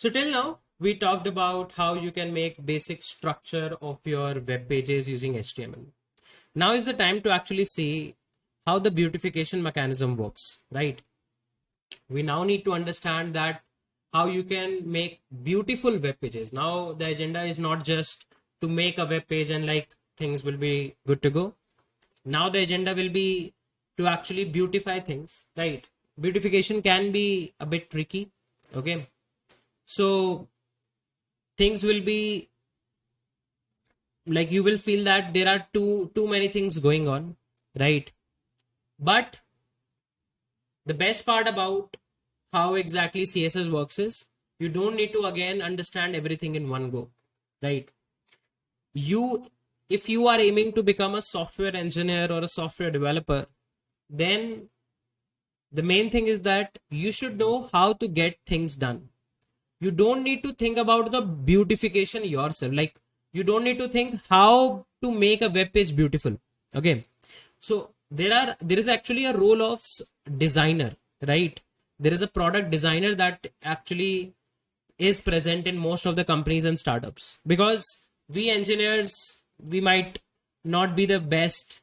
So till now, we talked about how you can make basic structure of your web pages using HTML. Now is the time to actually see how the beautification mechanism works, right? We now need to understand that how you can make beautiful web pages. Now the agenda is not just to make a web page and like things will be good to go. Now the agenda will be to actually beautify things, right? Beautification can be a bit tricky, okay? So things will be like you will feel that there are too many things going on, right? But the best part about how exactly CSS works is you don't need to again understand everything in one go, right? You, if you are aiming to become a software engineer or a software developer, then the main thing is that you should know how to get things done. You don't need to think about the beautification yourself. Like you don't need to think how to make a web page beautiful. Okay. So there is actually a role of designer, right? There is a product designer that actually is present in most of the companies and startups, because we engineers, we might not be the best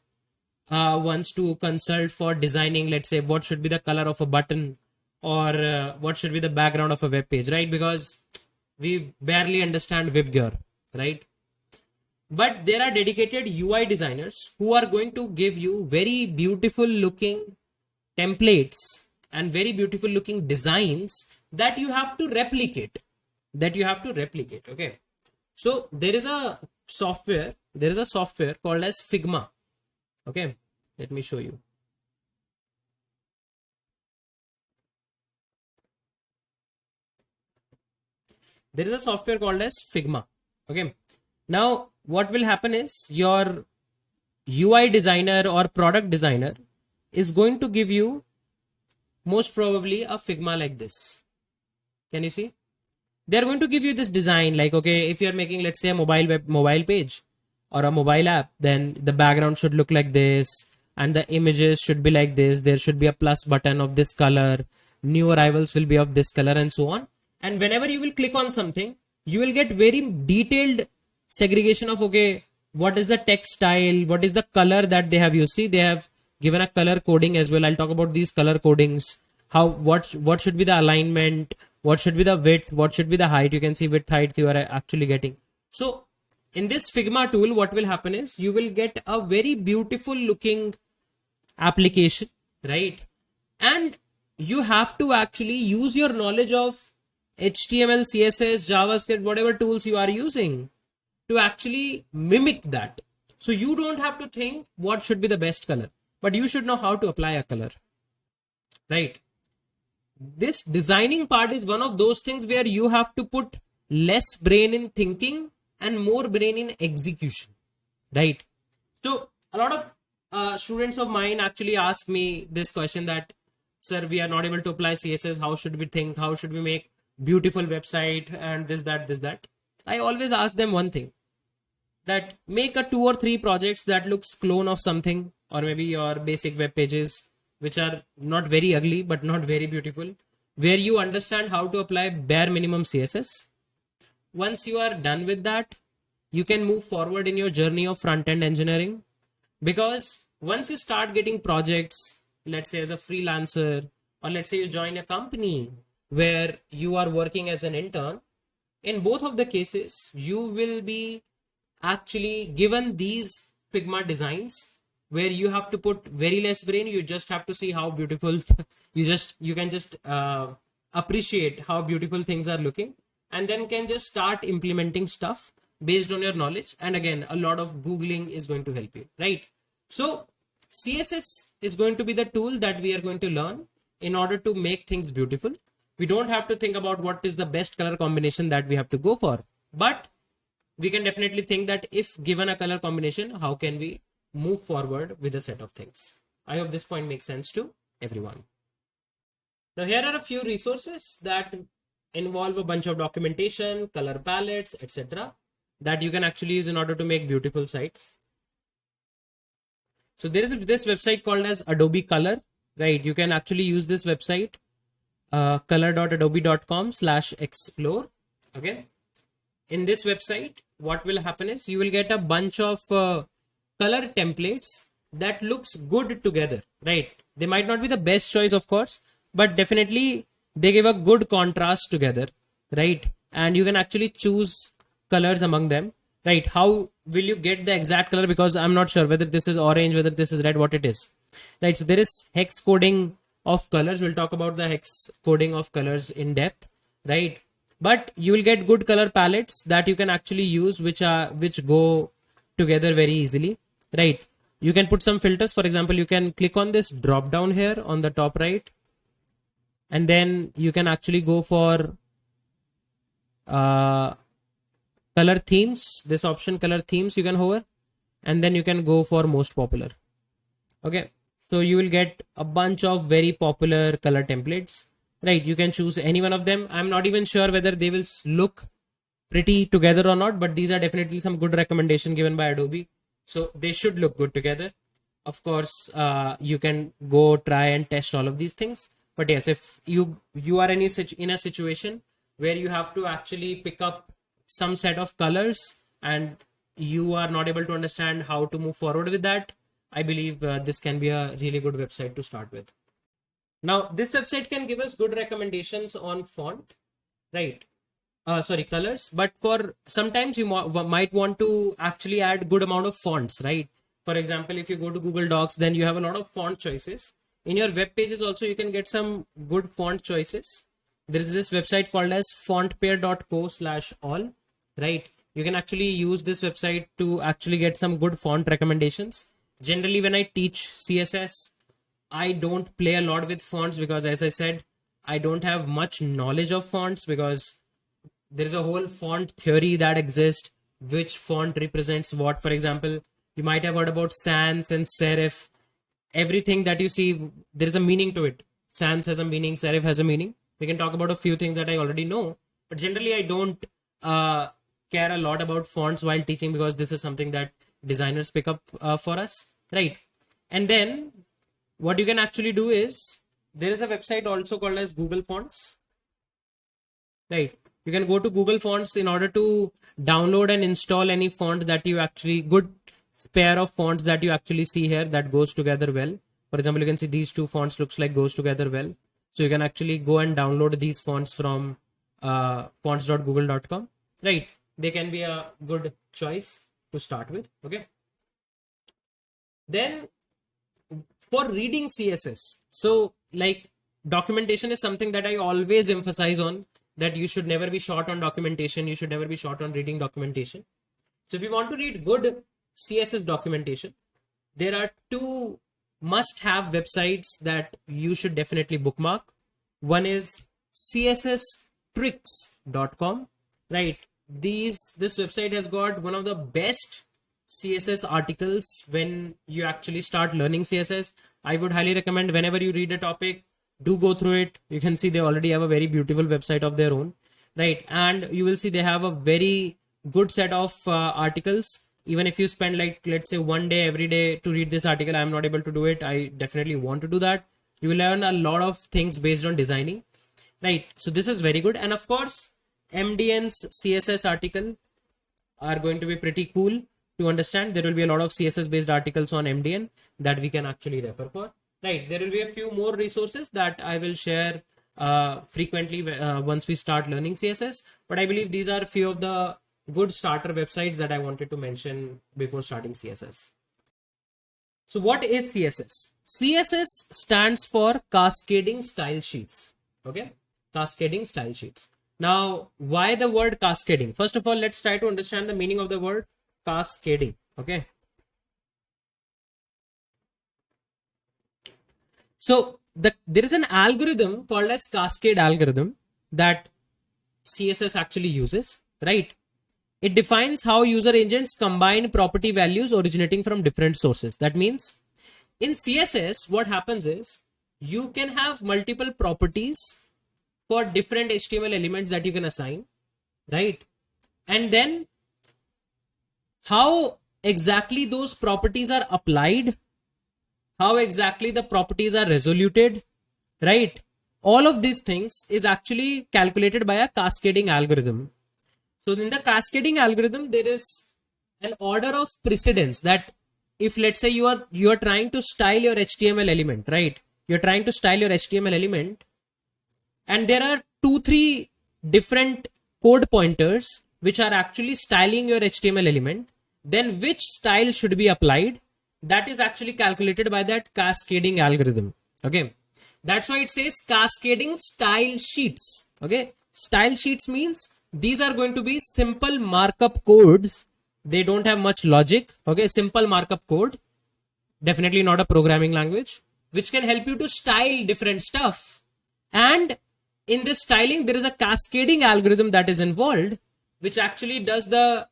ones to consult for designing, let's say, what should be the color of a button, or what should be the background of a web page, right? Because we barely understand web gear, right? But there are dedicated UI designers who are going to give you very beautiful looking templates and very beautiful looking designs that you have to replicate. Okay. So there is a software called as Figma. Okay, let me show you. There is a software called as Figma. Okay, now what will happen is your UI designer or product designer is going to give you most probably a Figma like this. Can you see? They're going to give you this design like, okay, if you're making, let's say, a mobile page or a mobile app, then the background should look like this and the images should be like this. There should be a plus button of this color, new arrivals will be of this color, and so on. And whenever you will click on something, you will get very detailed segregation of, okay, what is the text style, what is the color that they have. You see, they have given a color coding as well. I'll talk about these color codings, how what should be the alignment, what should be the width, what should be the height. You can see width, height you are actually getting. So in this Figma tool, what will happen is you will get a very beautiful looking application, right? And you have to actually use your knowledge of HTML, CSS, JavaScript, whatever tools you are using to actually mimic that. So you don't have to think what should be the best color, but you should know how to apply a color, right? This designing part is one of those things where you have to put less brain in thinking and more brain in execution, right? So a lot of students of mine actually ask me this question that, sir, we are not able to apply CSS. How should we think? How should we make beautiful website and this, that? I always ask them one thing, that make a 2 or 3 projects that looks clone of something, or maybe your basic web pages, which are not very ugly, but not very beautiful, where you understand how to apply bare minimum CSS. Once you are done with that, you can move forward in your journey of front-end engineering, because once you start getting projects, let's say as a freelancer, or let's say you join a company where you are working as an intern, in both of the cases, you will be actually given these Figma designs where you have to put very less brain. You just have to see how beautiful you can just appreciate how beautiful things are looking, and then can just start implementing stuff based on your knowledge. And again, a lot of Googling is going to help you, right? So CSS is going to be the tool that we are going to learn in order to make things beautiful. We don't have to think about what is the best color combination that we have to go for, but we can definitely think that if given a color combination, how can we move forward with a set of things. I hope this point makes sense to everyone. Now here are a few resources that involve a bunch of documentation, color palettes, etc. that you can actually use in order to make beautiful sites. So there is this website called as Adobe Color, right? You can actually use this website color.adobe.com/explore. Okay. In this website, what will happen is you will get a bunch of color templates that looks good together, right? They might not be the best choice, of course, but definitely they give a good contrast together, right? And you can actually choose colors among them, right? How will you get the exact color? Because I'm not sure whether this is orange, whether this is red, what it is, right? So there is hex coding of colors. We'll talk about the hex coding of colors in depth, right? But you will get good color palettes that you can actually use, which go together very easily, right? You can put some filters. For example, you can click on this drop down here on the top right, and then you can actually go for color themes. This option, color themes, you can hover, and then you can go for most popular. Okay, so you will get a bunch of very popular color templates, right? You can choose any one of them. I'm not even sure whether they will look pretty together or not, but these are definitely some good recommendation given by Adobe, so they should look good together. Of course, you can go try and test all of these things, but yes, if you are in a situation where you have to actually pick up some set of colors and you are not able to understand how to move forward with that, I believe this can be a really good website to start with. Now, this website can give us good recommendations on font, right? Sorry, colors. But for sometimes you might want to actually add good amount of fonts, right? For example, if you go to Google Docs, then you have a lot of font choices. In your web pages also, you can get some good font choices. There is this website called as fontpair.co/all, right? You can actually use this website to actually get some good font recommendations. Generally, when I teach CSS, I don't play a lot with fonts because, as I said, I don't have much knowledge of fonts, because there is a whole font theory that exists, which font represents what. For example, you might have heard about sans and serif. Everything that you see, there is a meaning to it. Sans has a meaning, serif has a meaning. We can talk about a few things that I already know, but generally I don't care a lot about fonts while teaching, because this is something that designers pick up for us, right? And then what you can actually do is, there is a website also called as Google Fonts, right? You can go to Google Fonts in order to download and install any font that you actually, good pair of fonts that you actually see here that goes together well. For example, you can see these two fonts looks like goes together well. So you can actually go and download these fonts from fonts.google.com, right? They can be a good choice to start with. Okay. Then for reading CSS, so like documentation is something that I always emphasize on, that you should never be short on documentation. You should never be short on reading documentation. So if you want to read good CSS documentation, there are two must-have websites that you should definitely bookmark. One is csstricks.com, right? This website has got one of the best CSS articles when you actually start learning CSS. I would highly recommend, whenever you read a topic, do go through it. You can see they already have a very beautiful website of their own, right? And you will see they have a very good set of articles. Even if you spend, like, let's say 1 day every day to read this article, I'm not able to do it. I definitely want to do that. You will learn a lot of things based on designing, right? So this is very good. And of course, MDN's CSS article are going to be pretty cool to understand. There will be a lot of CSS based articles on MDN that we can actually refer for, right? There will be a few more resources that I will share frequently once we start learning CSS. But I believe these are a few of the good starter websites that I wanted to mention before starting CSS. So what is CSS? CSS stands for cascading style sheets. Okay, cascading style sheets. Now, why the word cascading? First of all, let's try to understand the meaning of the word cascading. Okay. So there is an algorithm called as cascade algorithm that CSS actually uses, right? It defines how user agents combine property values originating from different sources. That means in CSS, what happens is you can have multiple properties for different HTML elements that you can assign, right? And then how exactly those properties are applied, how exactly the properties are resoluted, right? all of these things is actually calculated by a cascading algorithm. So in the cascading algorithm, there is an order of precedence that if let's say you are trying to style your HTML element, right? You're trying to style your HTML element, and there are 2-3 different code pointers which are actually styling your HTML element, then which style should be applied, that is actually calculated by that cascading algorithm. Okay, that's why it says cascading style sheets. Okay, style sheets means these are going to be simple markup codes. They don't have much logic. Okay, simple markup code, definitely not a programming language, which can help you to style different stuff. And in this styling, there is a cascading algorithm that is involved, which actually does the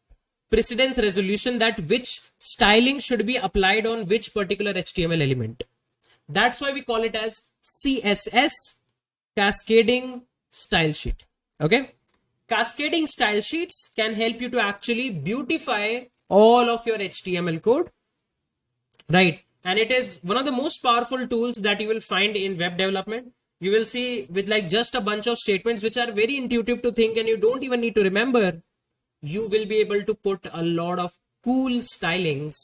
precedence resolution that which styling should be applied on which particular HTML element. That's why we call it as CSS, cascading style sheet. Okay, cascading style sheets can help you to actually beautify all of your HTML code, right? And it is one of the most powerful tools that you will find in web development. You will see with like just a bunch of statements which are very intuitive to think and you don't even need to remember, you will be able to put a lot of cool stylings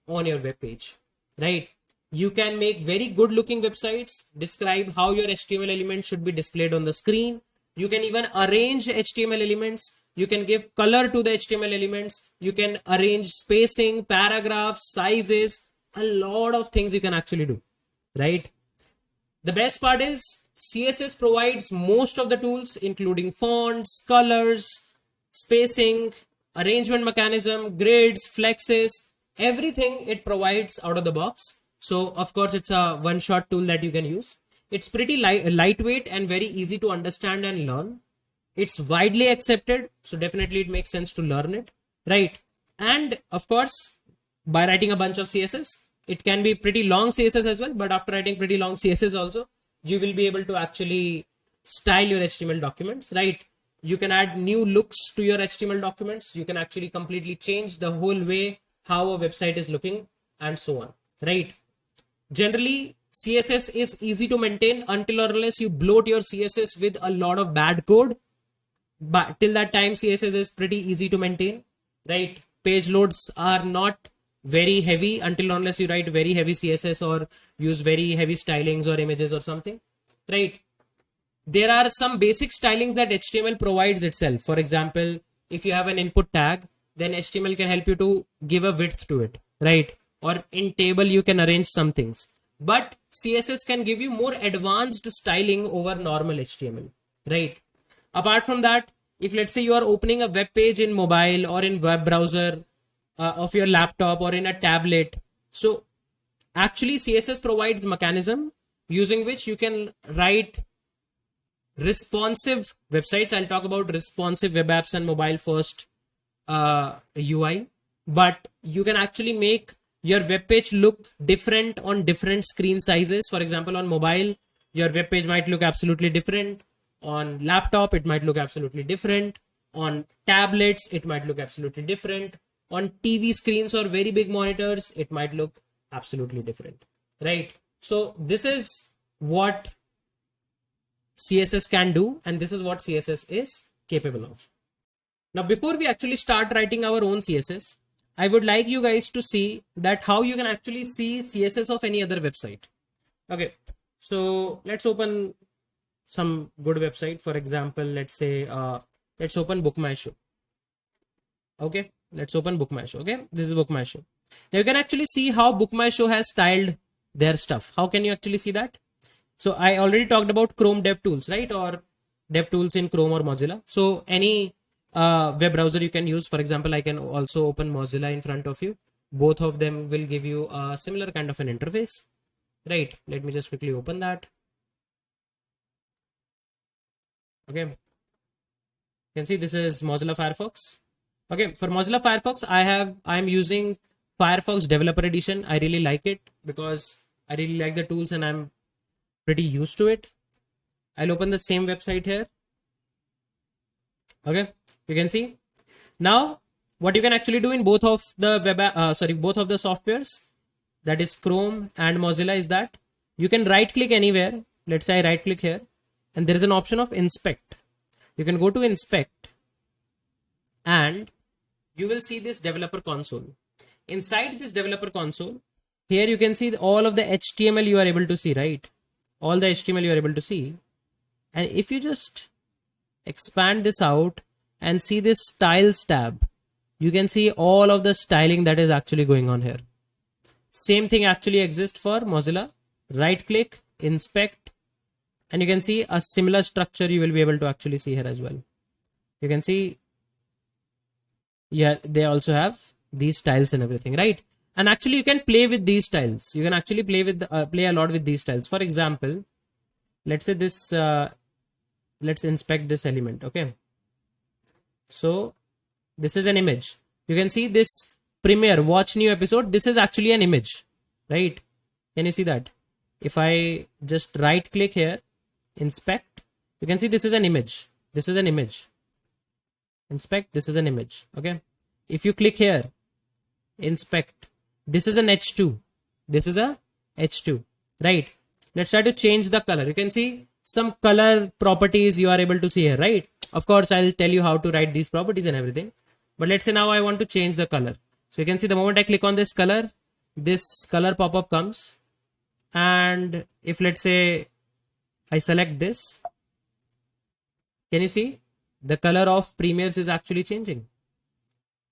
on your web page, right? You can make very good looking websites, describe how your HTML elements should be displayed on the screen. You can even arrange HTML elements. You can give color to the HTML elements. You can arrange spacing, paragraphs, sizes, a lot of things you can actually do, right? The best part is CSS provides most of the tools, including fonts, colors, spacing, arrangement mechanism, grids, flexes, everything it provides out of the box. So of course it's a one-shot tool that you can use. It's pretty lightweight and very easy to understand and learn. It's widely accepted, so definitely it makes sense to learn it, right? And of course, by writing a bunch of CSS, it can be pretty long CSS as well, but after writing pretty long CSS also, you will be able to actually style your HTML documents, right? You can add new looks to your HTML documents. You can actually completely change the whole way how a website is looking and so on, right? Generally, CSS is easy to maintain until or unless you bloat your CSS with a lot of bad code. But till that time, CSS is pretty easy to maintain, right? Page loads are not very heavy until unless you write very heavy CSS or use very heavy stylings or images or something, right? There are some basic stylings that HTML provides itself. For example, if you have an input tag, then HTML can help you to give a width to it, right? Or in table, you can arrange some things. But CSS can give you more advanced styling over normal HTML, right? Apart from that, if let's say you are opening a web page in mobile or in web browser of your laptop or in a tablet, so actually CSS provides mechanism using which you can write responsive websites. I'll talk about responsive web apps and mobile first UI, but you can actually make your web page look different on different screen sizes. For example, on mobile, your web page might look absolutely different. On laptop, it might look absolutely different. On tablets, it might look absolutely different. On TV screens or very big monitors, it might look absolutely different, right? So this is what CSS can do, and this is what CSS is capable of. Now, before we actually start writing our own CSS, I would like you guys to see that how you can actually see CSS of any other website. Okay, so let's open some good website. For example, let's say let's open Book My Show. Okay, let's open Book My Show. Okay, this is Book My Show. Now you can actually see how Book My Show has styled their stuff. How can you actually see that? So I already talked about Chrome DevTools, right? Or DevTools in Chrome or Mozilla. So any web browser you can use. For example, I can also open Mozilla in front of you. Both of them will give you a similar kind of an interface, right? Let me just quickly open that. Okay, you can see this is Mozilla Firefox. Okay, for Mozilla Firefox, I'm using Firefox Developer Edition. I really like it because I really like the tools and I'm pretty used to it. I'll open the same website here. Okay, you can see now what you can actually do in both of the both of the softwares, that is Chrome and Mozilla, is that you can right click anywhere. Let's say I right click here and there is an option of inspect. You can go to inspect and you will see this developer console. Inside this developer console, here you can see all of the HTML you are able to see, right? All the HTML you are able to see. And if you just expand this out and see this styles tab, you can see all of the styling that is actually going on here. Same thing actually exists for Mozilla. Right click, inspect, and you can see a similar structure you will be able to actually see here as well. You can see, yeah, they also have these styles and everything, right? And actually you can play with these styles. You can actually play with play a lot with these styles. For example, let's say this, let's inspect this element. Okay, so this is an image. You can see this premiere watch new episode. This is actually an image, right? Can you see that? If I just right click here, inspect, you can see this is an image. This is an image. Inspect, this is an image. Okay, if you click here, inspect, this is an H2. This is a H2, right? Let's try to change the color. You can see some color properties you are able to see here, right? Of course, I'll tell you how to write these properties and everything. But let's say now I want to change the color. So you can see the moment I click on this color pop-up comes. And if let's say I select this, can you see the color of premieres is actually changing,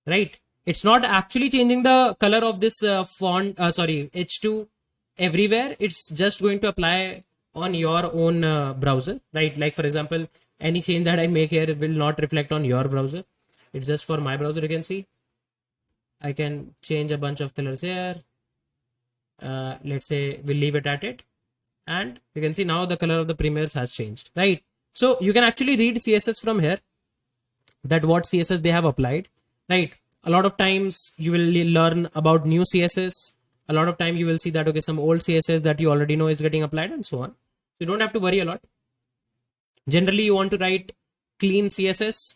right? It's not actually changing the color of this H2 everywhere. It's just going to apply on your own browser, right? Like for example, any change that I make here will not reflect on your browser. It's just for my browser. You can see I can change a bunch of colors here. Let's say we'll leave it at it, and you can see now the color of the premieres has changed, right? So you can actually read CSS from here, that what CSS they have applied, right? A lot of times you will learn about new CSS. A lot of time you will see that, okay, some old CSS that you already know is getting applied and so on. So you don't have to worry a lot. Generally, you want to write clean CSS.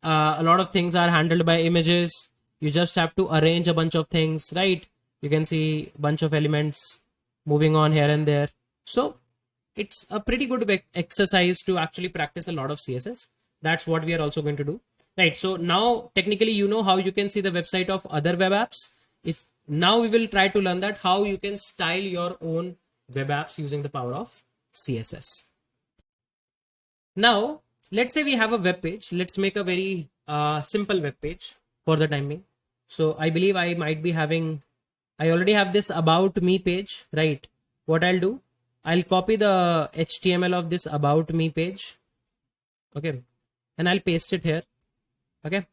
A lot of things are handled by images. You just have to arrange a bunch of things, right? You can see a bunch of elements moving on here and there. So it's a pretty good exercise to actually practice a lot of CSS. That's what we are also going to do. Right, so now technically you know how you can see the website of other web apps. If now we will try to learn that how you can style your own web apps using the power of CSS. Now let's say we have a web page. Let's make a very simple web page for the time being. So I believe I might be having, I already have this about me page, right? What I'll do, I'll copy the HTML of this about me page, okay, and I'll paste it here. Okay,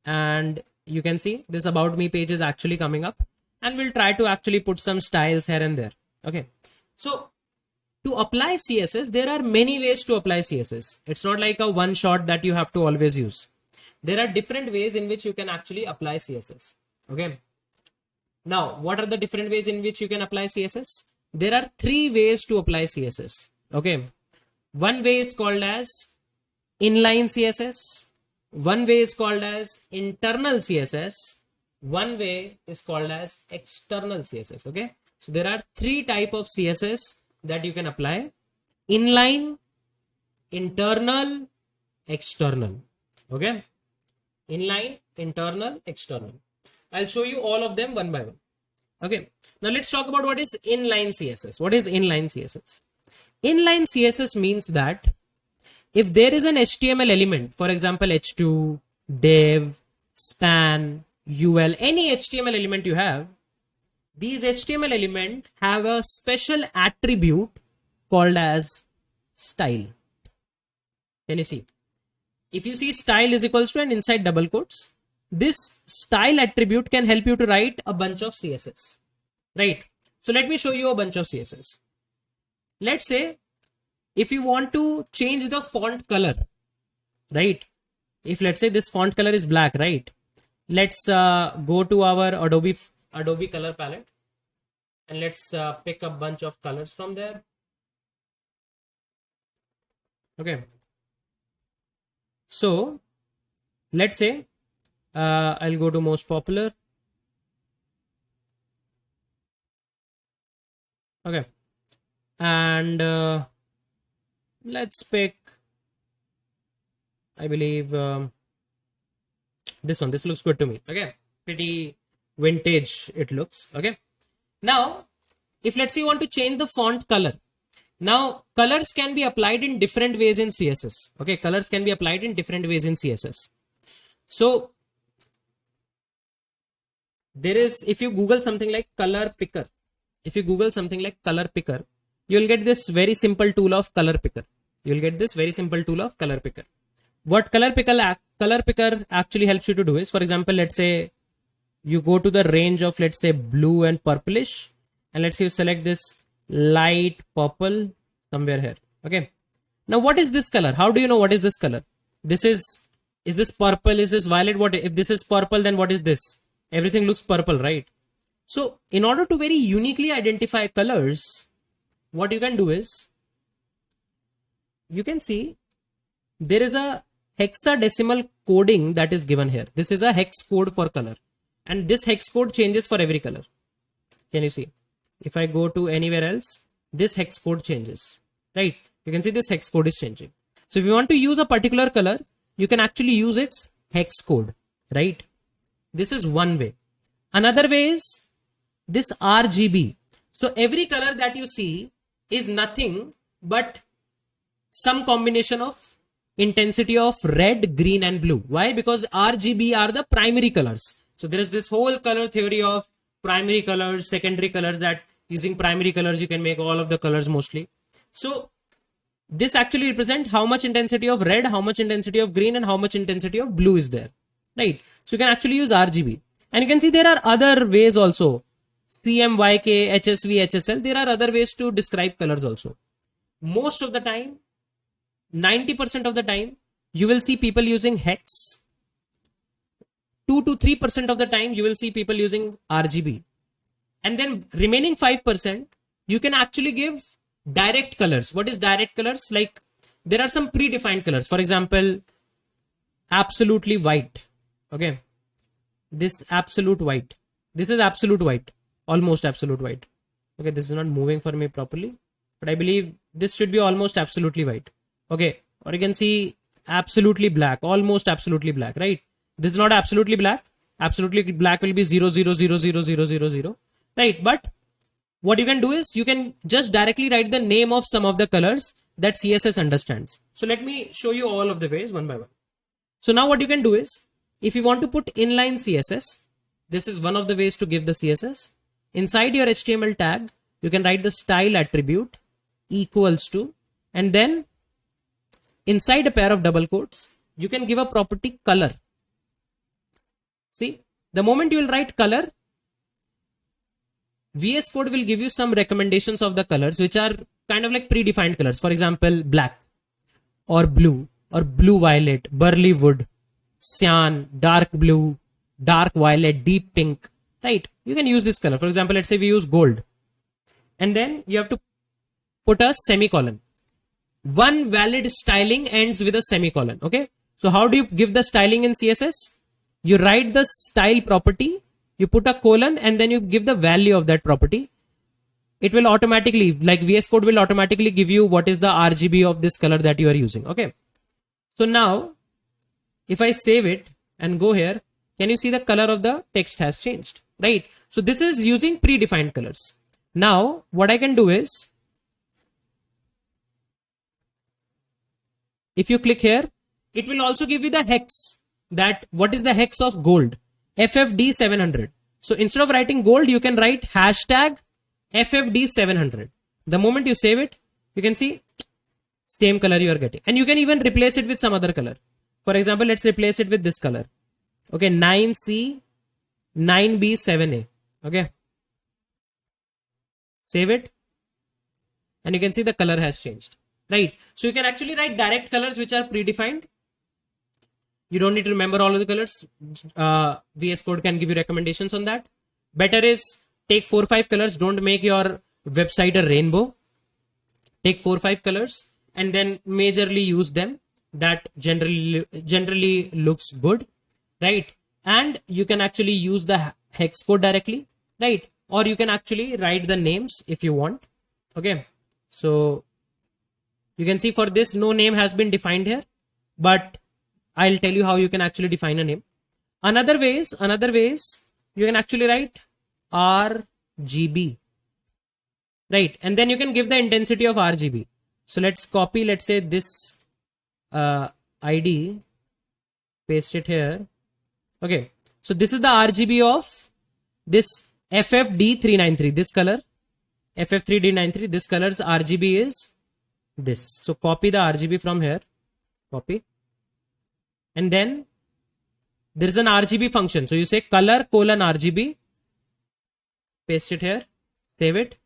and you can see this about me page is actually coming up, and we'll try to actually put some styles here and there. Okay, so to apply CSS, there are many ways to apply CSS. It's not like a one shot that you have to always use. There are different ways in which you can actually apply CSS. Okay, now what are the different ways in which you can apply CSS? There are 3 ways to apply CSS. Okay, one way is called as inline CSS. One way is called as internal CSS. One way is called as external CSS. Okay, so there are 3 types of CSS that you can apply: inline, internal, external. Okay, inline, internal, external. I'll show you all of them one by one. Okay, now let's talk about what is inline CSS. What is inline CSS? Inline CSS means that if there is an HTML element, for example, h2, div, span, ul, any HTML element you have, these HTML elements have a special attribute called as style. Can you see? If you see style is equals to and inside double quotes, this style attribute can help you to write a bunch of CSS, right? So let me show you a bunch of CSS. Let's say if you want to change the font color, right? If let's say this font color is black, right? Let's go to our Adobe color palette and let's pick a bunch of colors from there. Okay. So let's say I'll go to most popular. Okay. And Let's pick, I believe, this one. This looks good to me. Okay, pretty vintage it looks. Okay, now if let's say you want to change the font color, now colors can be applied in different ways in CSS. Okay, colors can be applied in different ways in CSS. So there is, if you Google something like color picker, if you Google something like color picker, you'll get this very simple tool of color picker. You'll get this very simple tool of color picker. What color picker actually helps you to do is, for example, let's say you go to the range of, let's say, blue and purplish, and let's say you select this light purple somewhere here. Okay, now what is this color? How do you know what is this color? This is this purple? Is this violet? What if this is purple, then what is this? Everything looks purple, right? So in order to very uniquely identify colors, what you can do is, you can see there is a hexadecimal coding that is given here. This is a hex code for color, and this hex code changes for every color. Can you see? If I go to anywhere else, this hex code changes, right? You can see this hex code is changing. So if you want to use a particular color, you can actually use its hex code, right? This is one way. Another way is this RGB. So every color that you see is nothing but some combination of intensity of red, green and blue. Why? Because RGB are the primary colors. So there is this whole color theory of primary colors, secondary colors, that using primary colors you can make all of the colors mostly. So this actually represents how much intensity of red, how much intensity of green and how much intensity of blue is there, right? So you can actually use RGB, and you can see there are other ways also. CMYK, HSV, HSL, there are other ways to describe colors also. Most of the time, 90% of the time, you will see people using hex. 2 to 3% of the time, you will see people using RGB. And then remaining 5%, you can actually give direct colors. What is direct colors? Like there are some predefined colors. For example, absolutely white. Okay. This absolute white. This is absolute white. Almost absolute white. Okay, this is not moving for me properly, but I believe this should be almost absolutely white. Okay, or you can see absolutely black, almost absolutely black, right? This is not absolutely black. Absolutely black will be 0, 0, 0, 0, 0, 0, 0, right? But what you can do is you can just directly write the name of some of the colors that CSS understands. So let me show you all of the ways one by one. So now what you can do is, if you want to put inline CSS, this is one of the ways to give the CSS. Inside your HTML tag, you can write the style attribute equals to, and then inside a pair of double quotes, you can give a property color. See, the moment you will write color, VS Code will give you some recommendations of the colors, which are kind of like predefined colors. For example, black or blue violet, burly wood, cyan, dark blue, dark violet, deep pink, right? You can use this color. For example, let's say we use gold, and then you have to put a semicolon. One valid styling ends with a semicolon. Okay. So how do you give the styling in CSS? You write the style property, you put a colon, and then you give the value of that property. It will automatically, like VS Code will automatically give you what is the RGB of this color that you are using. Okay. So now if I save it and go here, can you see the color of the text has changed, right? So this is using predefined colors. Now what I can do is, if you click here, it will also give you the hex, that what is the hex of gold, FFD 700. So instead of writing gold, you can write hashtag FFD 700. The moment you save it, you can see same color you are getting, and you can even replace it with some other color. For example, let's replace it with this color. Okay, 9C, 9B, 7A. Okay. Save it. And you can see the color has changed, right? So you can actually write direct colors which are predefined. You don't need to remember all of the colors. VS Code can give you recommendations on that. Better is take 4 or 5 colors. Don't make your website a rainbow. Take 4 or 5 colors and then majorly use them. That generally looks good, right? And you can actually use the hex code directly, right? Or you can actually write the names if you want. Okay, so You can see for this, no name has been defined here, but I'll tell you how you can actually define a name. Another ways, you can actually write RGB, right? And then you can give the intensity of RGB. So let's copy, let's say this ID, paste it here. Okay, so this is the RGB of this FFD393, this color, FF3D93, this color's RGB is this. So copy the RGB from here, copy, and then there is an RGB function. So you say color colon RGB, paste it here, save it,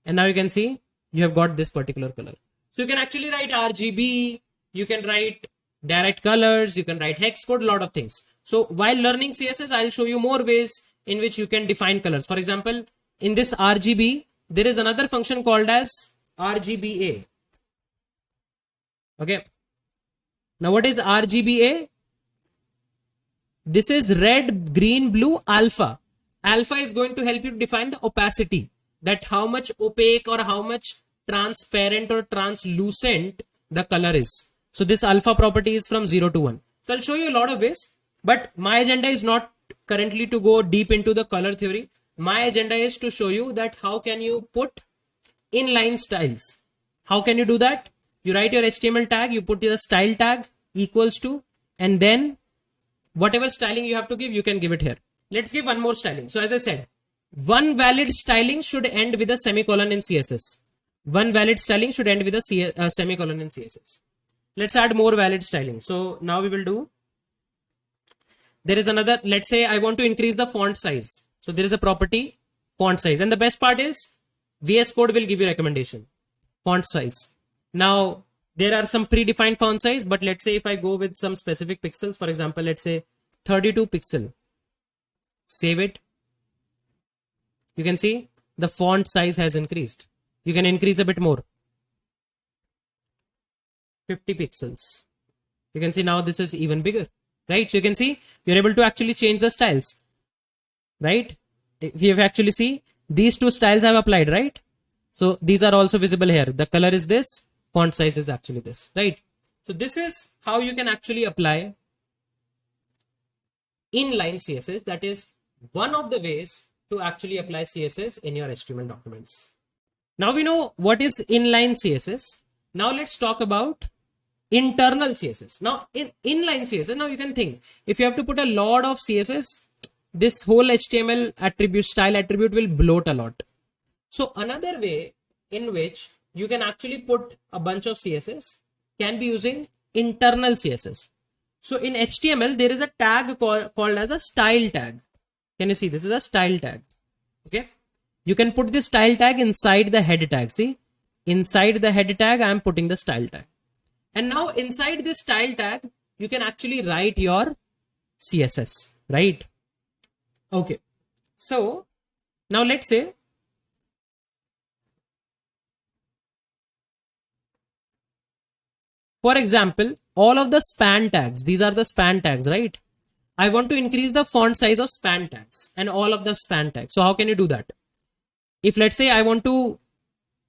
and now you can see you have got this particular color. So you can actually write RGB, you can write direct colors, you can write hex code, a lot of things. So while learning CSS, I'll show you more ways in which you can define colors. For example, in this RGB, there is another function called as RGBA. Okay. Now what is RGBA? This is red, green, blue, alpha. Alpha is going to help you define the opacity, that how much opaque or how much transparent or translucent the color is. So this alpha property is from 0 to 1. So I'll show you a lot of ways, but my agenda is not currently to go deep into the color theory. My agenda is to show you that how can you put inline styles. How can you do that? You write your HTML tag, you put your style tag equals to, and then whatever styling you have to give, you can give it here. Let's give one more styling. So as I said, one valid styling should end with a semicolon in CSS. One valid styling should end with a semicolon in CSS. Let's add more valid styling. So now we will do, there is another, let's say I want to increase the font size. So there is a property, font size. And the best part is VS Code will give you recommendation, font size. Now there are some predefined font size, but let's say if I go with some specific pixels, for example, let's say 32 pixel, save it. You can see the font size has increased. You can increase a bit more, 50 pixels. You can see now this is even bigger, right? So you can see you're able to actually change the styles, right? If you actually see these two styles I've applied, right? So these are also visible here. The color is this, font size is actually this, right? So this is how you can actually apply inline CSS. That is one of the ways to actually apply CSS in your HTML documents. Now we know what is inline CSS. Now let's talk about internal CSS. Now in inline CSS, now you can think, if you have to put a lot of CSS, this whole HTML attribute, style attribute will bloat a lot. So another way in which you can actually put a bunch of CSS can be using internal CSS. So in HTML, there is a tag called as a style tag. Can you see? This is a style tag. Okay. You can put this style tag inside the head tag. See, inside the head tag, I am putting the style tag. And now inside this style tag, you can actually write your CSS, right? Okay. So now let's say, for example, all of the span tags, these are the span tags, right? I want to increase the font size of span tags and all of the span tags. So how can you do that? If let's say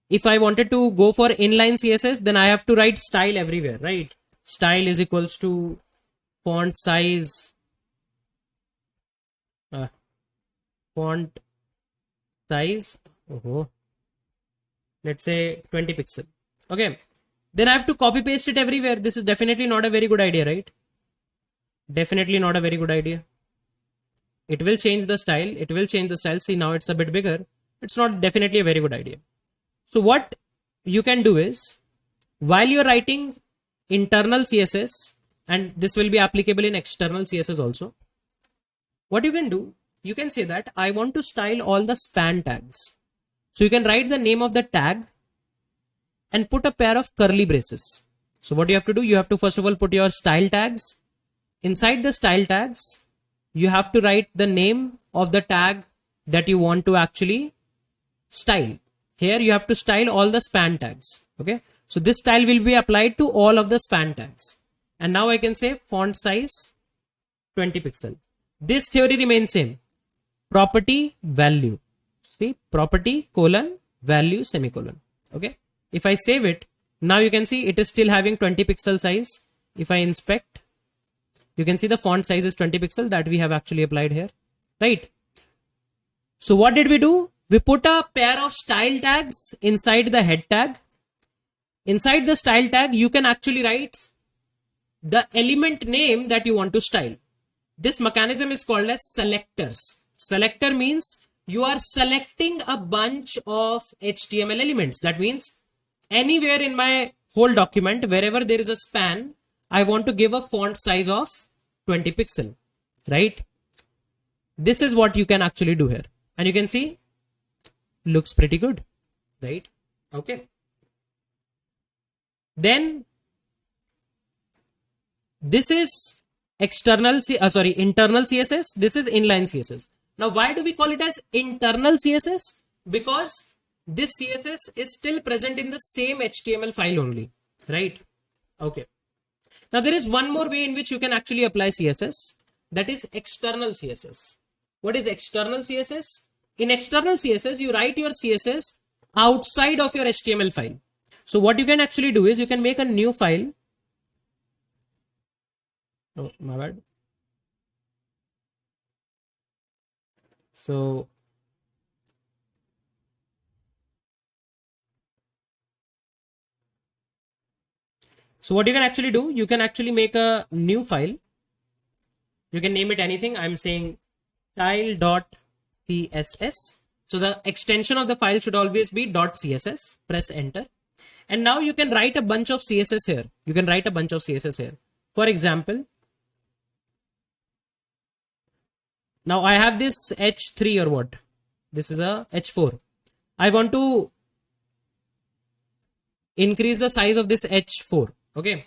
if I wanted to go for inline CSS, then I have to write style everywhere, right? Style is equals to font size, let's say 20 pixel. Okay. Then I have to copy paste it everywhere. This is definitely not a very good idea, right? Definitely not a very good idea. It will change the style. It will change the style. See, now it's a bit bigger. It's not definitely a very good idea. So what you can do is, while you're writing internal CSS, and this will be applicable in external CSS also, what you can do, you can say that I want to style all the span tags. So you can write the name of the tag and put a pair of curly braces. So what you have to do, you have to first of all put your style tags. Inside the style tags, you have to write the name of the tag that you want to actually style. Here you have to style all the span tags. Okay. So this style will be applied to all of the span tags. And now I can say font size 20 pixel. This theory remains same. Property value. See, property colon value semicolon. Okay. If I save it, Now you can see it is still having 20 pixel size. If I inspect, you can see the font size is 20 pixel that we have actually applied here, right? So what did we do? We put a pair of style tags inside the head tag. Inside the style tag, you can actually write the element name that you want to style. This mechanism is called as selectors. Selector means you are selecting a bunch of HTML elements. That means anywhere in my whole document, wherever there is a span, I want to give a font size of 20 pixel, right? This is what you can actually do here. And you can see, looks pretty good, right? Okay. Then this is internal CSS. This is inline CSS. Now, why do we call it as internal CSS? Because this CSS is still present in the same HTML file only, right? Okay. Now, there is one more way in which you can actually apply CSS. That is external CSS. What is external CSS? In external CSS, you write your CSS outside of your HTML file. So what you can actually do is you can make a new file. Oh, my bad. So what you can actually do, you can actually make a new file. You can name it anything. I'm saying style.css. So the extension of the file should always be .css. Press enter. And now you can write a bunch of CSS here. You can write a bunch of CSS here. For example, now I have this H3 or what? This is a H4. I want to increase the size of this H4. Okay.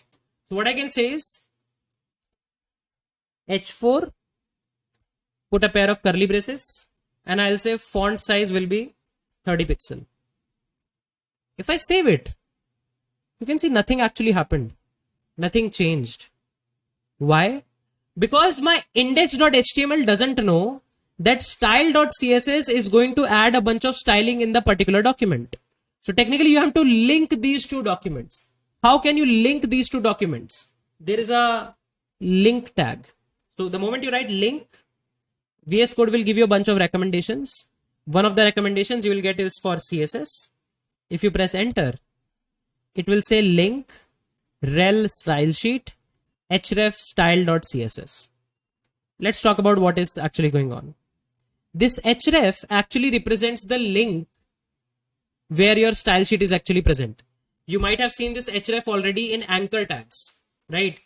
So what I can say is H4, put a pair of curly braces, and I'll say font size will be 30 pixel. If I save it, you can see nothing actually happened. Nothing changed. Why? Because my index.html doesn't know that style.css is going to add a bunch of styling in the particular document. So technically you have to link these two documents. How can you link these two documents? There is a link tag. So the moment you write link, VS Code will give you a bunch of recommendations. One of the recommendations you will get is for CSS. If you press enter, it will say link rel style sheet href style.css. Let's talk about what is actually going on. This href actually represents the link where your style sheet is actually present. You might have seen this href already in anchor tags, right?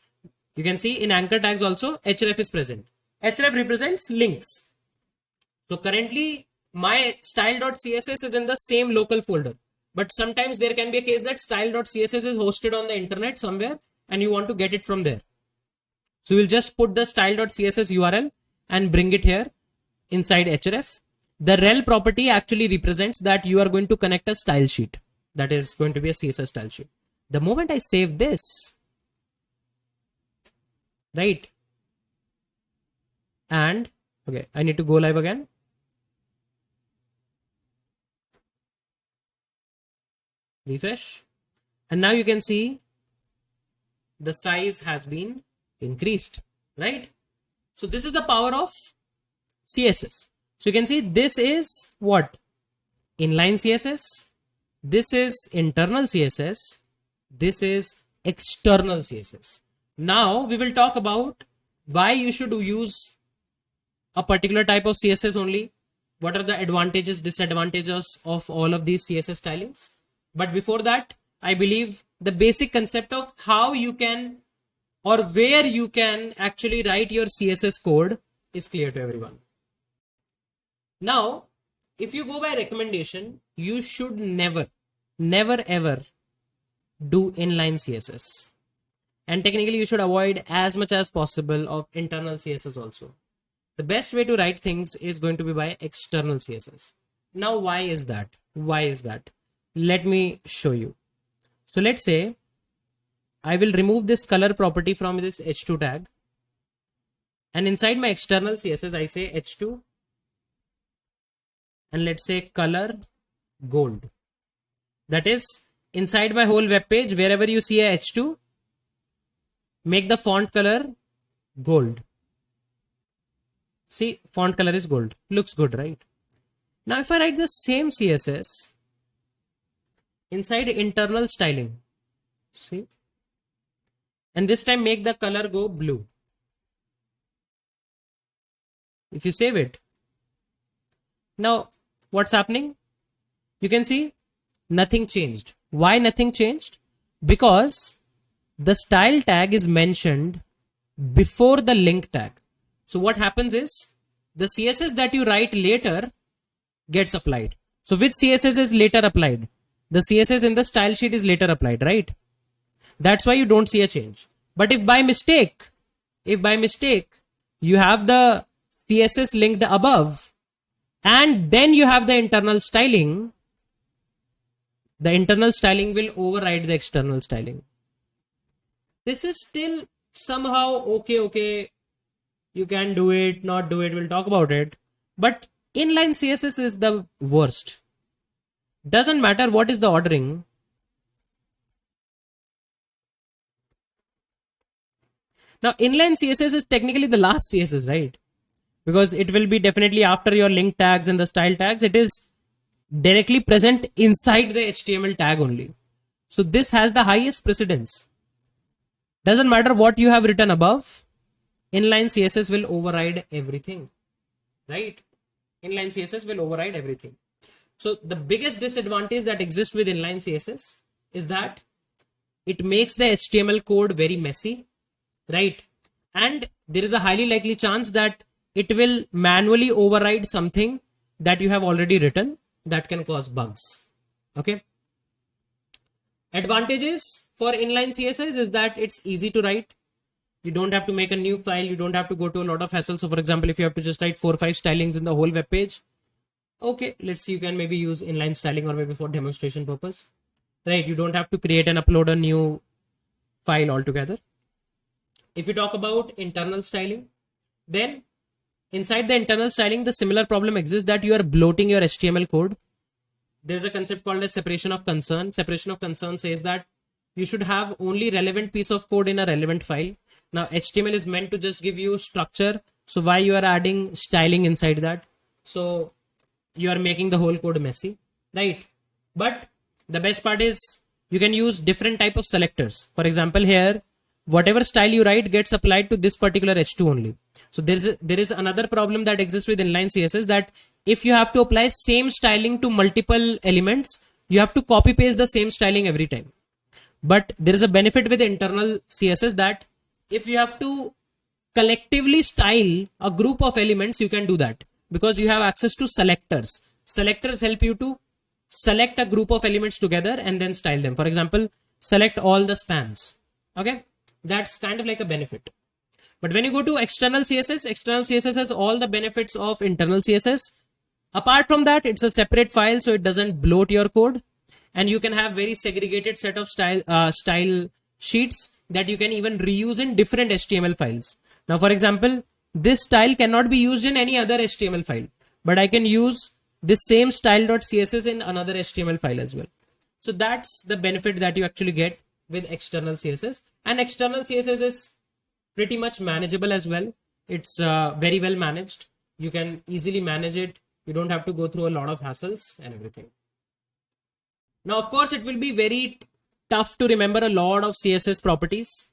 You can see in anchor tags also href is present. Href represents links. So currently my style.css is in the same local folder, but sometimes there can be a case that style.css is hosted on the internet somewhere and you want to get it from there. So we'll just put the style.css URL and bring it here inside href. The rel property actually represents that you are going to connect a style sheet. That is going to be a CSS style sheet. The moment I save this, right? And okay, I need to go live again. Refresh. And now you can see the size has been increased, right? So this is the power of CSS. So you can see this is what? Inline CSS. This is internal CSS. This is external CSS. Now we will talk about why you should use a particular type of CSS only. What are the advantages, disadvantages of all of these CSS stylings? But before that, I believe the basic concept of how you can or where you can actually write your CSS code is clear to everyone. Now, if you go by recommendation, you should never ever do inline CSS. And technically you should avoid as much as possible of internal CSS also. The best way to write things is going to be by external CSS. Now, why is that? Why is that? Let me show you. So let's say I will remove this color property from this h2 tag. And inside my external CSS, I say h2. And let's say color gold. That is inside my whole web page, wherever you see a H2, make the font color gold. See, font color is gold. Looks good, right? Now if I write the same CSS inside internal styling, see, and this time make the color go blue. If you save it, now what's happening? You can see nothing changed. Why nothing changed? Because the style tag is mentioned before the link tag. So what happens is the CSS that you write later gets applied. So which CSS is later applied? The CSS in the style sheet is later applied, right? That's why you don't see a change. But if by mistake you have the CSS linked above and then you have the internal styling will override the external styling. This is still somehow okay. You can do it, not do it, we'll talk about it. But inline CSS is the worst. Doesn't matter what is the ordering. Now inline CSS is technically the last CSS, right? Because it will be definitely after your link tags and the style tags. It is directly present inside the HTML tag only. So this has the highest precedence. Doesn't matter what you have written above, inline CSS will override everything, right? Inline CSS will override everything. So the biggest disadvantage that exists with inline CSS is that it makes the HTML code very messy, right? And there is a highly likely chance that it will manually override something that you have already written that can cause bugs. Okay. Advantages for inline CSS is that it's easy to write. You don't have to make a new file. You don't have to go to a lot of hassle. So for example, if you have to just write 4 or 5 stylings in the whole web page, okay, let's see, you can maybe use inline styling or maybe for demonstration purpose, right? You don't have to create and upload a new file altogether. If you talk about internal styling, then inside the internal styling, the similar problem exists that you are bloating your HTML code. There's a concept called as separation of concern. Separation of concern says that you should have only relevant piece of code in a relevant file. Now HTML is meant to just give you structure. So why you are adding styling inside that? So you are making the whole code messy, right? But the best part is you can use different type of selectors. For example, here, whatever style you write gets applied to this particular H2 only. So there is another problem that exists with inline CSS, that if you have to apply same styling to multiple elements, you have to copy paste the same styling every time. But there is a benefit with internal CSS that if you have to collectively style a group of elements, you can do that because you have access to selectors. Selectors help you to select a group of elements together and then style them. For example, select all the spans. Okay, that's kind of like a benefit. But when you go to external CSS has all the benefits of internal CSS. Apart from that, it's a separate file, so it doesn't bloat your code, and you can have very segregated set of style sheets that you can even reuse in different HTML files. Now, for example, this style cannot be used in any other HTML file, but I can use this same style.css in another HTML file as well. So that's the benefit that you actually get with external CSS, and external CSS is pretty much manageable as well. It's very well managed. You can easily manage it. You don't have to go through a lot of hassles and everything. Now, of course, it will be very tough to remember a lot of CSS properties.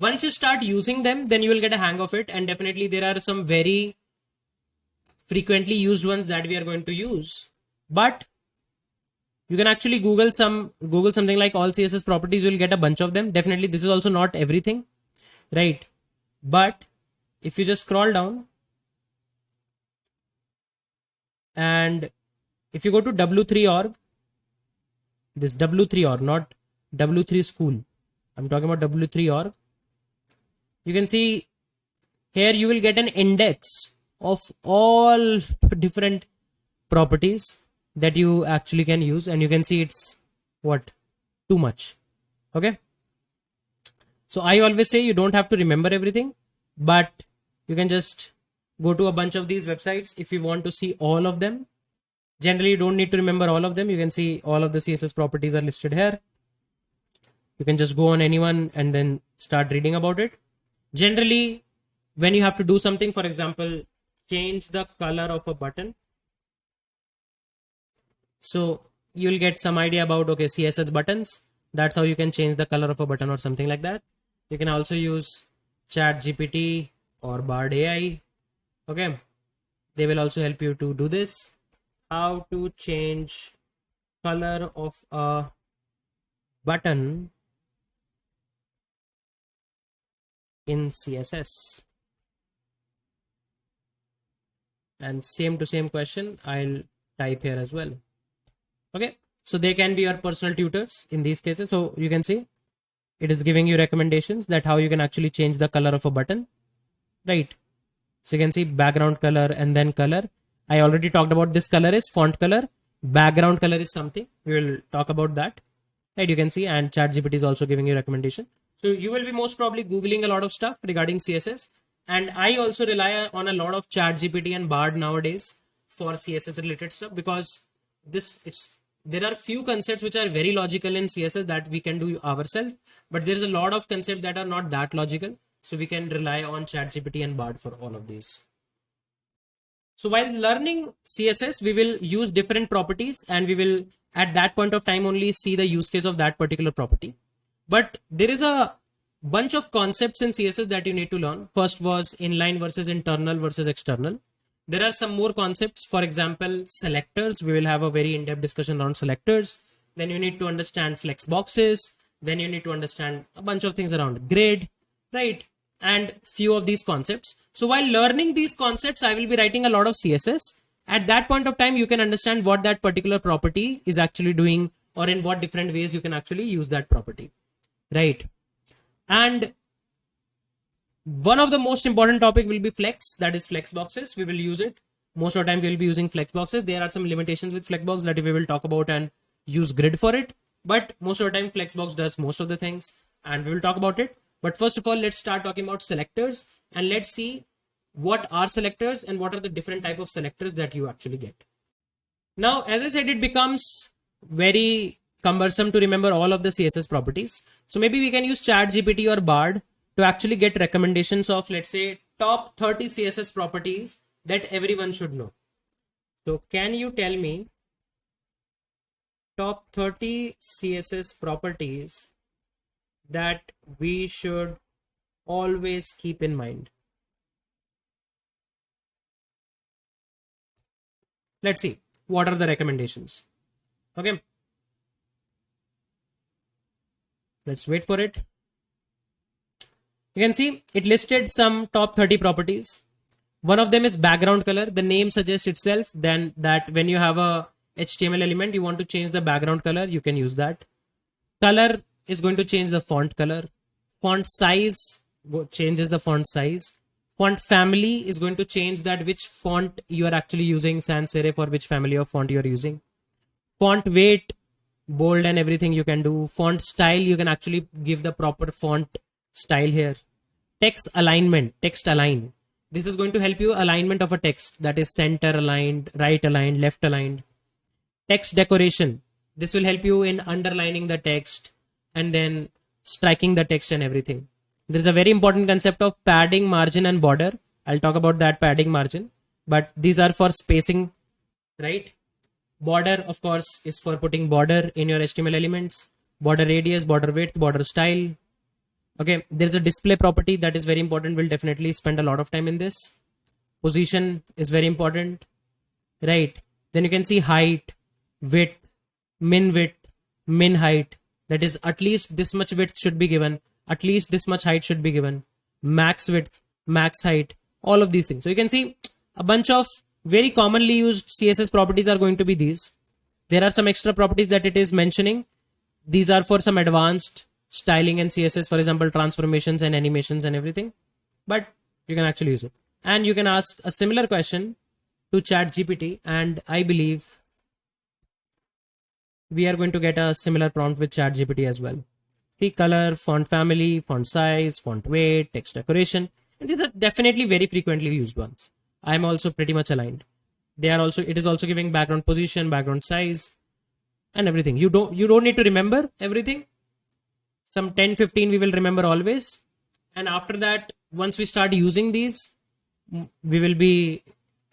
Once you start using them, then you will get a hang of it. And definitely there are some very frequently used ones that we are going to use. But you can actually Google something like all CSS properties. You will get a bunch of them. Definitely this is also not everything, right? But if you just scroll down, and if you go to w3org, this w3org, not w3 school, I'm talking about w3org, you can see here you will get an index of all different properties that you actually can use, and you can see it's what, too much. Okay, so I always say you don't have to remember everything, but you can just go to a bunch of these websites if you want to see all of them. Generally, you don't need to remember all of them. You can see all of the CSS properties are listed here. You can just go on anyone and then start reading about it. Generally, when you have to do something, for example, change the color of a button. So you'll get some idea about, okay, CSS buttons. That's how you can change the color of a button or something like that. You can also use Chat GPT or Bard AI. Okay. They will also help you to do this. How to change color of a button in CSS. And same to same question I'll type here as well. Okay, so they can be your personal tutors in these cases. So you can see it is giving you recommendations that how you can actually change the color of a button, right? So you can see background color and then color. I already talked about this color is font color. Background color is something. We will talk about that, right? You can see, and ChatGPT is also giving you recommendation. So you will be most probably Googling a lot of stuff regarding CSS. And I also rely on a lot of ChatGPT and Bard nowadays for CSS related stuff, because there are few concepts which are very logical in CSS that we can do ourselves, but there's a lot of concepts that are not that logical. So we can rely on ChatGPT and Bard for all of these. So while learning CSS, we will use different properties, and we will at that point of time only see the use case of that particular property. But there is a bunch of concepts in CSS that you need to learn. First was inline versus internal versus external. There are some more concepts. For example, selectors. We will have a very in-depth discussion around selectors. Then you need to understand flex boxes. Then you need to understand a bunch of things around grid, right? And few of these concepts. So while learning these concepts, I will be writing a lot of CSS. At that point of time, you can understand what that particular property is actually doing, or in what different ways you can actually use that property, right? And one of the most important topic will be flex, that is flex boxes. We will use it. Most of the time we will be using flex boxes. There are some limitations with flex box that we will talk about and use grid for it. But most of the time flexbox does most of the things, and we will talk about it. But first of all, let's start talking about selectors, and let's see what are selectors and what are the different type of selectors that you actually get. Now, as I said, it becomes very cumbersome to remember all of the CSS properties. So maybe we can use ChatGPT or Bard to actually get recommendations of, let's say, top 30 CSS properties that everyone should know. So can you tell me top 30 CSS properties that we should always keep in mind? Let's see what are the recommendations. Okay, let's wait for it. You can see it listed some top 30 properties. One of them is background color. The name suggests itself then that when you have a HTML element, you want to change the background color, you can use that. Color is going to change the font color. Font size changes the font size. Font family is going to change that which font you are actually using, sans serif, or which family of font you are using. Font weight, bold and everything you can do. Font style, you can actually give the proper font style here. Text alignment, text align. This is going to help you alignment of a text, that is center aligned, right aligned, left aligned. Text decoration. This will help you in underlining the text and then striking the text and everything. There's a very important concept of padding, margin and border. I'll talk about that padding, margin, but these are for spacing, right? Border, of course, is for putting border in your HTML elements. Border radius, border width, border style. Okay, there's a display property that is very important. We'll definitely spend a lot of time in this. Position is very important, right? Then you can see height, width, min height. That is, at least this much width should be given. At least this much height should be given. Max width, max height, all of these things. So you can see a bunch of very commonly used CSS properties are going to be these. There are some extra properties that it is mentioning. These are for some advanced styling and CSS, for example, transformations and animations and everything. But you can actually use it. And you can ask a similar question to ChatGPT, and I believe we are going to get a similar prompt with ChatGPT as well. See, color, font family, font size, font weight, text decoration. And these are definitely very frequently used ones. I'm also pretty much aligned. It is also giving background position, background size, and everything. You don't need to remember everything. Some 10-15 we will remember always, and after that, once we start using these, we will be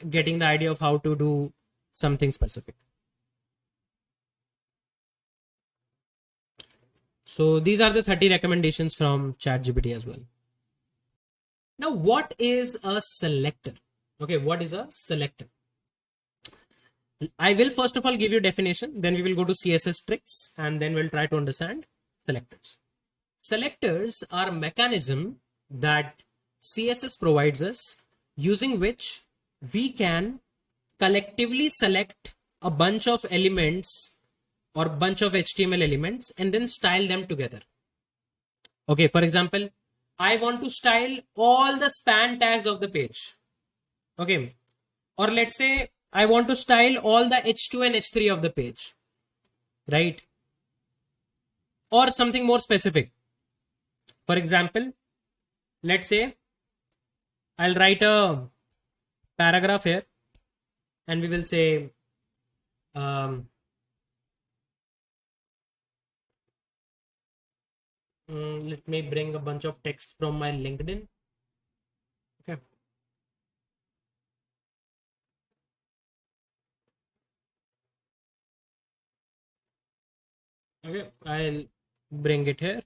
getting the idea of how to do something specific. So these are the 30 recommendations from ChatGPT as well. Now, what is a selector? Okay, what is a selector? I will first of all give you a definition, then we will go to CSS tricks, and then we'll try to understand selectors. Selectors are a mechanism that CSS provides us, using which we can collectively select a bunch of elements or bunch of HTML elements and then style them together. Okay, for example, I want to style all the span tags of the page. Okay, or let's say I want to style all the H2 and H3 of the page, right? Or something more specific. For example, let's say I'll write a paragraph here and we will say let me bring a bunch of text from my LinkedIn. Okay. Okay, I'll bring it here.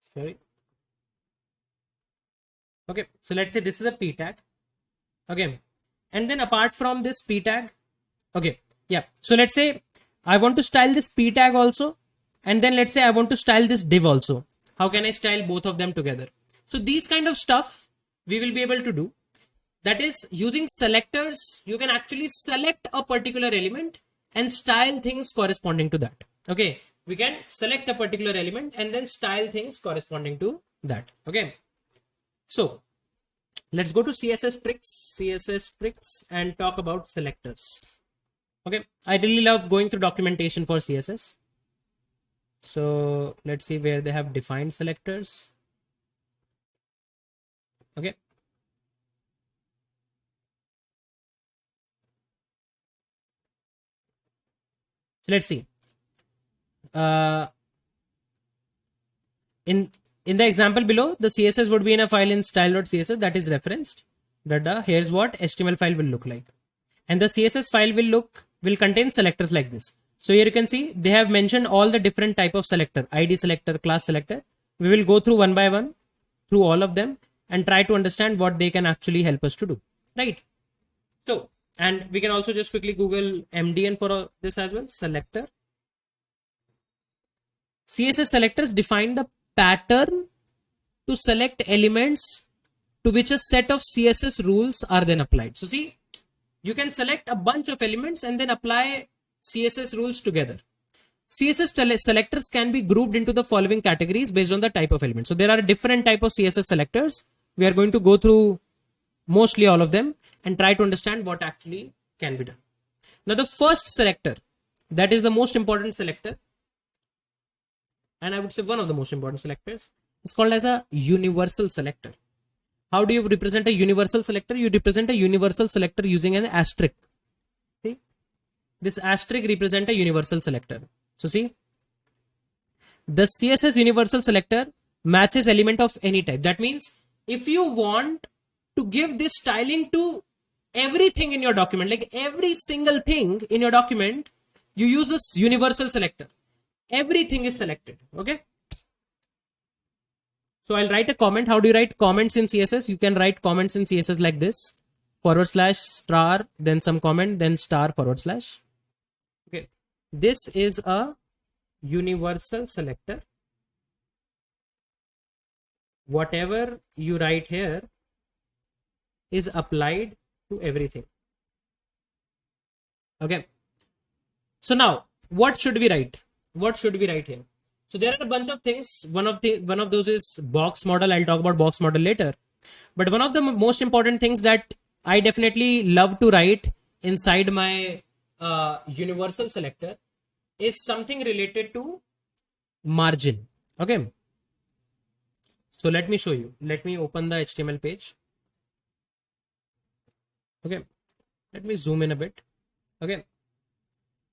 Sorry. Okay, so let's say this is a p tag. Okay, and then apart from this p tag, okay, yeah, so let's say I want to style this p tag also, and then let's say I want to style this div also. How can I style both of them together? So these kind of stuff we will be able to do. That is, using selectors, you can actually select a particular element and style things corresponding to that. Okay, we can select a particular element and then style things corresponding to that. Okay, so let's go to CSS tricks and talk about selectors. Okay, I really love going through documentation for CSS. So let's see where they have defined selectors. Okay, so let's see. In the example below, the CSS would be in a file in style.css that is referenced. Here's what HTML file will look like, and the CSS file will contain selectors like this. So here you can see they have mentioned all the different type of selector, ID selector, class selector. We will go through one by one through all of them and try to understand what they can actually help us to do, right? So, and we can also just quickly Google MDN for this as well. Selector. CSS selectors define the pattern to select elements to which a set of CSS rules are then applied. So see, you can select a bunch of elements and then apply CSS rules together. CSS selectors can be grouped into the following categories based on the type of element. So there are different type of CSS selectors. We are going to go through mostly all of them and try to understand what actually can be done. Now the first selector, that is the most important selector, and I would say one of the most important selectors, is called as a universal selector. How do you represent a universal selector? You represent a universal selector using an asterisk. See, this asterisk represents a universal selector. So see, the CSS universal selector matches element of any type. That means if you want to give this styling to everything in your document, like every single thing in your document, you use this universal selector. Everything is selected. Okay. So I'll write a comment. How do you write comments in CSS? You can write comments in CSS like this: /*, then some comment, then */. Okay. This is a universal selector. Whatever you write here is applied to everything. Okay. So now, what should we write? What should we write here? So there are a bunch of things. One of those is box model. I'll talk about box model later. But one of the most important things that I definitely love to write inside my universal selector is something related to margin. Okay. So let me show you. Let me open the HTML page. Okay. Let me zoom in a bit. Okay.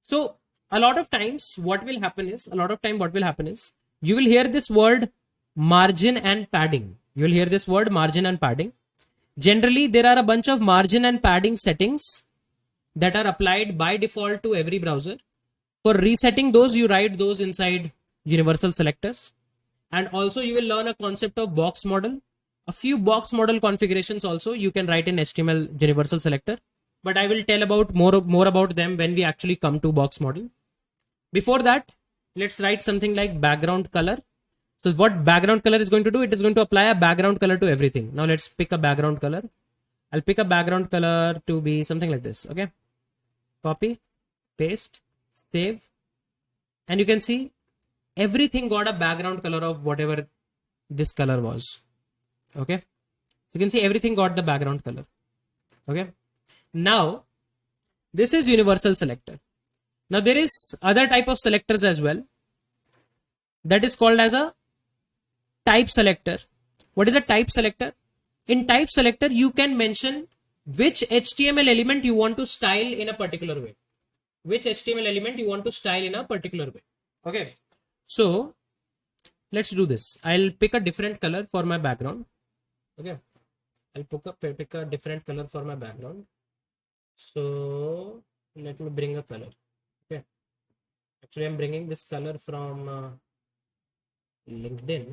So a lot of times what will happen is you will hear this word margin and padding. You will hear this word margin and padding. Generally, there are a bunch of margin and padding settings that are applied by default to every browser. For resetting those, you write those inside universal selectors. And also you will learn a concept of box model. A few box model configurations also you can write in HTML universal selector. But I will tell about more about them when we actually come to box model. Before that, let's write something like background color. So what background color is going to do, it is going to apply a background color to everything. Now let's pick a background color. I'll pick a background color to be something like this. Okay. Copy, paste, save. And you can see everything got a background color of whatever this color was. Okay. So you can see everything got the background color. Okay. Now this is universal selector. Now there is other type of selectors as well. That is called as a type selector. What is a type selector? In type selector, you can mention which HTML element you want to style in a particular way. Which HTML element you want to style in a particular way. Okay. So let's do this. I'll pick a different color for my background. Okay. I'll pick a different color for my background. So let me bring a color. Okay. Actually, I'm bringing this color from LinkedIn.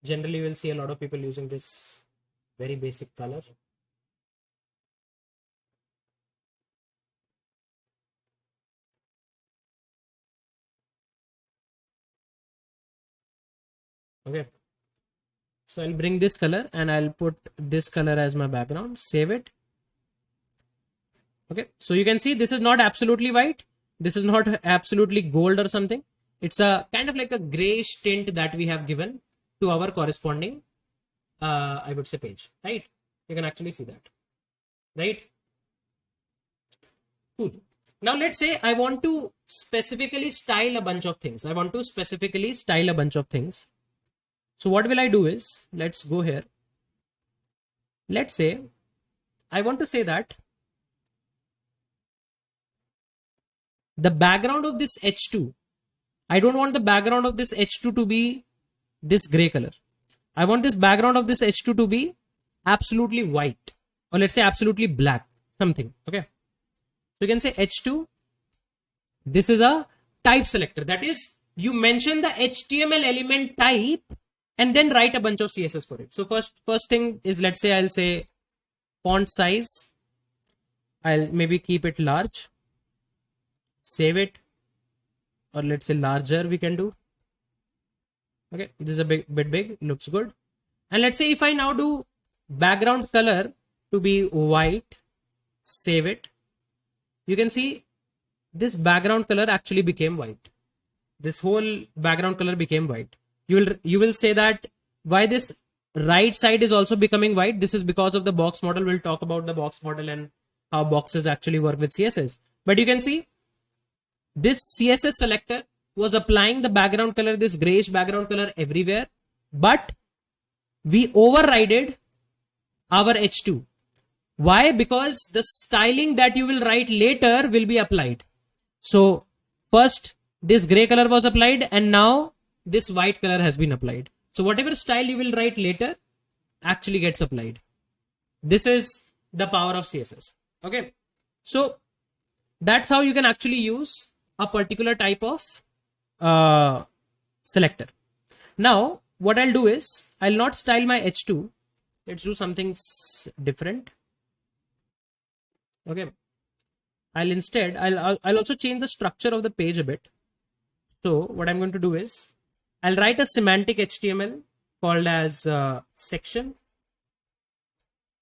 Generally, we'll see a lot of people using this very basic color. Okay. So I'll bring this color and I'll put this color as my background. Save it. Okay. So you can see this is not absolutely white. This is not absolutely gold or something. It's a kind of like a grayish tint that we have given to our corresponding, I would say, page, right? You can actually see that, right? Cool. Now let's say I want to specifically style a bunch of things. So what will I do is, let's go here. Let's say I want to say that the background of this H2, I don't want the background of this H2 to be this gray color. I want this background of this H2 to be absolutely white, or let's say absolutely black, something. Okay. So you can say H2. This is a type selector. That is, you mention the HTML element type and then write a bunch of CSS for it. So first thing is, let's say I'll say font size. I'll maybe keep it large. Save it. Or let's say larger we can do. Okay, this is a bit big, looks good. And let's say if I now do background color to be white, save it. You can see this background color actually became white. This whole background color became white. You will say that why this right side is also becoming white. This is because of the box model. We'll talk about the box model and how boxes actually work with CSS. But you can see this CSS selector was applying the background color, this grayish background color everywhere, but we overrided our H2. Why? Because the styling that you will write later will be applied. So first this gray color was applied and now this white color has been applied. So whatever style you will write later actually gets applied. This is the power of CSS. Okay. So that's how you can actually use a particular type of selector. Now what I'll do is I'll not style my H2. Let's do something different. Okay. I'll also change the structure of the page a bit. So what I'm going to do is I'll write a semantic HTML called as section.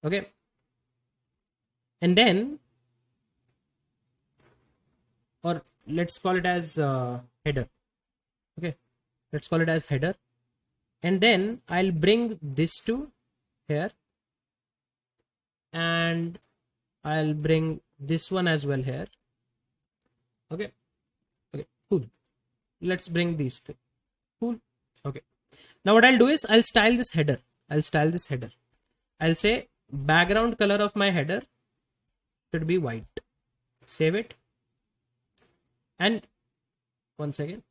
Okay. And then, or let's call it as header. Okay. Let's call it as header. And then I'll bring this to here. And I'll bring this one as well here. Okay. Okay. Cool. Let's bring these things. Cool. Okay. Now what I'll do is I'll style this header. I'll say background color of my header should be white. Save it. And once again,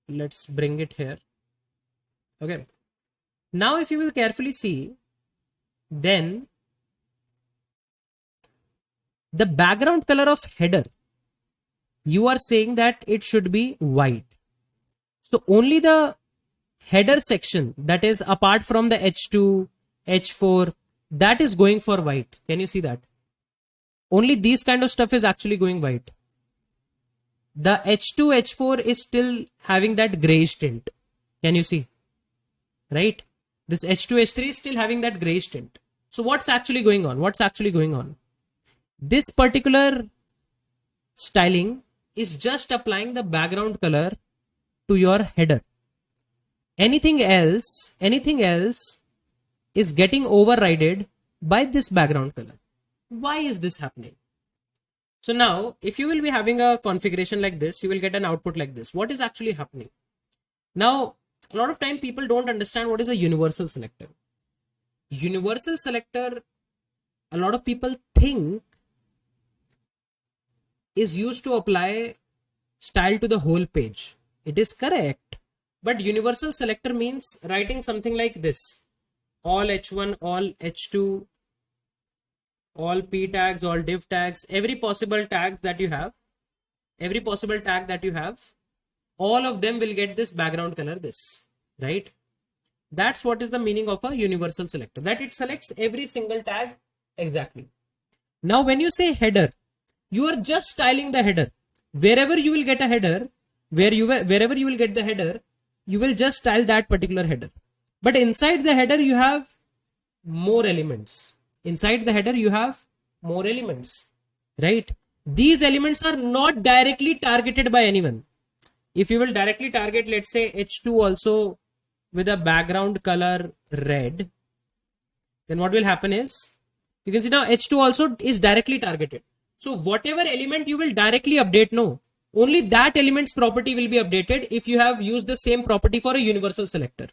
let's bring it here. Okay. Now if you will carefully see, then the background color of header, you are saying that it should be white. So only the header section, that is apart from the H2, H4, that is going for white. Can you see that? Only these kind of stuff is actually going white. The H2, H4 is still having that grayish tint. Can you see? Right? This H2, H3 is still having that grayish tint. So what's actually going on? This particular styling is just applying the background color to your header. Anything else is getting overridden by this background color. Why is this happening? So now, if you will be having a configuration like this, you will get an output like this. What is actually happening? Now, a lot of time people don't understand what is a universal selector. Universal selector, a lot of people think is used to apply style to the whole page. It is correct. But universal selector means writing something like this. All H1, all H2, all P tags, all div tags, every possible tag that you have, all of them will get this background color, this, right? That's what is the meaning of a universal selector, that it selects every single tag exactly. Now, when you say header, you are just styling the header. Wherever you will get a header, wherever you will get the header, you will just style that particular header. But inside the header, you have more elements. Right? These elements are not directly targeted by anyone. If you will directly target, let's say H2 also with a background color red, then what will happen is, you can see now H2 also is directly targeted. So whatever element you will directly update, no, only that element's property will be updated if you have used the same property for a universal selector.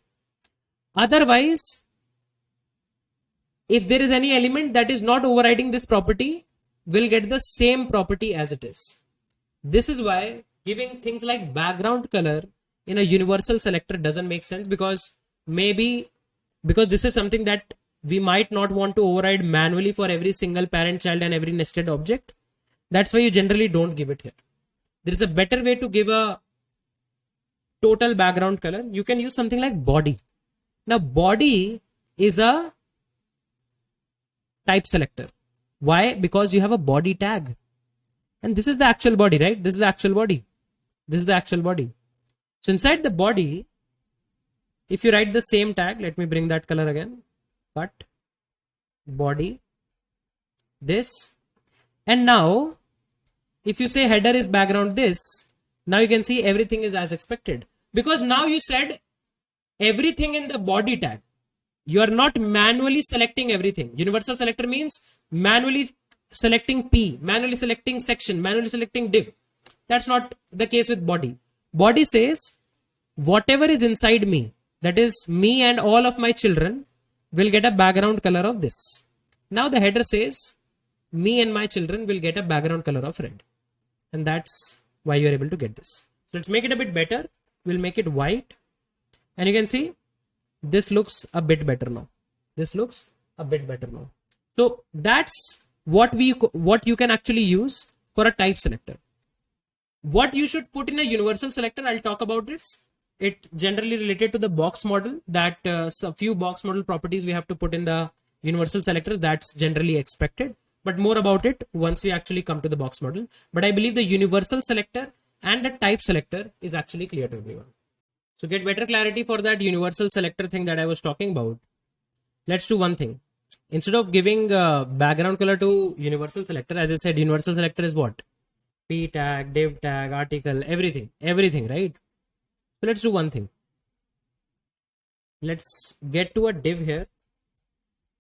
Otherwise, if there is any element that is not overriding this property, will get the same property as it is. This is why giving things like background color in a universal selector doesn't make sense, because this is something that we might not want to override manually for every single parent, child, and every nested object. That's why you generally don't give it here. There is a better way to give a total background color. You can use something like body. Now, body is a type selector. Why? Because you have a body tag. And this is the actual body, right? This is the actual body. So inside the body, if you write the same tag, let me bring that color again. Cut. Body. This. And now, if you say header is background this, now you can see everything is as expected. Because now you said everything in the body tag. You are not manually selecting everything. Universal selector means manually selecting P, manually selecting section, manually selecting div. That's not the case with body. Body says whatever is inside me, that is me and all of my children, will get a background color of this. Now the header says me and my children will get a background color of red. And that's why you are able to get this. So let's make it a bit better. We'll make it white. And you can see this looks a bit better now. So that's what you can actually use for a type selector. What you should put in a universal selector, I'll talk about this. It's generally related to the box model, that a few box model properties we have to put in the universal selectors. That's generally expected. But more about it once we actually come to the box model. But I believe the universal selector and the type selector is actually clear to everyone. So get better clarity for that universal selector thing that I was talking about. Let's do one thing. Instead of giving background color to universal selector, as I said, universal selector is what? P tag, div tag, article, everything, right? So let's do one thing. Let's get to a div here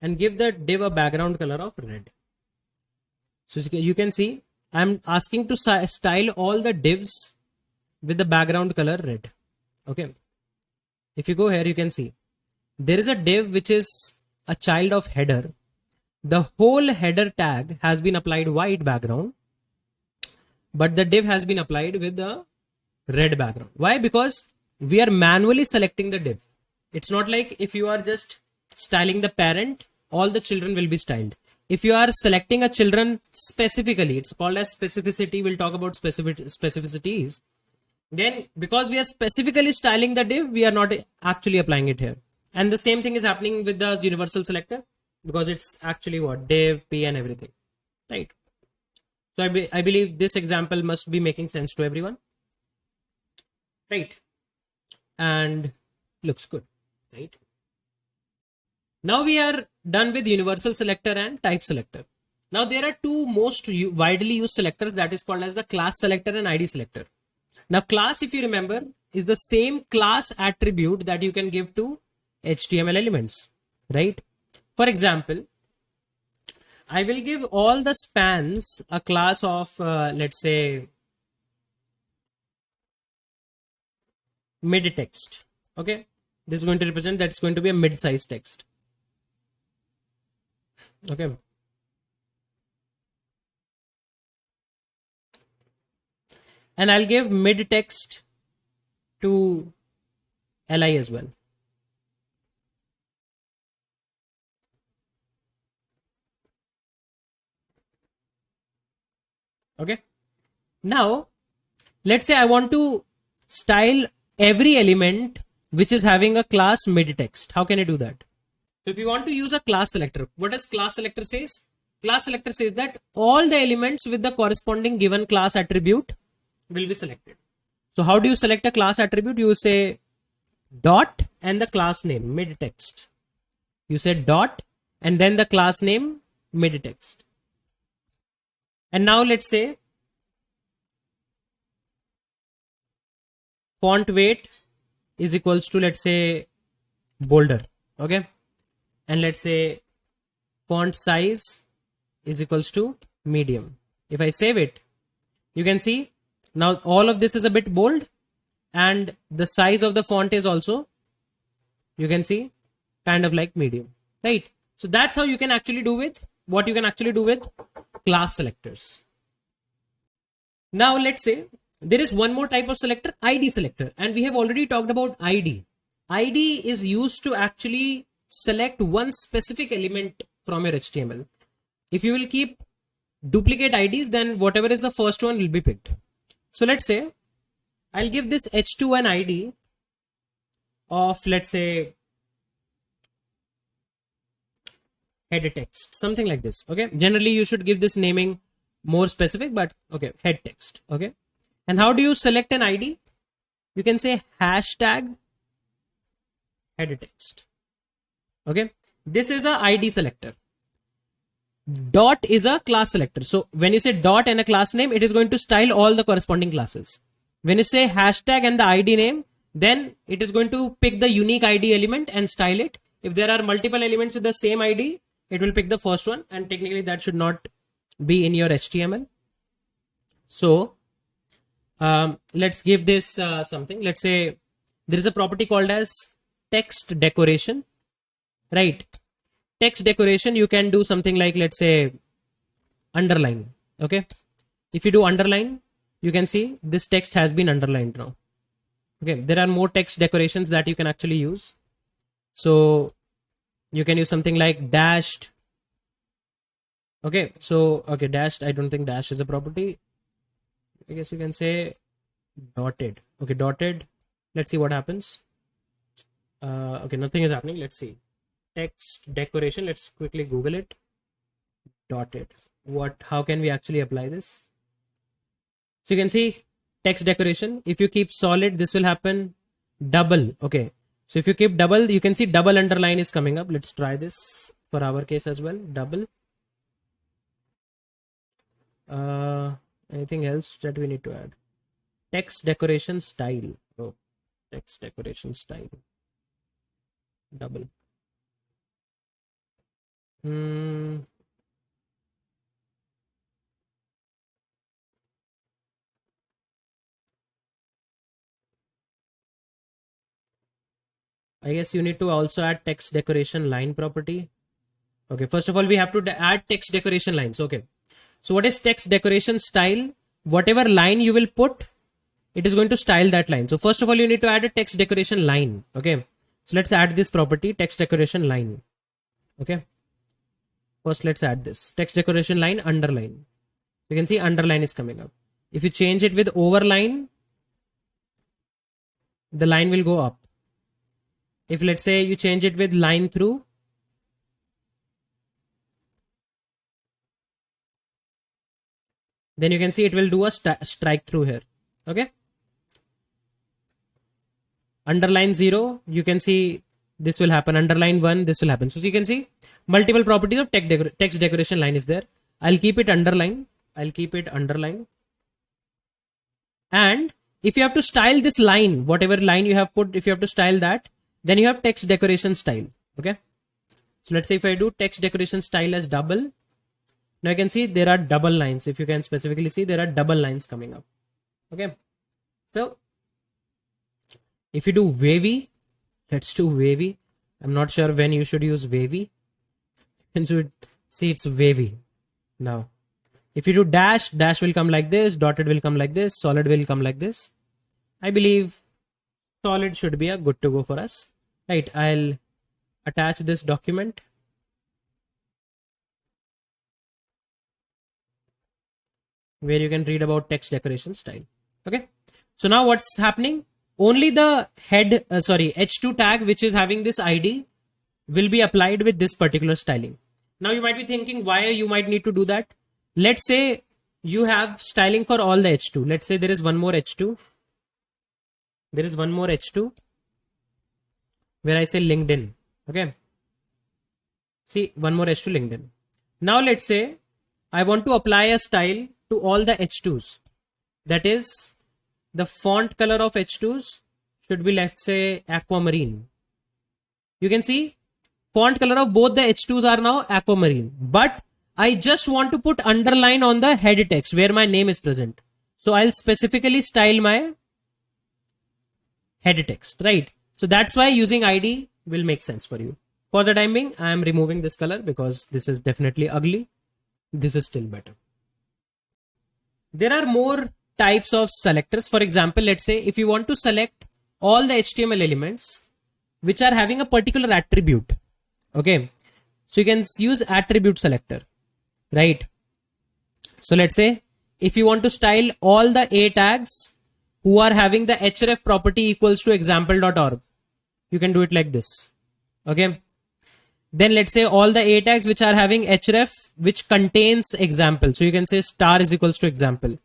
and give the div a background color of red. So you can see I'm asking to style all the divs with the background color red. Okay. If you go here, you can see there is a div which is a child of header. The whole header tag has been applied white background, but the div has been applied with the red background. Why? Because we are manually selecting the div. It's not like if you are just styling the parent, all the children will be styled. If you are selecting a children specifically, it's called as specificity. We'll talk about specificities. Then because we are specifically styling the div, we are not actually applying it here. And the same thing is happening with the universal selector, because it's actually what div, p and everything, right? So I believe this example must be making sense to everyone, right? And looks good, right? Now we are done with universal selector and type selector. Now there are two most widely used selectors, that is called as the class selector and ID selector. Now class, if you remember, is the same class attribute that you can give to HTML elements, right? For example, I will give all the spans a class of, let's say, mid text. Okay. This is going to represent that's going to be a mid-size text. Okay. And I'll give mid text to li as well. Okay. Now, let's say I want to style every element which is having a class mid text. How can I do that? So if you want to use a class selector, what does class selector says? Class selector says that all the elements with the corresponding given class attribute will be selected. So how do you select a class attribute? You say dot and the class name mid text. You say dot and then the class name mid text. And now let's say font weight is equals to, let's say, bolder. Okay. And let's say font size is equals to medium. If I save it, you can see now all of this is a bit bold, and the size of the font is also, you can see, kind of like medium, right? So that's how you can actually do with what you can actually do with class selectors. Now let's say there is one more type of selector, ID selector, and we have already talked about ID. ID is used to actually select one specific element from your HTML. If you will keep duplicate IDs, then whatever is the first one will be picked. So let's say I'll give this H2 an ID of, let's say, head text, something like this. Okay. Generally, you should give this naming more specific, but okay, head text. Okay. And how do you select an ID? You can say hashtag head text. Okay. This is a ID selector. Dot is a class selector. So when you say dot and a class name, it is going to style all the corresponding classes. When you say hashtag and the ID name, then it is going to pick the unique ID element and style it. If there are multiple elements with the same ID, it will pick the first one, and technically that should not be in your HTML. So let's give this something. Let's say there is a property called as text decoration, right? Text decoration, you can do something like, let's say, underline. Okay. If you do underline, you can see this text has been underlined now. Okay. There are more text decorations that you can actually use. So you can use something like dashed. Okay. So, okay, dashed. I don't think dash is a property. I guess you can say dotted. Okay. Dotted. Let's see what happens. Okay. Nothing is happening. Let's see. Text decoration. Let's quickly Google it. Dotted. How can we actually apply this? So you can see text decoration. If you keep solid, this will happen. Double. Okay. So if you keep double, you can see double underline is coming up. Let's try this for our case as well. Double. Anything else that we need to add? Text decoration style. Oh, text decoration style. Double. I guess you need to also add text decoration line property. Okay, first of all, we have to add text decoration lines. Okay, so what is text decoration style? Whatever line you will put, it is going to style that line. So first of all, you need to add a text decoration line. Okay, so let's add this property, text decoration line. Okay, first let's add this text decoration line underline. You can see underline is coming up. If you change it with overline, the line will go up. If let's say you change it with line through, then you can see it will do a strike through here. Okay, underline 0, you can see this will happen. Underline 1, this will happen. So you can see multiple properties of text decoration line is there. I'll keep it underline. And if you have to style this line, whatever line you have put, if you have to style that, then you have text decoration style. Okay, so let's say if I do text decoration style as double, now you can see there are double lines. If you can specifically see, there are double lines coming up. Okay, so if you do wavy, let's do wavy. I'm not sure when you should use wavy. And so see, it's wavy. Now if you do dash, dash will come like this, dotted will come like this, solid will come like this. I believe solid should be a good to go for us. Right, I'll attach this document. Where you can read about text decoration style. Okay, so now what's happening? Only the head, h2 tag, which is having this ID, will be applied with this particular styling. Now you might be thinking why you might need to do that. Let's say you have styling for all the h2. Let's say there is one more h2. There is one more h2 where I say LinkedIn. Okay, see, one more h2 LinkedIn. Now let's say I want to apply a style to all the h2s. That is, the font color of h2s should be, let's say, aquamarine. You can see font color of both the h2s are now aquamarine, but I just want to put underline on the head text where my name is present. So I'll specifically style my head text, right? So that's why using ID will make sense for you. For the time being, I am removing this color because this is definitely ugly. This is still better. There are more types of selectors. For example, let's say if you want to select all the HTML elements which are having a particular attribute. Okay, so you can use attribute selector, right? So let's say if you want to style all the A tags who are having the href property equals to example.org, you can do it like this. Okay, then let's say all the A tags which are having href which contains example, so you can say star is equals to example,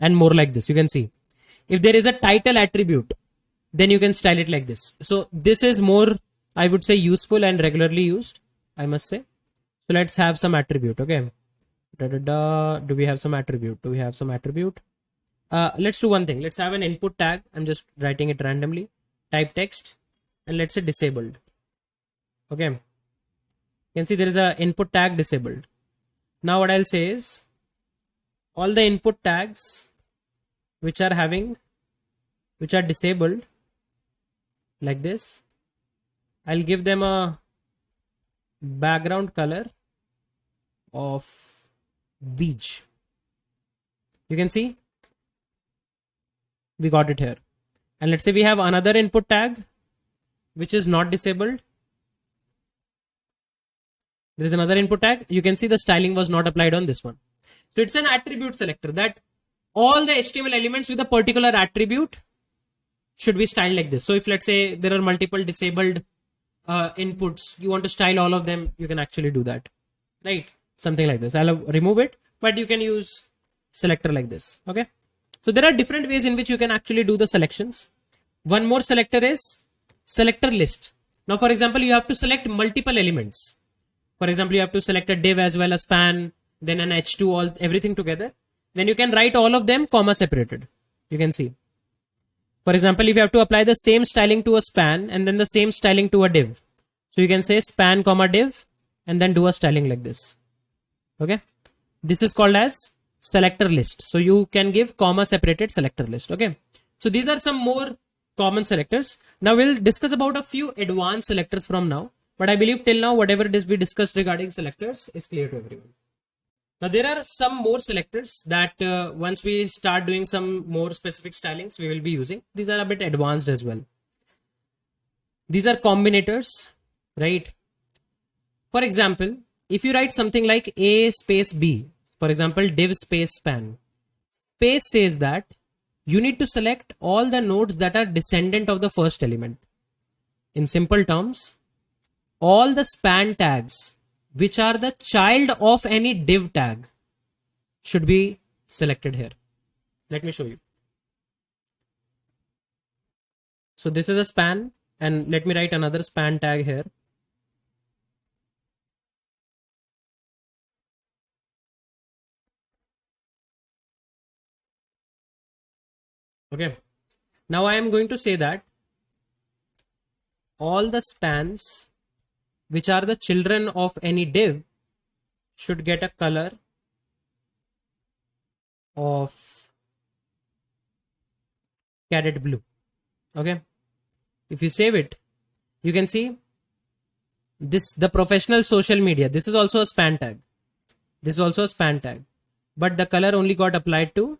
and more like this. You can see if there is a title attribute, then you can style it like this. So this is more, I would say, useful and regularly used, I must say. So let's have some attribute. Okay, do we have some attribute? Do we have some attribute? Let's do one thing. Let's have an input tag. I'm just writing it randomly. Type text and let's say disabled. Okay, you can see there is a input tag disabled. Now what I'll say is all the input tags which are disabled like this, I'll give them a background color of beige. You can see we got it here. And let's say we have another input tag which is not disabled. There is another input tag. You can see the styling was not applied on this one. So it's an attribute selector that all the HTML elements with a particular attribute should be styled like this. So if let's say there are multiple disabled inputs, you want to style all of them, you can actually do that, right? Something like this. I'll remove it, but you can use selector like this. Okay, so there are different ways in which you can actually do the selections. One more selector is selector list. Now for example, you have to select multiple elements. For example, you have to select a div as well as span, then an h2, everything together. Then you can write all of them comma separated. You can see. For example, if you have to apply the same styling to a span and then the same styling to a div, so you can say span comma div and then do a styling like this. Okay, this is called as selector list. So you can give comma separated selector list. Okay, so these are some more common selectors. Now we'll discuss about a few advanced selectors from now. But I believe till now, whatever it is we discussed regarding selectors is clear to everyone. Now there are some more selectors that once we start doing some more specific stylings, we will be using. These are a bit advanced as well. These are combinators, right? For example, if you write something like A space B, for example, div space span, space says that you need to select all the nodes that are descendant of the first element. In simple terms, all the span tags which are the child of any div tag should be selected here. Let me show you. So this is a span, and let me write another span tag here. Okay. Now I am going to say that all the spans which are the children of any div should get a color of cadet blue. Okay. If you save it, you can see this, the professional social media. This is also a span tag. This is also a span tag, but the color only got applied to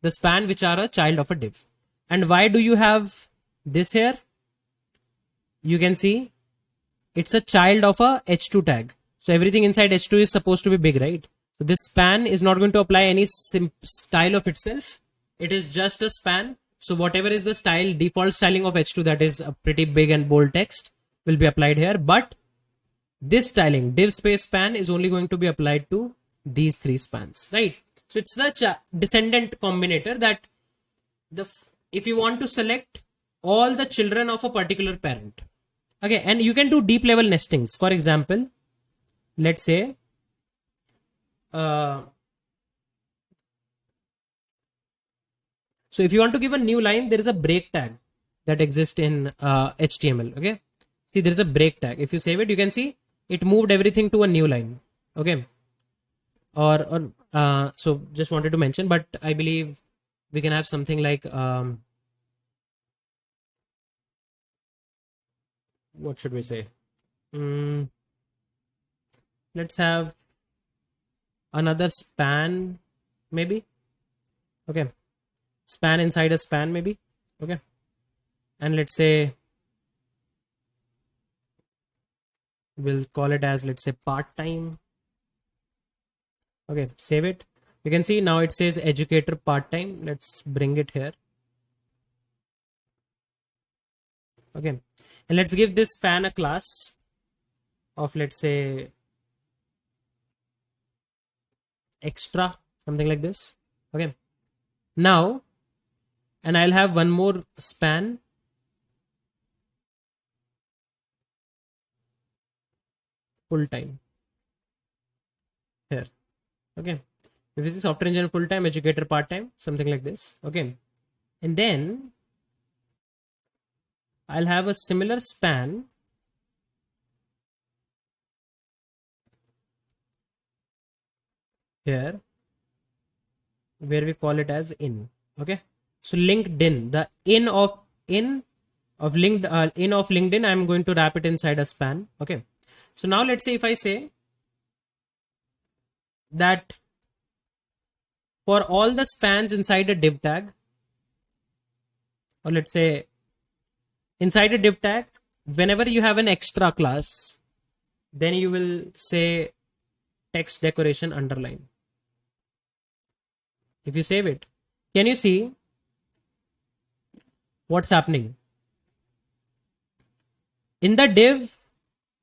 the span which are a child of a div. And why do you have this here? You can see it's a child of a h2 tag. So everything inside h2 is supposed to be big, right? So this span is not going to apply any style of itself. It is just a span. So whatever is the style, default styling of h2, that is a pretty big and bold text, will be applied here. But this styling, div space span, is only going to be applied to these three spans, right? So it's the descendant combinator that if you want to select all the children of a particular parent. Okay, and you can do deep level nestings. For example, let's say so if you want to give a new line, there is a break tag that exists in HTML. Okay, see, there is a break tag. If you save it, you can see it moved everything to a new line. Okay, so just wanted to mention, but I believe we can have something like what should we say? Let's have another span, maybe. Okay, span inside a span, maybe. Okay, and let's say we'll call it as, let's say, part-time. Okay, save it. You can see now it says educator part-time. Let's bring it here. Okay, and let's give this span a class of, let's say, extra, something like this. Okay, now, and I'll have one more span full-time here. Okay, if this is software engineer full-time, educator part-time, something like this. Okay, and then I'll have a similar span here where we call it as in. Okay, so LinkedIn, the in of LinkedIn, I'm going to wrap it inside a span. Okay, so now let's say if I say that for all the spans inside a div tag, or let's say inside a div tag, whenever you have an extra class, then you will say text decoration underline. If you save it, can you see what's happening? In the div,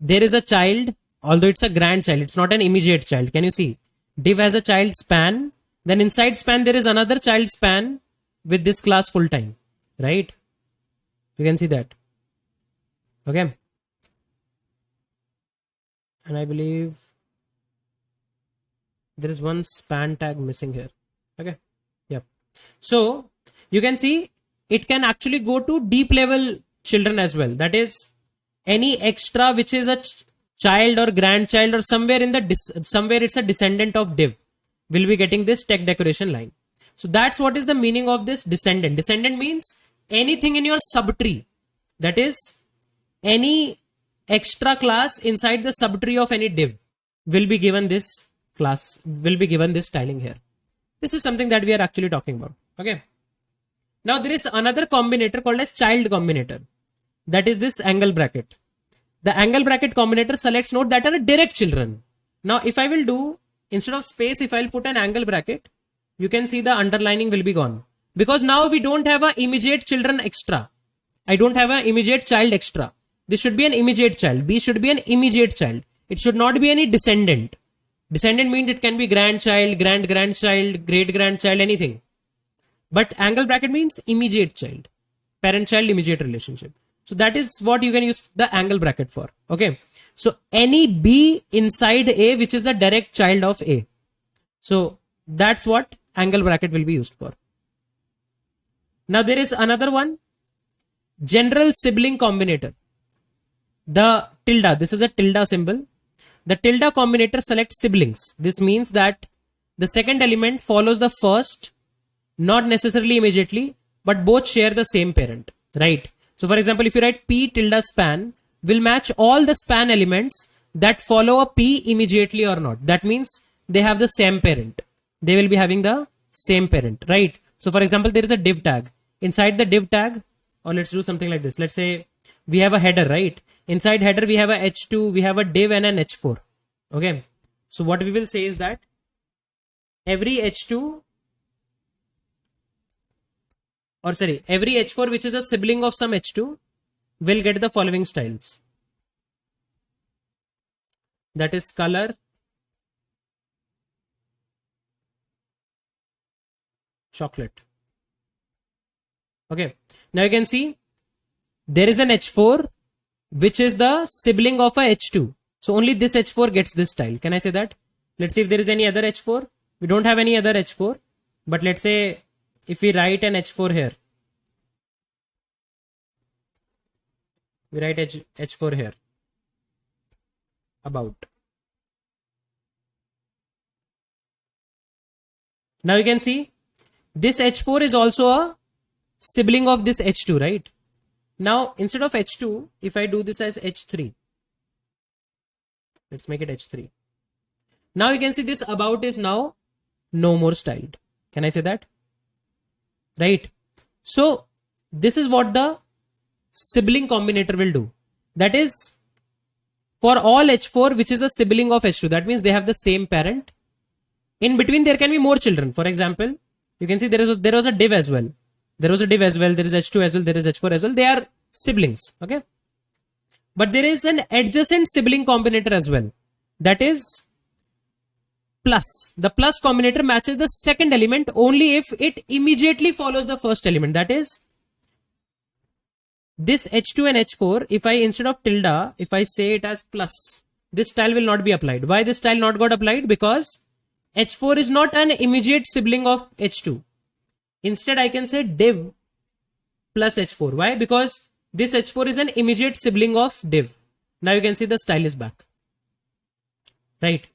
there is a child, although it's a grandchild, it's not an immediate child. Can you see? Div has a child span, then inside span there is another child span with this class full time, right? You can see that. Okay, and I believe there is one span tag missing here. Okay, yep. So you can see it can actually go to deep level children as well. That is, any extra which is a child or grandchild or somewhere in the somewhere it's a descendant of div will be getting this tech decoration line. So that's what is the meaning of this descendant. Descendant means anything in your subtree, that is any extra class inside the subtree of any div will be given this class, will be given this styling here. This is something that we are actually talking about. Okay. Now there is another combinator called as child combinator. That is this angle bracket. The angle bracket combinator selects nodes that are direct children. Now if I will do, instead of space, if I'll put an angle bracket, you can see the underlining will be gone. Because now we don't have an immediate children extra. I don't have an immediate child extra. This should be an immediate child. B should be an immediate child. It should not be any descendant. Descendant means it can be grandchild, grandchild, great-grandchild, anything. But angle bracket means immediate child. Parent-child immediate relationship. So that is what you can use the angle bracket for. Okay. So any B inside A which is the direct child of A. So that's what angle bracket will be used for. Now there is another one. General sibling combinator. The tilde. This is a tilde symbol. The tilde combinator selects siblings. This means that the second element follows the first, not necessarily immediately, but both share the same parent, right? So for example, if you write P tilde span, will match all the span elements that follow a P immediately or not. That means they have the same parent. They will be having the same parent, right? So for example, there is a div tag. Inside the div tag, or let's do something like this. Let's say we have a header, right? Inside header, we have a h2, we have a div and an h4. Okay. So what we will say is that every h2, or sorry, every h4 which is a sibling of some h2 will get the following styles. That is color, chocolate. Okay. Now you can see there is an h4 which is the sibling of a h2. So only this h4 gets this style. Can I say that? Let's see if there is any other h4. We don't have any other h4. But let's say if we write an h4 here. We write h4 here. About. Now you can see this h4 is also a sibling of this h2, right? Now instead of h2, if I do this as h3, let's make it h3. Now you can see this about is now no more styled. Can I say that? Right. So this is what the sibling combinator will do. That is for all h4 which is a sibling of h2. That means they have the same parent. In between there can be more children. For example, you can see there was a div as well. There was a div as well. There is h2 as well. There is h4 as well. They are siblings. Okay. But there is an adjacent sibling combinator as well. That is plus. The plus combinator matches the second element only if it immediately follows the first element. That is this h2 and h4. If I instead of tilde, if I say it as plus, this style will not be applied. Why this style not got applied? Because h4 is not an immediate sibling of h2. Instead, I can say div plus h4. Why? Because this h4 is an immediate sibling of div. Now you can see the style is back. Right.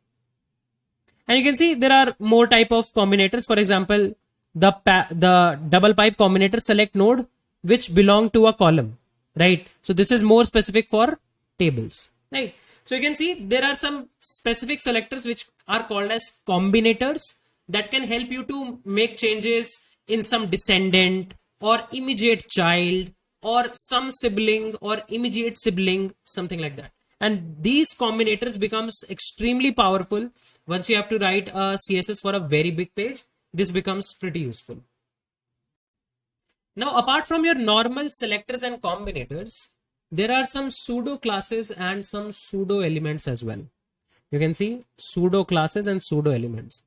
And you can see there are more type of combinators. For example, the double pipe combinator select node which belong to a column. Right. So this is more specific for tables. Right. So you can see there are some specific selectors which are called as combinators that can help you to make changes in some descendant or immediate child or some sibling or immediate sibling, something like that. And these combinators becomes extremely powerful once you have to write a CSS for a very big page. This becomes pretty useful. Now, apart from your normal selectors and combinators, there are some pseudo classes and some pseudo elements as well. You can see pseudo classes and pseudo elements.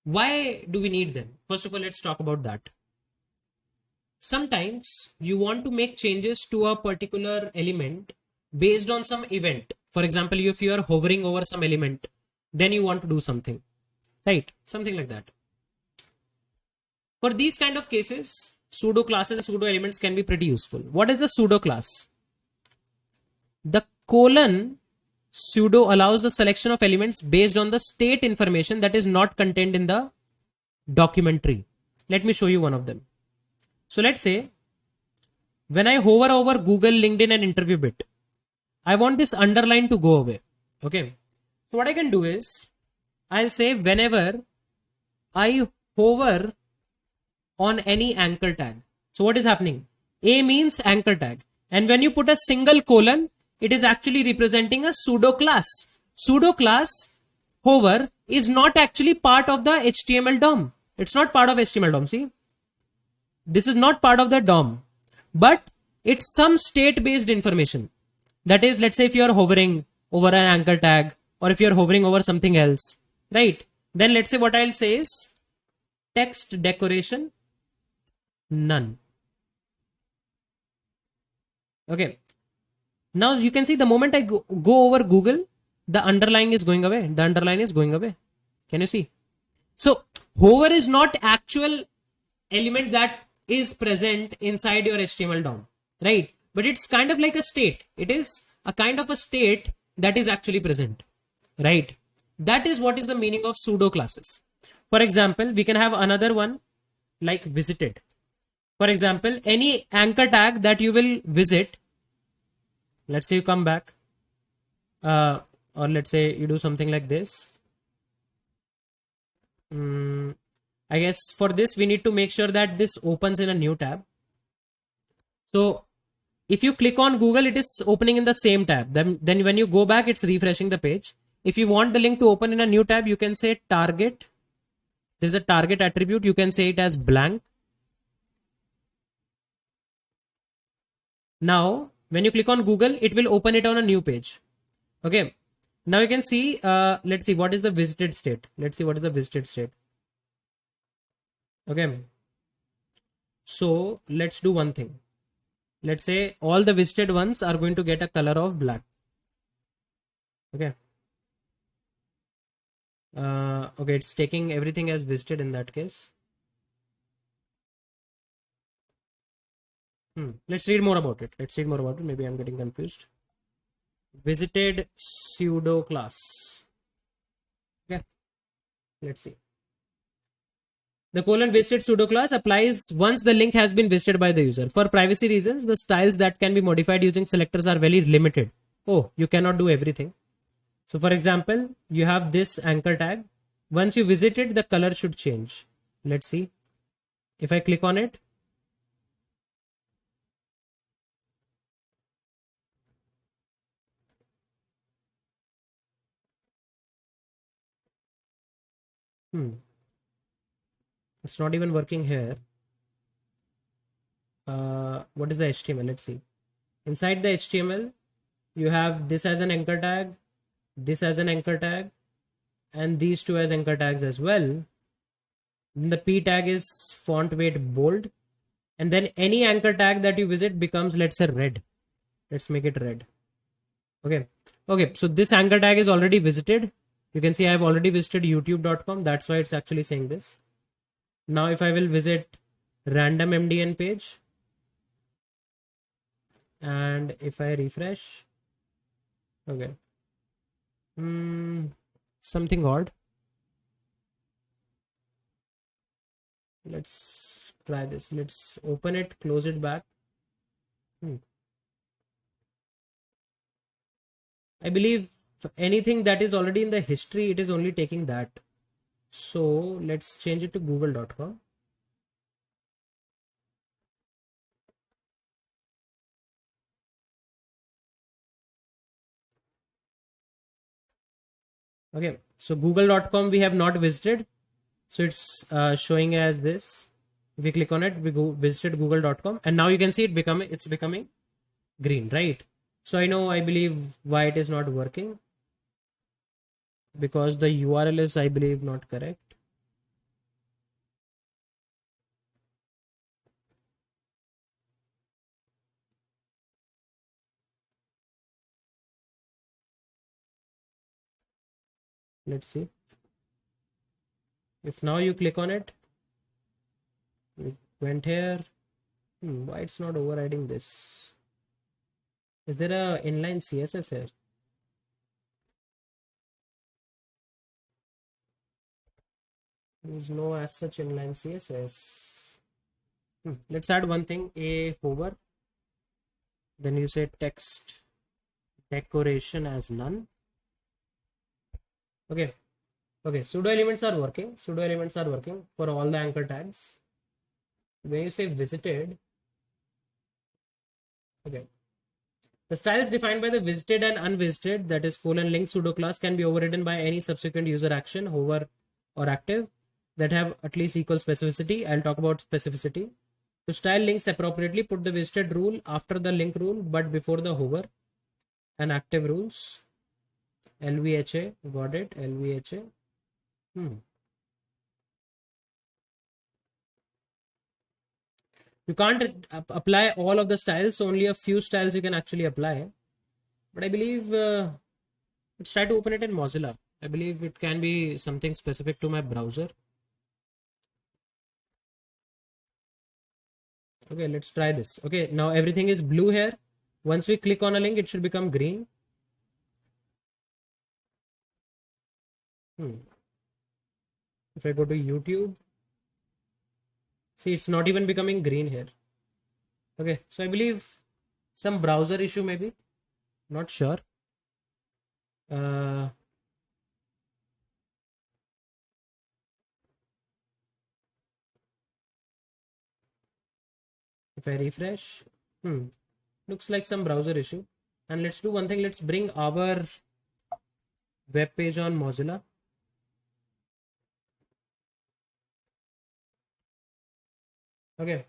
Why do we need them? First of all, let's talk about that. Sometimes you want to make changes to a particular element based on some event. For example, if you are hovering over some element, then you want to do something, right? Something like that. For these kind of cases, pseudo classes and pseudo elements can be pretty useful. What is a pseudo class? The colon pseudo allows the selection of elements based on the state information that is not contained in the document tree. Let me show you one of them. So let's say when I hover over Google, LinkedIn, and interview bit, I want this underline to go away. Okay. So what I can do is I'll say whenever I hover on any anchor tag. So what is happening? A means anchor tag. And when you put a single colon, it is actually representing a pseudo class. Pseudo class hover is not actually part of the HTML DOM. It's not part of HTML DOM. See, this is not part of the DOM, but it's some state based information. That is, let's say if you're hovering over an anchor tag or if you're hovering over something else, right? Then let's say what I'll say is text decoration none. Okay. Now you can see the moment I go over Google, the underline is going away. The underline is going away. Can you see? So hover is not actual element that is present inside your HTML DOM, right? But it's kind of like a state. It is a kind of a state that is actually present, right? That is what is the meaning of pseudo classes. For example, we can have another one like visited. For example, any anchor tag that you will visit, let's say you come back, or let's say you do something like this. I guess for this, we need to make sure that this opens in a new tab. So if you click on Google, it is opening in the same tab. Then when you go back, it's refreshing the page. If you want the link to open in a new tab, you can say target. There's a target attribute. You can say it as blank. Now, when you click on Google, it will open it on a new page. Okay. Now you can see, let's see, what is the visited state? Let's see what is the visited state. Okay. So let's do one thing. Let's say all the visited ones are going to get a color of black. Okay. Okay, it's taking everything as visited in that case. Let's read more about it. Maybe I'm getting confused. Visited pseudo class. Okay. Let's see. The colon visited pseudo class applies once the link has been visited by the user. For privacy reasons, the styles that can be modified using selectors are very limited. Oh, you cannot do everything. So for example, you have this anchor tag. Once you visit it, the color should change. Let's see. If I click on it, it's not even working here. What is the HTML? Let's see. Inside the HTML, you have this as an anchor tag, this as an anchor tag, and these two as anchor tags as well. Then the P tag is font weight bold. And then any anchor tag that you visit becomes, let's say, red. Let's make it red. Okay. Okay. So this anchor tag is already visited. You can see I've already visited youtube.com. That's why it's actually saying this. Now, if I will visit random MDN page, and if I refresh, okay, something odd. Let's try this. Let's open it, close it back. I believe anything that is already in the history, it is only taking that. So let's change it to google.com. Okay, so google.com we have not visited. So it's showing as this. If we click on it, we go visited google.com, and now you can see it's becoming green, right? So I believe why it is not working, because the URL is, I believe, not correct. Let's see. If now you click on it, it went here. Why it's not overriding this? Is there a inline CSS here? There's no as such inline CSS. Let's add one thing, a hover. Then you say text decoration as none. Okay. Okay. Pseudo elements are working. Pseudo elements are working for all the anchor tags. When you say visited, okay. The styles defined by the visited and unvisited, that is colon link pseudo class, can be overridden by any subsequent user action, hover or active, that have at least equal specificity. I'll talk about specificity. To style links appropriately, put the visited rule after the link rule, but before the hover and active rules. LVHA, got it. LVHA. You can't apply all of the styles, so only a few styles you can actually apply. But I believe let's try to open it in Mozilla. I believe it can be something specific to my browser. Okay, let's try this. Okay, now everything is blue here. Once we click on a link, it should become green. If I go to YouTube, see, it's not even becoming green here. Okay, so I believe some browser issue maybe. Not sure. If I refresh, looks like some browser issue. And let's do one thing. Let's bring our web page on Mozilla. Okay,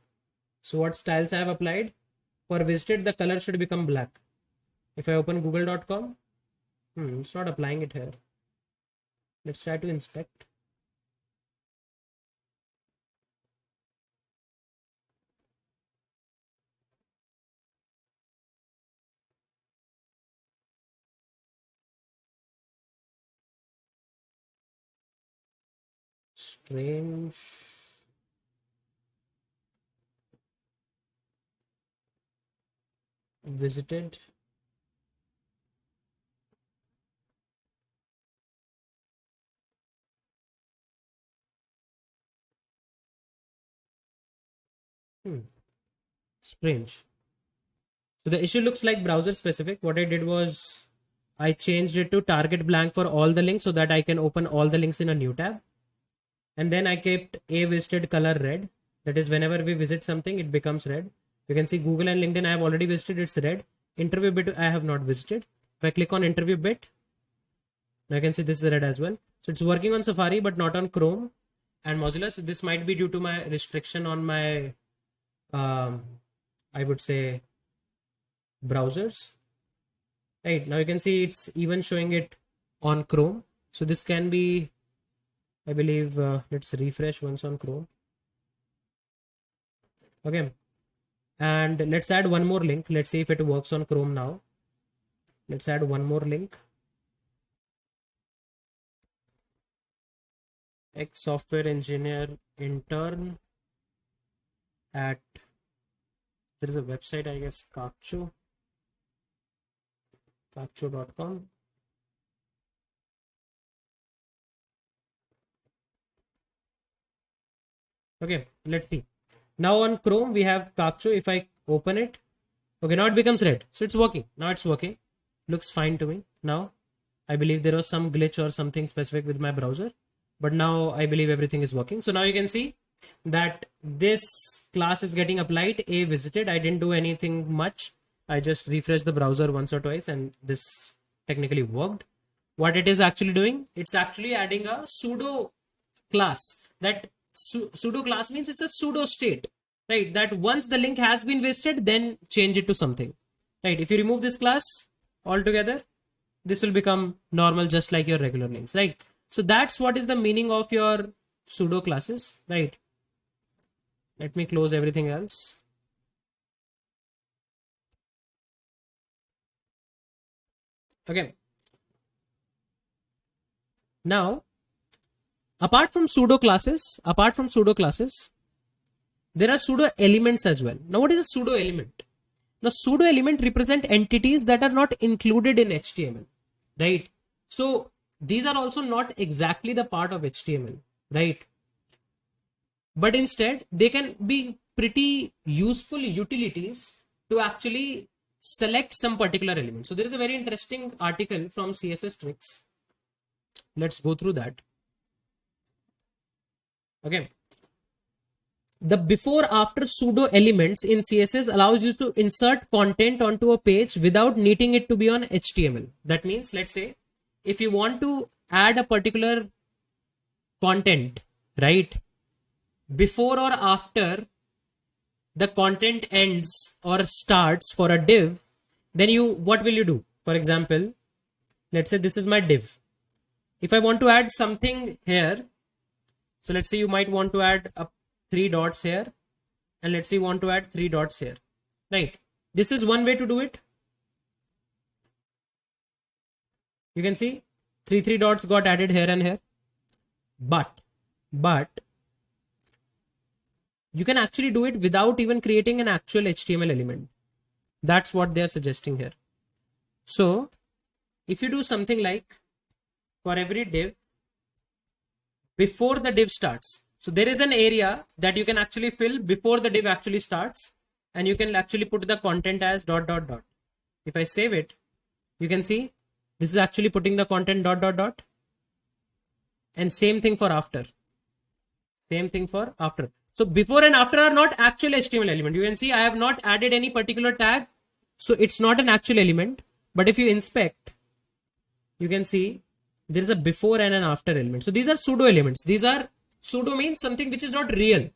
so what styles I have applied? For visited, the color should become black. If I open google.com, it's not applying it here. Let's try to inspect. Strange. Visited. Strange. So the issue looks like browser specific. What I did was I changed it to target blank for all the links so that I can open all the links in a new tab. And then I kept a visited color red. That is, whenever we visit something, it becomes red. You can see Google and LinkedIn I have already visited, it's red. Interview bit I have not visited. If I click on interview bit, I can see this is red as well. So it's working on Safari but not on Chrome and Mozilla. So this might be due to my restriction on my, I would say, browsers. Right, now you can see it's even showing it on Chrome. So this can be, I believe, let's refresh once on Chrome. Okay, and let's add one more link. Let's see if it works on Chrome now. Let's add one more link. Ex software engineer intern at, there is a website, I guess, kakcho.com. Okay, let's see. Now on Chrome, we have Kakcho. If I open it, okay, now it becomes red. So it's working. Now it's working. Looks fine to me. Now, I believe there was some glitch or something specific with my browser. But now I believe everything is working. So now you can see that this class is getting applied. A visited. I didn't do anything much. I just refreshed the browser once or twice and this technically worked. What it is actually doing, it's actually adding a pseudo class. That pseudo class means it's a pseudo state, right? That once the link has been visited, then change it to something, right? If you remove this class altogether, this will become normal just like your regular links, right? So that's what is the meaning of your pseudo classes, right? Let me close everything else. Okay. Now, apart from pseudo classes, there are pseudo elements as well. Now, what is a pseudo element? Now, pseudo element represent entities that are not included in HTML, right? So these are also not exactly the part of HTML, right? But instead, they can be pretty useful utilities to actually select some particular element. So there is a very interesting article from CSS Tricks. Let's go through that. Okay. The before after pseudo elements in CSS allows you to insert content onto a page without needing it to be on HTML. That means, let's say, if you want to add a particular content, right, before or after the content ends or starts for a div, then what will you do? For example, let's say this is my div. If I want to add something here, so let's say you might want to add a 3 dots here, and let's say you want to add 3 dots here, right? This is one way to do it. You can see 3 dots got added here and here, but you can actually do it without even creating an actual HTML element. That's what they're suggesting here. So if you do something like, for every div, before the div starts, so there is an area that you can actually fill before the div actually starts, and you can actually put the content as ... If I save it, you can see this is actually putting the content ... And same thing for after. So before and after are not actual HTML element. You can see I have not added any particular tag, so it's not an actual element. But if you inspect, you can see there is a before and an after element. So these are pseudo elements. Pseudo means something which is not real,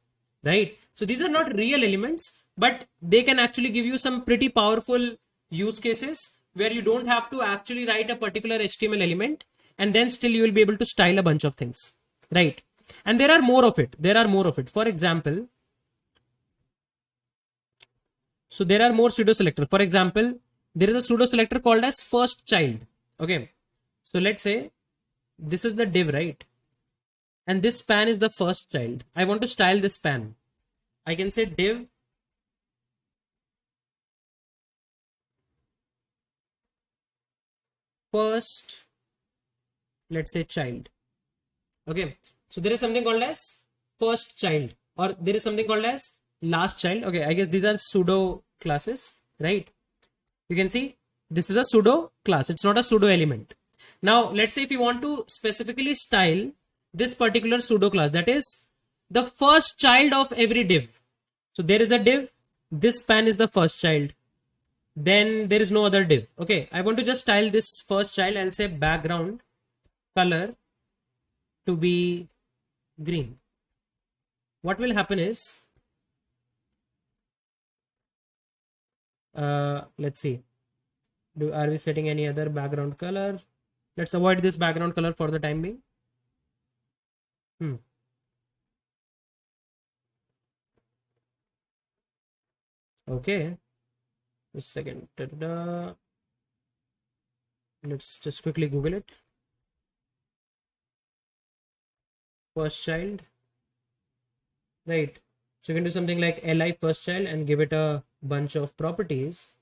right? So these are not real elements, but they can actually give you some pretty powerful use cases where you don't have to actually write a particular HTML element, and then still you will be able to style a bunch of things, right? And there are more of it. For example, so there are more pseudo selectors. For example, there is a pseudo selector called as first child. Okay. So let's say this is the div, right? And this span is the first child. I want to style this span. I can say div first, let's say child. Okay. So there is something called as first child, or there is something called as last child. Okay. I guess these are pseudo classes, right? You can see this is a pseudo class. It's not a pseudo element. Now, let's say if you want to specifically style this particular pseudo class, that is the first child of every div. So there is a div. This span is the first child. Then there is no other div. Okay. I want to just style this first child. I'll say background color to be green. What will happen is, let's see, are we setting any other background color? Let's avoid this background color for the time being. Okay, just a second. Let's just quickly Google it. First child, right? So you can do something like li first child and give it a bunch of properties.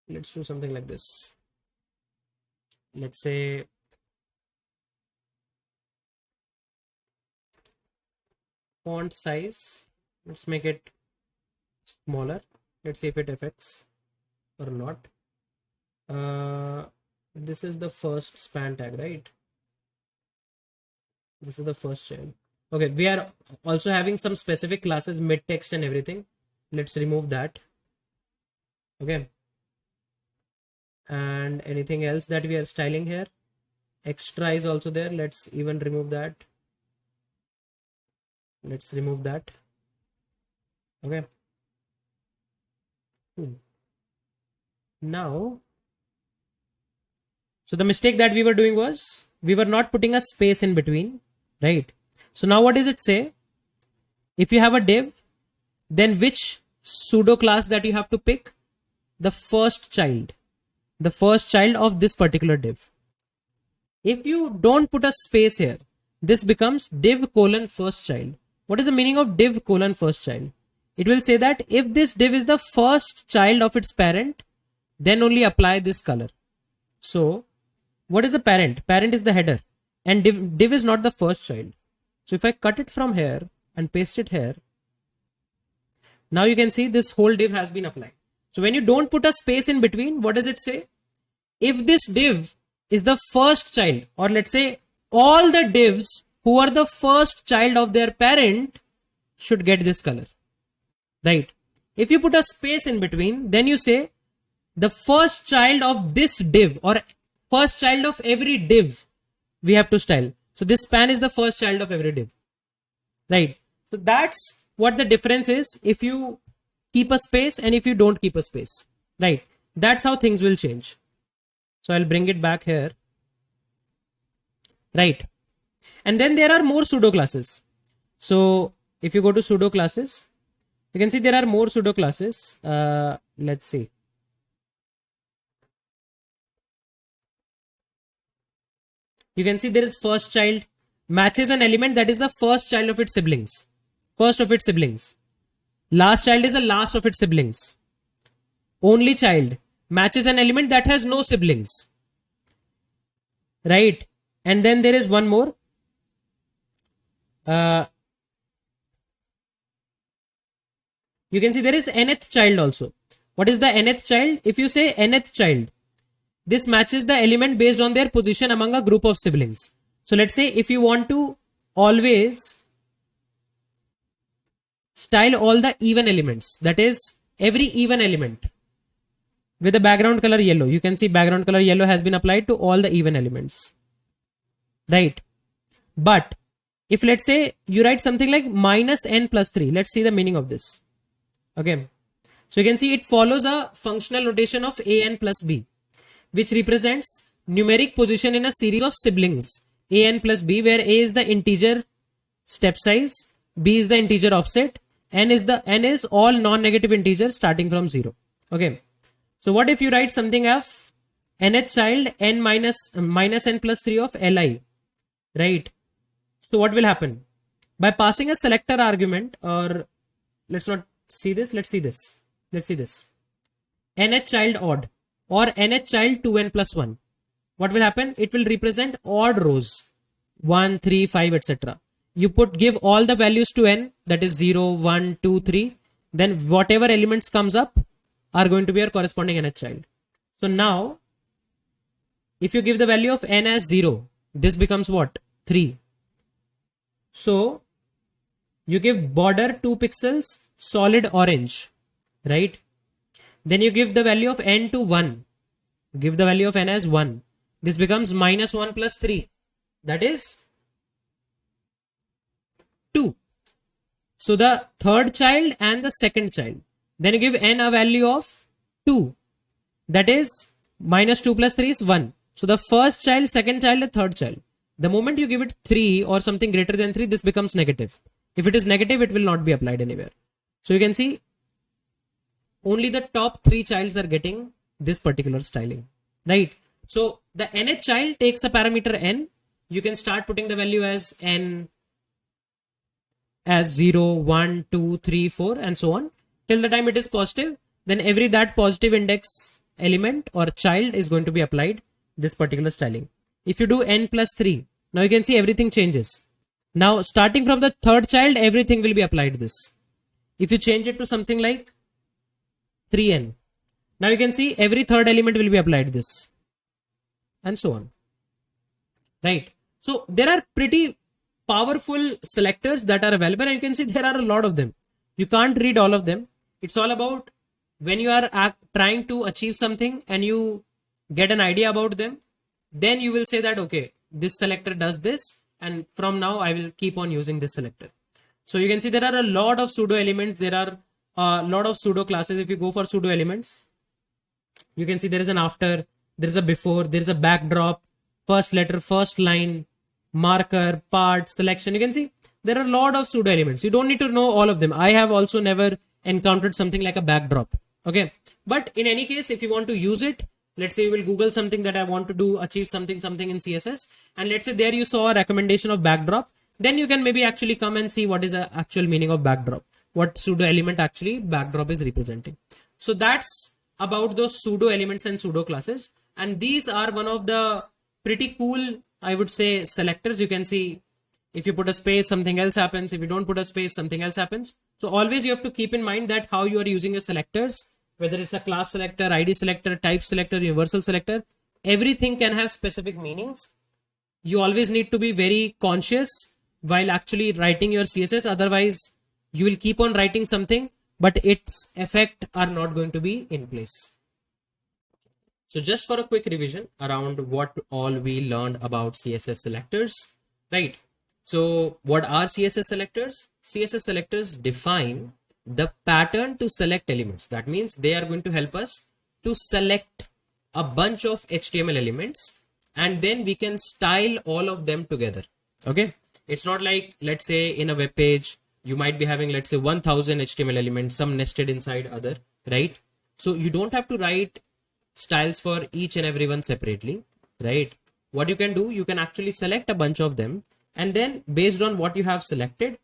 Let's do something like this. Let's say font size, let's make it smaller. Let's see if it affects or not. This is the first span tag, right? This is the first child. Okay, we are also having some specific classes, mid text and everything. Let's remove that. Okay. And anything else that we are styling here? Extra is also there. Let's even remove that. Let's remove that. Okay. Now, so the mistake that we were doing was we were not putting a space in between, right? So now what does it say? If you have a div, then which pseudo class that you have to pick? The first child of this particular div. If you don't put a space here, this becomes div colon first child. What is the meaning of div colon first child? It will say that if this div is the first child of its parent, then only apply this color. So what is a parent? Parent is the header, and div is not the first child. So if I cut it from here and paste it here, now you can see this whole div has been applied. So when you don't put a space in between, what does it say? If this div is the first child, or let's say all the divs who are the first child of their parent should get this color, right? If you put a space in between, then you say the first child of this div or first child of every div we have to style. So this span is the first child of every div, right? So that's what the difference is if you keep a space and if you don't keep a space, right? That's how things will change. So I'll bring it back here, right? And then there are more pseudo classes. So if you go to pseudo classes, you can see there are more pseudo classes. Let's see. You can see there is first child matches an element that is the first child of its siblings. First of its siblings. Last child is the last of its siblings. Only child matches an element that has no siblings. Right? And then there is one more. You can see there is nth child also. What is the nth child? If you say nth child, this matches the element based on their position among a group of siblings. So let's say if you want to always style all the even elements, that is every even element with the background color yellow. You can see background color yellow has been applied to all the even elements, right? But if let's say you write something like minus n plus 3, let's see the meaning of this. Okay, so you can see it follows a functional notation of a n plus b, which represents numeric position in a series of siblings a n plus b, where a is the integer step size, b is the integer offset, n is all non-negative integers starting from 0. Okay, so what if you write something of nth child n minus n plus 3 of li, right? So what will happen? By passing a selector argument, or let's not see this, let's see this. Nth child odd or nth child 2n plus 1. What will happen? It will represent odd rows 1, 3, 5, etc. You give all the values to n, that is 0, 1, 2, 3. Then whatever elements comes up are going to be your corresponding nth child. So now, if you give the value of n as 0, this becomes what? 3. So you give border 2 pixels solid orange, right? Then you give the value of n to 1. Give the value of n as 1. This becomes minus 1 plus 3. That is 2. So the third child and the second child. Then you give n a value of 2. That is minus 2 plus 3 is 1. So the first child, second child, and third child. The moment you give it 3 or something greater than 3, this becomes negative. If it is negative, it will not be applied anywhere. So you can see only the top 3 childs are getting this particular styling, right? So the nth child takes a parameter n. You can start putting the value as n as 0, 1, 2, 3, 4 and so on till the time it is positive. Then every that positive index element or child is going to be applied this particular styling. If you do n plus 3, now you can see everything changes. Now starting from the third child, everything will be applied this. If you change it to something like 3n, now you can see every third element will be applied this and so on, right? So there are pretty powerful selectors that are available, and you can see there are a lot of them. You can't read all of them. It's all about when you are trying to achieve something and you get an idea about them, then you will say that, okay, this selector does this, and from now I will keep on using this selector. So you can see there are a lot of pseudo elements. There are a lot of pseudo classes. If you go for pseudo elements, you can see there is an after, there is a before, there is a backdrop, first letter, first line, marker, part, selection. You can see there are a lot of pseudo elements. You don't need to know all of them. I have also never encountered something like a backdrop. Okay. But in any case, if you want to use it, let's say you will Google something that I want to do, achieve something in CSS. And let's say there you saw a recommendation of backdrop. Then you can maybe actually come and see what is the actual meaning of backdrop. What pseudo element actually backdrop is representing. So that's about those pseudo elements and pseudo classes. And these are one of the pretty cool, I would say, selectors. You can see if you put a space, something else happens. If you don't put a space, something else happens. So always you have to keep in mind that how you are using your selectors whether it's a class selector, ID selector, type selector, universal selector, everything can have specific meanings. You always need to be very conscious while actually writing your CSS. Otherwise, you will keep on writing something, but its effect are not going to be in place. So just for a quick revision around what all we learned about CSS selectors, right? So what are CSS selectors? CSS selectors define the pattern to select elements. That means they are going to help us to select a bunch of HTML elements, and then we can style all of them together. Okay. It's not like, let's say in a web page, you might be having, let's say 1000 HTML elements, some nested inside other, right? So you don't have to write styles for each and every one separately, right? What you can do, you can actually select a bunch of them, and then based on what you have selected,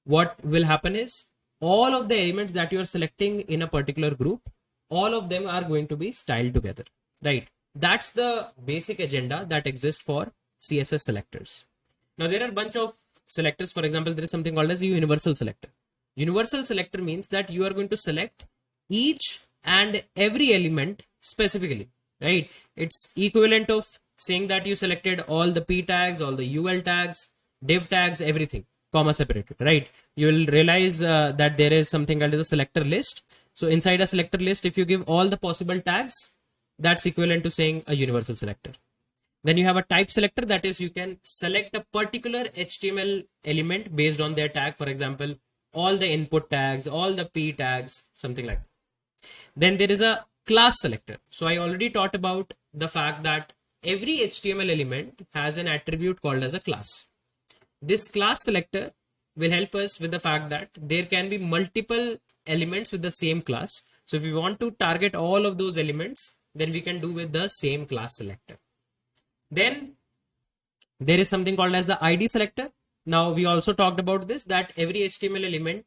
what will happen is all of the elements that you are selecting in a particular group, all of them are going to be styled together, right? That's the basic agenda that exists for CSS selectors. Now there are a bunch of selectors. For example, there is something called as a universal selector. Universal selector means that you are going to select each and every element specifically, right? It's equivalent of saying that you selected all the p tags, all the ul tags, div tags, everything, comma separated, right? You will realize that there is something called as a selector list. So inside a selector list, if you give all the possible tags, that's equivalent to saying a universal selector. Then you have a type selector, that is you can select a particular HTML element based on their tag. For example, all the input tags, all the p tags, something like that. Then there is a class selector. So I already talked about the fact that every HTML element has an attribute called as a class. This class selector will help us with the fact that there can be multiple elements with the same class. So if we want to target all of those elements, then we can do with the same class selector. Then there is something called as the ID selector. Now we also talked about this, that every HTML element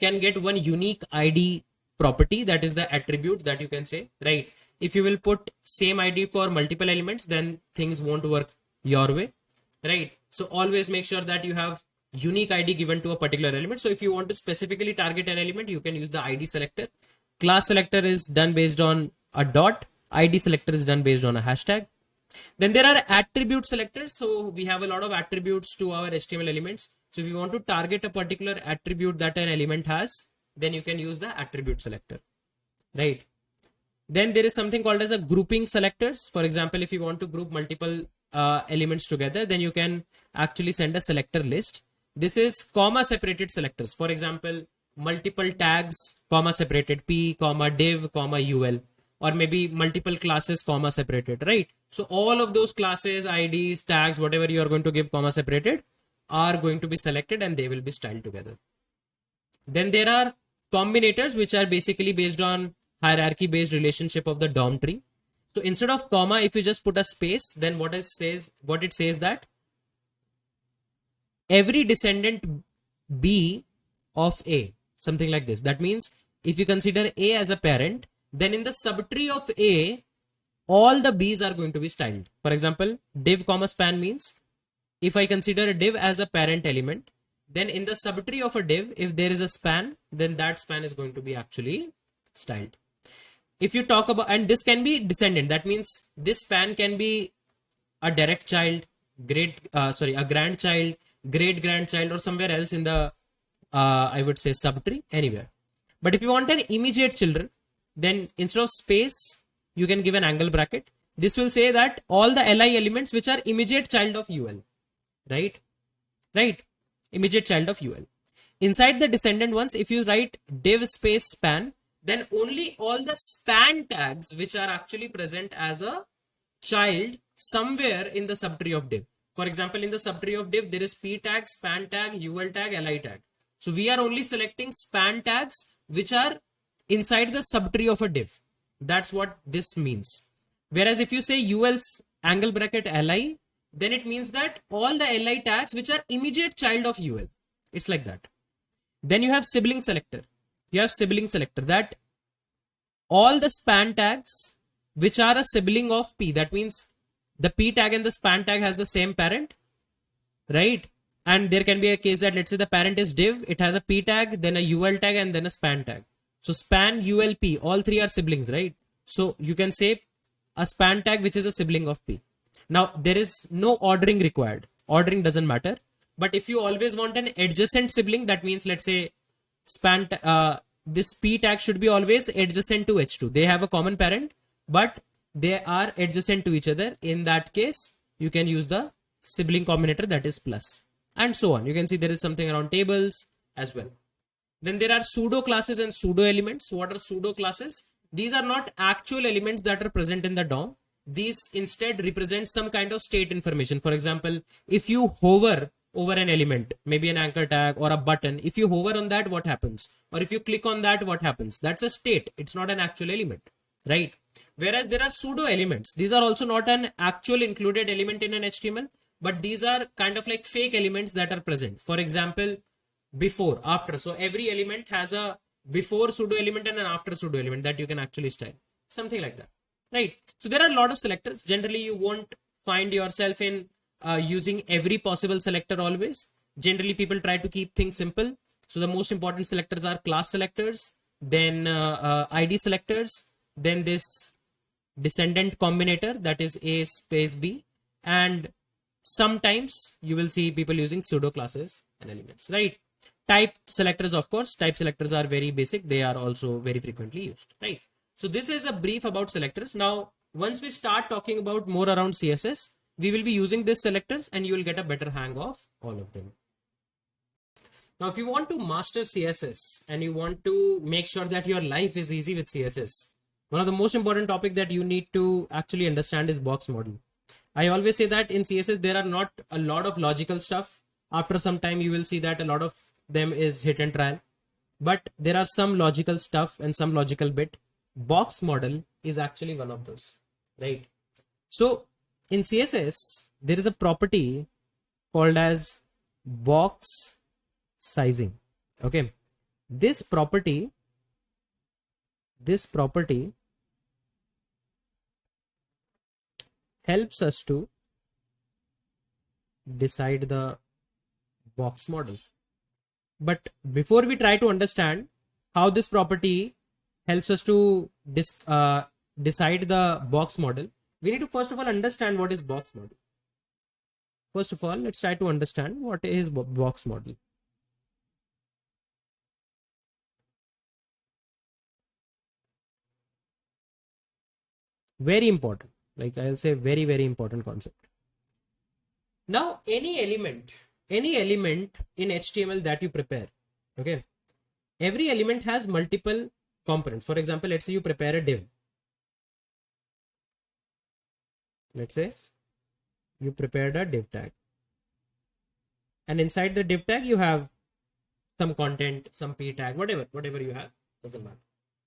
can get one unique ID property, that is the attribute that you can say, right? If you will put same ID for multiple elements, then things won't work your way, right? So always make sure that you have unique ID given to a particular element. So if you want to specifically target an element, you can use the ID selector. Class selector is done based on a dot. ID selector is done based on a hashtag. Then there are attribute selectors. So we have a lot of attributes to our HTML elements. So if you want to target a particular attribute that an element has, then you can use the attribute selector, right? Then there is something called as a grouping selectors. For example, if you want to group multiple elements together, then you can actually send a selector list. This is comma separated selectors. For example, multiple tags, comma separated, p, comma div, comma ul, or maybe multiple classes, comma separated, right? So all of those classes, IDs, tags, whatever you are going to give comma separated are going to be selected and they will be styled together. Then there are combinators, which are basically based on hierarchy based relationship of the DOM tree. So instead of comma, if you just put a space, then what it says that every descendant B of A, something like this. That means if you consider A as a parent, then in the subtree of A, all the B's are going to be styled. For example, div comma span means if I consider a div as a parent element, then in the subtree of a div, if there is a span, then that span is going to be actually styled. If you talk about, and this can be descendant, that means this span can be a direct child, a grandchild, great grandchild, or somewhere else in the, I would say subtree, anywhere. But if you want an immediate children, then instead of space, you can give an angle bracket. This will say that all the li elements which are immediate child of ul, right? Immediate child of ul. Inside the descendant ones, if you write div space span, then only all the span tags which are actually present as a child somewhere in the subtree of div. For example, in the subtree of div, there is p tag, span tag, ul tag, li tag. So we are only selecting span tags which are inside the subtree of a div. That's what this means. Whereas if you say ul's angle bracket li, then it means that all the li tags which are immediate child of ul. It's like that. Then you have sibling selector. You have sibling selector, that all the span tags which are a sibling of p, that means the p tag and the span tag has the same parent, right? And there can be a case that, let's say the parent is div, it has a p tag, then a ul tag, and then a span tag. So span, ULP, all three are siblings, right? So you can say a span tag which is a sibling of P. Now there is no ordering required. Ordering doesn't matter. But if you always want an adjacent sibling, that means let's say span this P tag should be always adjacent to H2. They have a common parent, but they are adjacent to each other. In that case, you can use the sibling combinator, that is plus, and so on. You can see there is something around tables as well. Then there are pseudo classes and pseudo elements. What are pseudo classes? These are not actual elements that are present in the DOM. These instead represent some kind of state information. For example, if you hover over an element, maybe an anchor tag or a button, if you hover on that, what happens? Or if you click on that, what happens? That's a state. It's not an actual element, right? Whereas there are pseudo elements. These are also not an actual included element in an HTML, but these are kind of like fake elements that are present. For example, before, after. So every element has a before pseudo element and an after pseudo element that you can actually style. Something like that, right? So there are a lot of selectors. Generally, you won't find yourself in using every possible selector always. Generally, people try to keep things simple. So the most important selectors are class selectors, then ID selectors, then this descendant combinator, that is A space B, and sometimes you will see people using pseudo classes and elements, right? Type selectors, of course, type selectors are very basic. They are also very frequently used, right? So this is a brief about selectors. Now, once we start talking about more around CSS, we will be using these selectors and you will get a better hang of all of them. Now, if you want to master CSS and you want to make sure that your life is easy with CSS, one of the most important topic that you need to actually understand is box model. I always say that in CSS, there are not a lot of logical stuff. After some time, you will see that a lot of them is hit and trial, but there are some logical stuff and some logical bit. Box model is actually one of those, right? So in CSS, there is a property called as box sizing. Okay. This property helps us to decide the box model. But before we try to understand how this property helps us to decide the box model, we need to first of all understand what is box model. First of all, let's try to understand what is box model. Very important, like I'll say very, very important concept. Now, any element in HTML that you prepare, okay, every element has multiple components. For example, let's say you prepare a div. Let's say you prepared a div tag, and inside the div tag you have some content, some p tag, whatever you have, doesn't matter.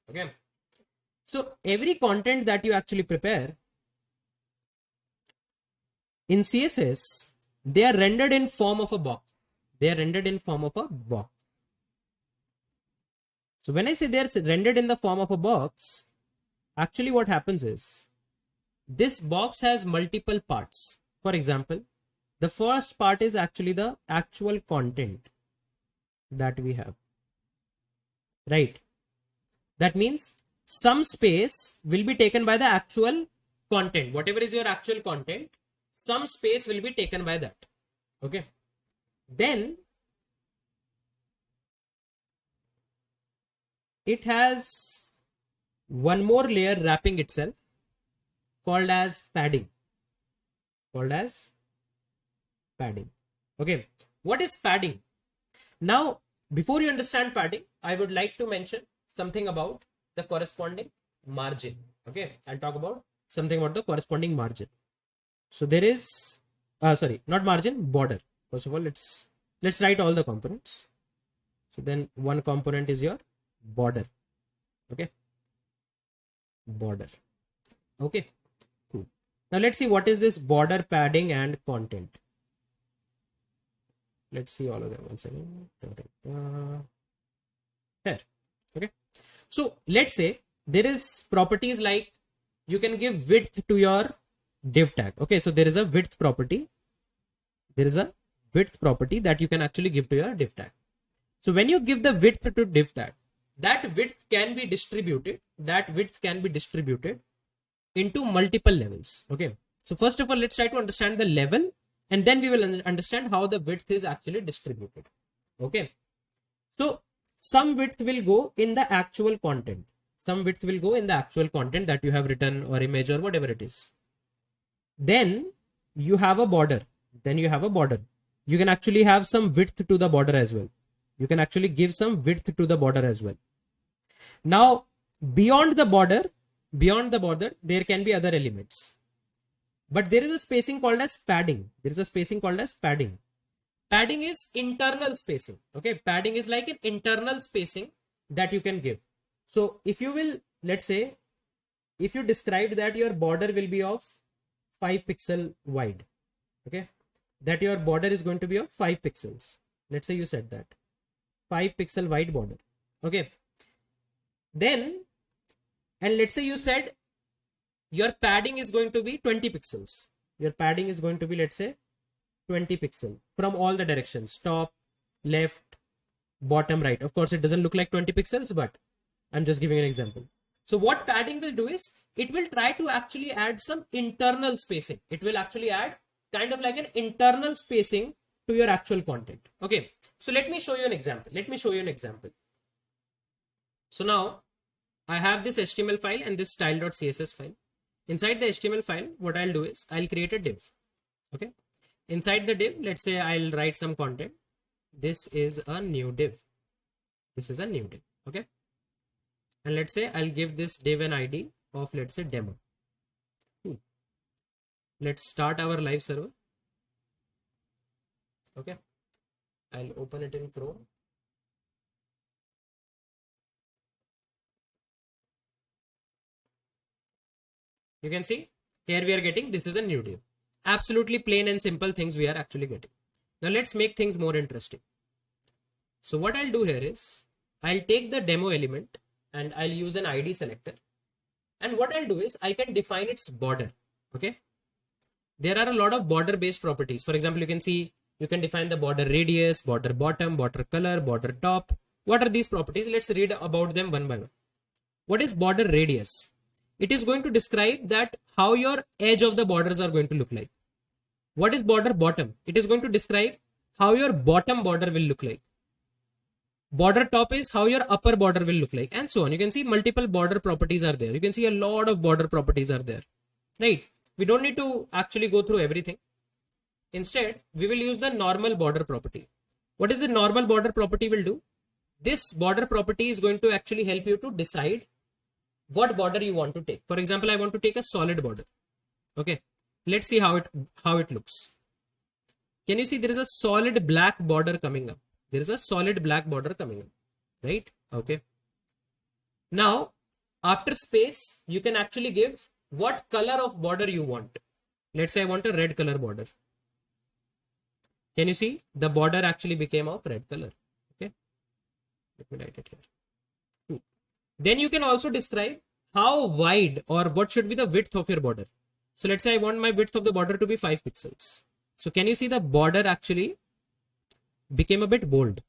Okay, so every content that you actually prepare in CSS, they are rendered in form of a box. They are rendered in form of a box. So when I say they are rendered in the form of a box, actually what happens is this box has multiple parts. For example, the first part is actually the actual content that we have, right? That means some space will be taken by the actual content. Whatever is your actual content, some space will be taken by that. Okay. Then it has one more layer wrapping itself called as padding. Okay. What is padding? Now, before you understand padding, I would like to mention something about the corresponding margin. Okay. I'll talk about something about the corresponding margin. So there is, sorry, not margin, border. First of all, let's write all the components. So then one component is your border. Okay. Border. Okay. Cool. Now let's see what is this border, padding, and content. Let's see all of them. 1 second. Here. Okay. So let's say there is properties like you can give width to your div tag. Okay, so there is a width property. There is a width property that you can actually give to your div tag. So when you give the width to div tag, that width can be distributed, into multiple levels. Okay, so first of all, let's try to understand the level, and then we will understand how the width is actually distributed. Okay, so some width will go in the actual content, that you have written, or image, or whatever it is. Then you have a border. You can actually have some width to the border as well. You can actually give some width to the border as well. Now, beyond the border, there can be other elements. But there is a spacing called as padding. Padding is internal spacing. Okay, padding is like an internal spacing that you can give. So if you will, let's say, if you described that your border will be of 5 pixel wide, okay, that your border is going to be of 5 pixels. Let's say you said that 5 pixel wide border. Okay, then, and let's say you said your padding is going to be 20 pixels. Let's say 20 pixel from all the directions, top, left, bottom, right. Of course, it doesn't look like 20 pixels, but I'm just giving an example. So what padding will do is it will try to actually add some internal spacing. It will actually add kind of like an internal spacing to your actual content. Okay, so let me show you an example. So now I have this HTML file and this style.css file. Inside the HTML file, what I'll do is I'll create a div. Okay, inside the div, let's say I'll write some content. This is a new div. Okay, and let's say I'll give this div an ID of, let's say, demo. Let's start our live server. Okay, I'll open it in Chrome. You can see here we are getting, this is a new div. Absolutely plain and simple things we are actually getting. Now let's make things more interesting. So what I'll do here is I'll take the demo element and I'll use an ID selector. And what I'll do is I can define its border. Okay, there are a lot of border based properties. For example, you can see you can define the border radius, border bottom, border color, border top. What are these properties? Let's read about them one by one. What is border radius? It is going to describe that how your edge of the borders are going to look like. What is border bottom? It is going to describe how your bottom border will look like. Border top is how your upper border will look like, and so on. You can see multiple border properties are there. You can see a lot of border properties are there, right? We don't need to actually go through everything. Instead, we will use the normal border property. What is the normal border property will do? This border property is going to actually help you to decide what border you want to take. For example, I want to take a solid border. Okay, let's see how it looks. Can you see there is a solid black border coming up? Right? Okay. Now, after space, you can actually give what color of border you want. Let's say I want a red color border. Can you see the border actually became of red color? Okay, let me write it here. Then you can also describe how wide or what should be the width of your border. So let's say I want my width of the border to be 5 pixels. So can you see the border actually became a bit bold?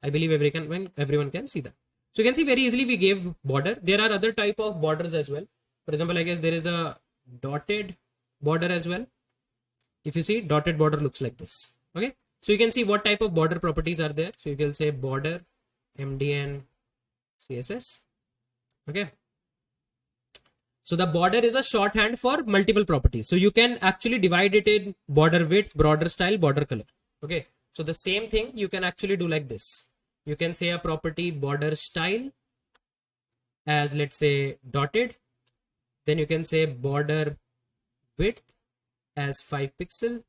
I believe everyone can see that. So you can see very easily we gave border. There are other type of borders as well. For example, I guess there is a dotted border as well. If you see, dotted border looks like this. Okay, so you can see what type of border properties are there. So you can say border MDN CSS. Okay, so the border is a shorthand for multiple properties. So you can actually divide it in border width, border style, border color. Okay, so the same thing you can actually do like this. You can say a property border style as, let's say, dotted. Then you can say border width as 5 pixel,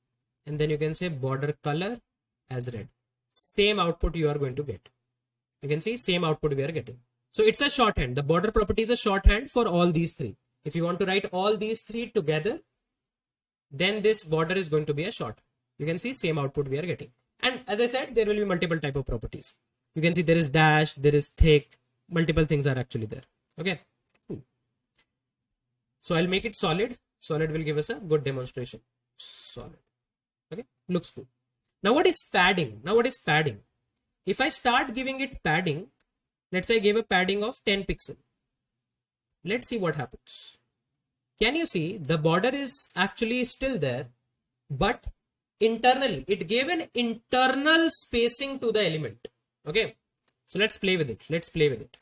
and then you can say border color as red. Same output you are going to get. You can see same output we are getting. So it's a shorthand. The border property is a shorthand for all these three. If you want to write all these three together, then this border is going to be a short. You can see same output we are getting. And as I said, there will be multiple type of properties. You can see there is dash, there is thick, multiple things are actually there. Okay. So I'll make it solid. Solid will give us a good demonstration. Solid. Okay, looks good. Now what is padding? If I start giving it padding, Let's say I gave a padding of 10 pixel. Let's see what happens. Can you see the border is actually still there, but internally it gave an internal spacing to the element. Okay, so let's play with it. Let's play with it.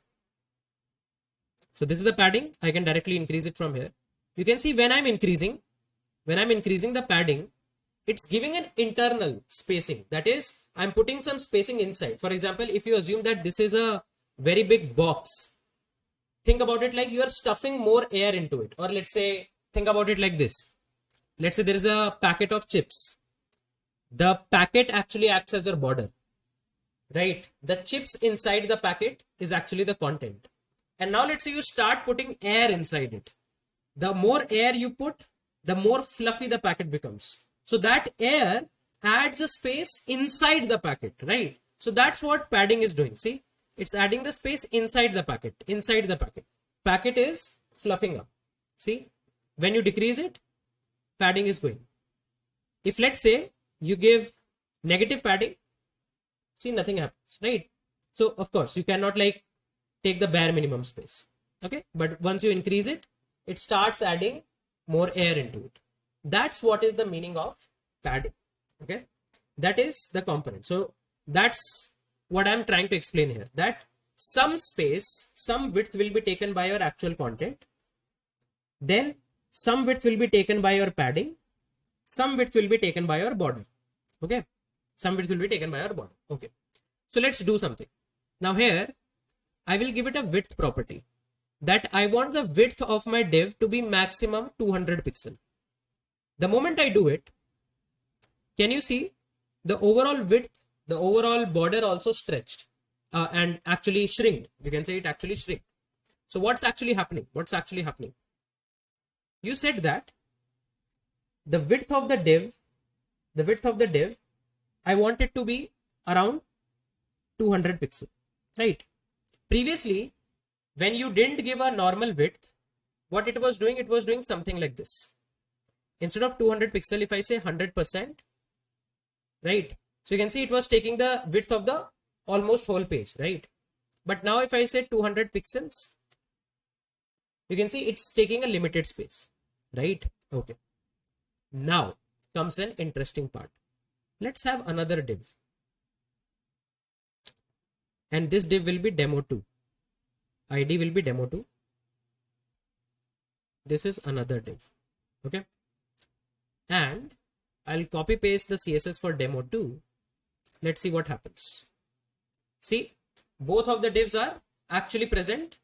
So this is the padding. I can directly increase it from here. You can see when I'm increasing the padding, it's giving an internal spacing. That is, I'm putting some spacing inside. For example, if you assume that this is a very big box, think about it like you are stuffing more air into it. Or let's say, think about it like this. Let's say there is a packet of chips. The packet actually acts as your border, right? The chips inside the packet is actually the content. And now let's say you start putting air inside it. The more air you put, the more fluffy the packet becomes. So that air adds a space inside the packet, right? So that's what padding is doing. See, it's adding the space inside the packet, Packet is fluffing up. See, when you decrease it, padding is going. If let's say you give negative padding, see, nothing happens, right? So of course you cannot like take the bare minimum space. Okay, but once you increase it, it starts adding more air into it. That's what is the meaning of padding. Okay, that is the component. So that's what I'm trying to explain here, that some space, some width will be taken by your actual content, then some width will be taken by your padding, some width will be taken by your border. Okay, some width will be taken by your border. Okay, so let's do something. Now here I will give it a width property, that I want the width of my div to be maximum 200 pixel. The moment I do it, can you see the overall width, the overall border also stretched and actually shrinked. You can say it actually shrinked. So what's actually happening? You said that the width of the div, I want it to be around 200 pixel, right? Previously, when you didn't give a normal width, what it was doing something like this. Instead of 200 pixel, if I say 100%, right? So you can see it was taking the width of the almost whole page, right? But now if I say 200 pixels, you can see it's taking a limited space, right? Okay. Now comes an interesting part. Let's have another div. And this div will be demo2. ID will be demo2. This is another div. Okay. And I'll copy paste the CSS for demo2. Let's see what happens. See, both of the divs are actually present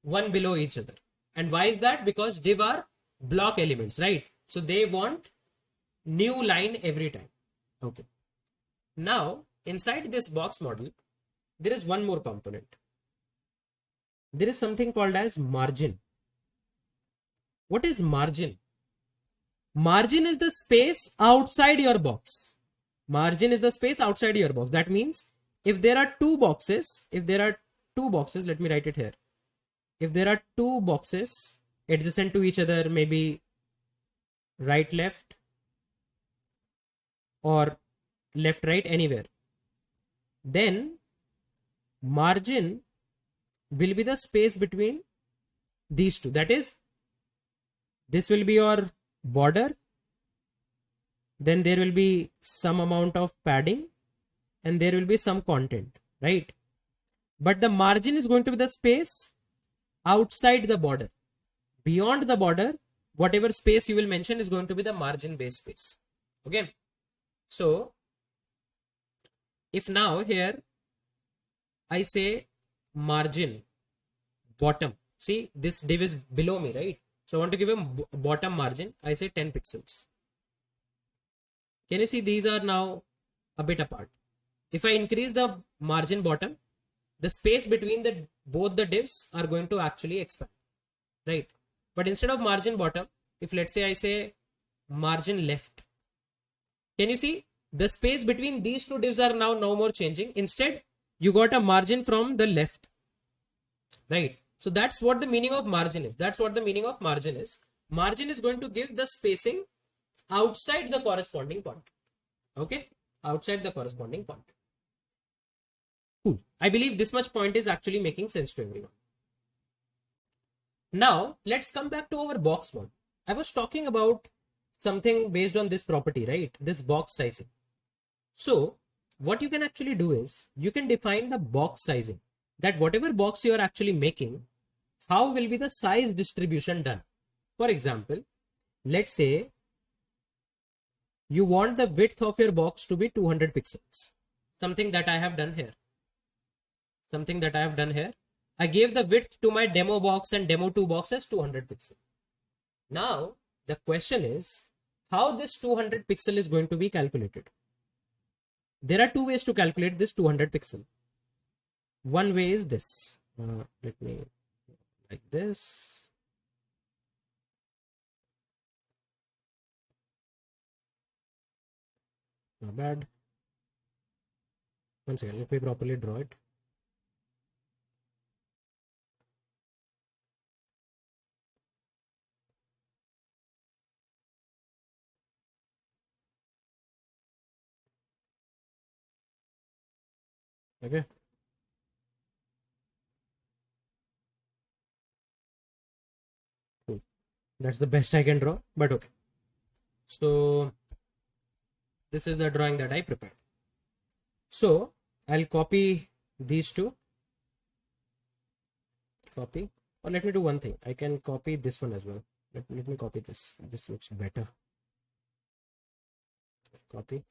one below each other. And why is that? Because div are block elements, right? So they want new line every time. Okay. Now, inside this box model, there is one more component. There is something called as margin. What is margin? Margin is the space outside your box. Margin is the space outside your box. That means if there are two boxes, let me write it here. If there are two boxes adjacent to each other, maybe right, left, or left, right, anywhere, then margin will be the space between these two. That is, this will be your border, then there will be some amount of padding, and there will be some content, right? But the margin is going to be the space outside the border. Beyond the border, whatever space you will mention is going to be the margin based space. Okay. So if now here I say margin bottom, see this div is below me, right? So I want to give a bottom margin. I say 10 pixels. Can you see these are now a bit apart? If I increase the margin bottom, the space between both the divs are going to actually expand, right? But instead of margin bottom, if let's say I say margin left, can you see the space between these two divs are now no more changing. Instead, you got a margin from the left, right? So that's what the meaning of margin is. Margin is going to give the spacing outside the corresponding content. Okay, outside the corresponding content. Cool. I believe this much point is actually making sense to everyone. Now let's come back to our box one. I was talking about something based on this property, right? This box sizing. So what you can actually do is you can define the box sizing, that whatever box you are actually making, how will be the size distribution done? For example, let's say you want the width of your box to be 200 pixels. Something that I have done here. I gave the width to my demo box and demo 2 box as 200 pixels. Now the question is how this 200 pixel is going to be calculated. There are two ways to calculate this 200 pixel. One way is this. Let me like this. Not bad. One second, let me properly draw it. Okay. Cool. That's the best I can draw, but okay. So this is the drawing that I prepared. So I'll copy these two. Copy. Or let me do one thing. I can copy this one as well. Let me copy this. This looks better. Copy.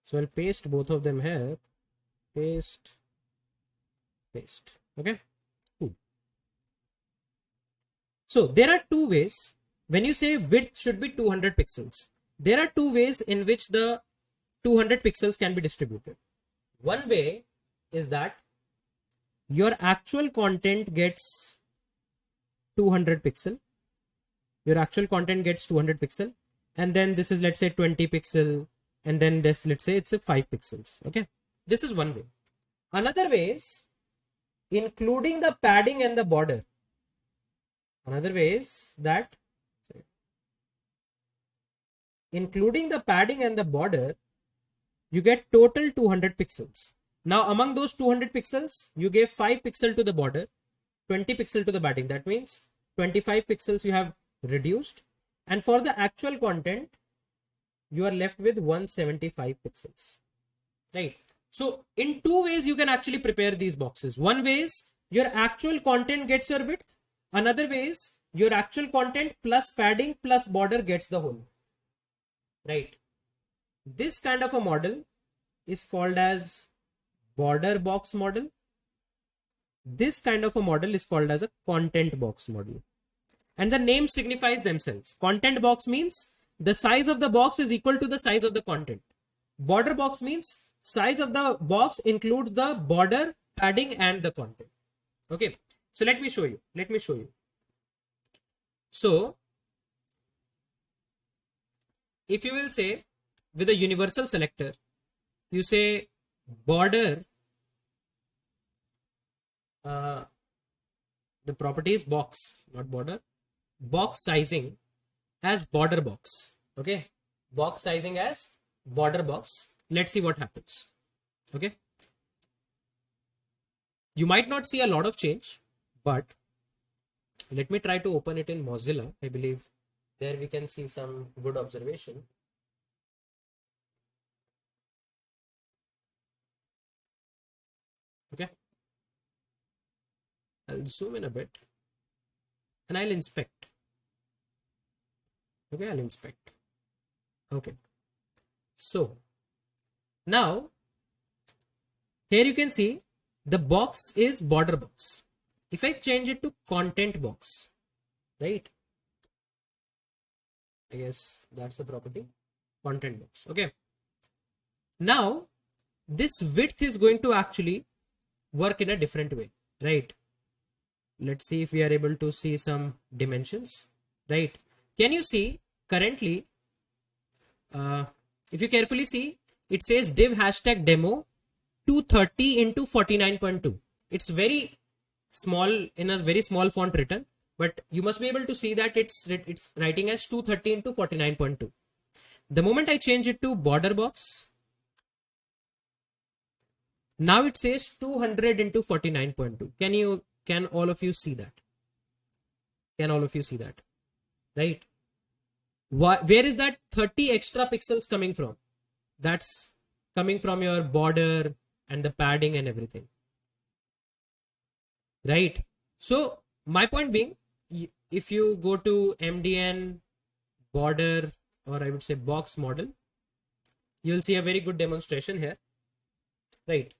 So I'll paste both of them here. Paste. Okay. Cool. So there are two ways. When you say width should be 200 pixels, there are two ways in which the 200 pixels can be distributed. One way is that your actual content gets 200 pixel. Your actual content gets 200 pixel. And then this is, let's say, 20 pixel. And then this, let's say it's a 5 pixels. Okay. This is one way. Another way is including the padding and the border. Another way is that including the padding and the border, you get total 200 pixels. Now among those 200 pixels, you gave 5 pixel to the border, 20 pixel to the padding. That means 25 pixels you have reduced. And for the actual content, you are left with 175 pixels, right? So in two ways you can actually prepare these boxes. One way is your actual content gets your width. Another way is your actual content plus padding plus border gets the whole, right? This kind of a model is called as border box model. This kind of a model is called as a content box model. And the name signifies themselves. Content box means the size of the box is equal to the size of the content. Border box means size of the box includes the border, padding, and the content. Okay. So let me show you. So if you will say with a universal selector, you say border, the property is box, not border, box sizing as border box. Okay. Box sizing as border box. Let's see what happens. Okay. You might not see a lot of change, but let me try to open it in Mozilla. I believe there we can see some good observation. Okay. I'll zoom in a bit and I'll inspect. Okay, I'll inspect. Okay. So now here you can see the box is border box. If I change it to content box, right? I guess that's the property, content box. Okay. Now this width is going to actually work in a different way, right? Let's see if we are able to see some dimensions, right? Can you see currently, if you carefully see, it says div hashtag demo 230 into 49.2. It's very small, in a very small font written, but you must be able to see that it's writing as 230 into 49.2. The moment I change it to border box, now it says 200 into 49.2. Can all of you see that? Can all of you see that? Right? Where is that 30 extra pixels coming from? That's coming from your border and the padding and everything. Right? So my point being, if you go to MDN border, or I would say box model, you'll see a very good demonstration here. Right?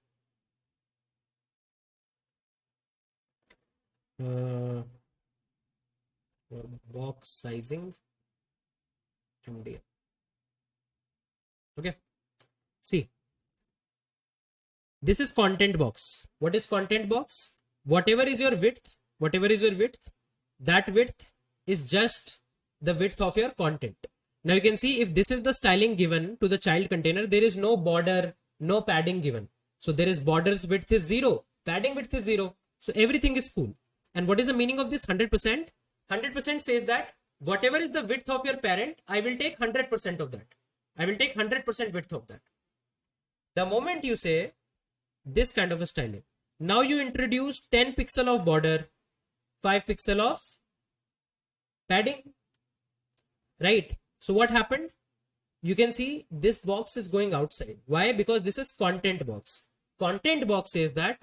Box sizing MDN. Okay. See, this is content box. What is content box? Whatever is your width, that width is just the width of your content. Now you can see if this is the styling given to the child container, there is no border, no padding given. So there is borders width is 0, padding width is 0. So everything is cool. And what is the meaning of this 100%? 100% says that whatever is the width of your parent, I will take 100% of that. I will take 100% width of that. The moment you say this kind of a styling, now you introduce 10 pixel of border, 5 pixel of padding, right? So what happened? You can see this box is going outside. Why? Because this is content box. Content box says that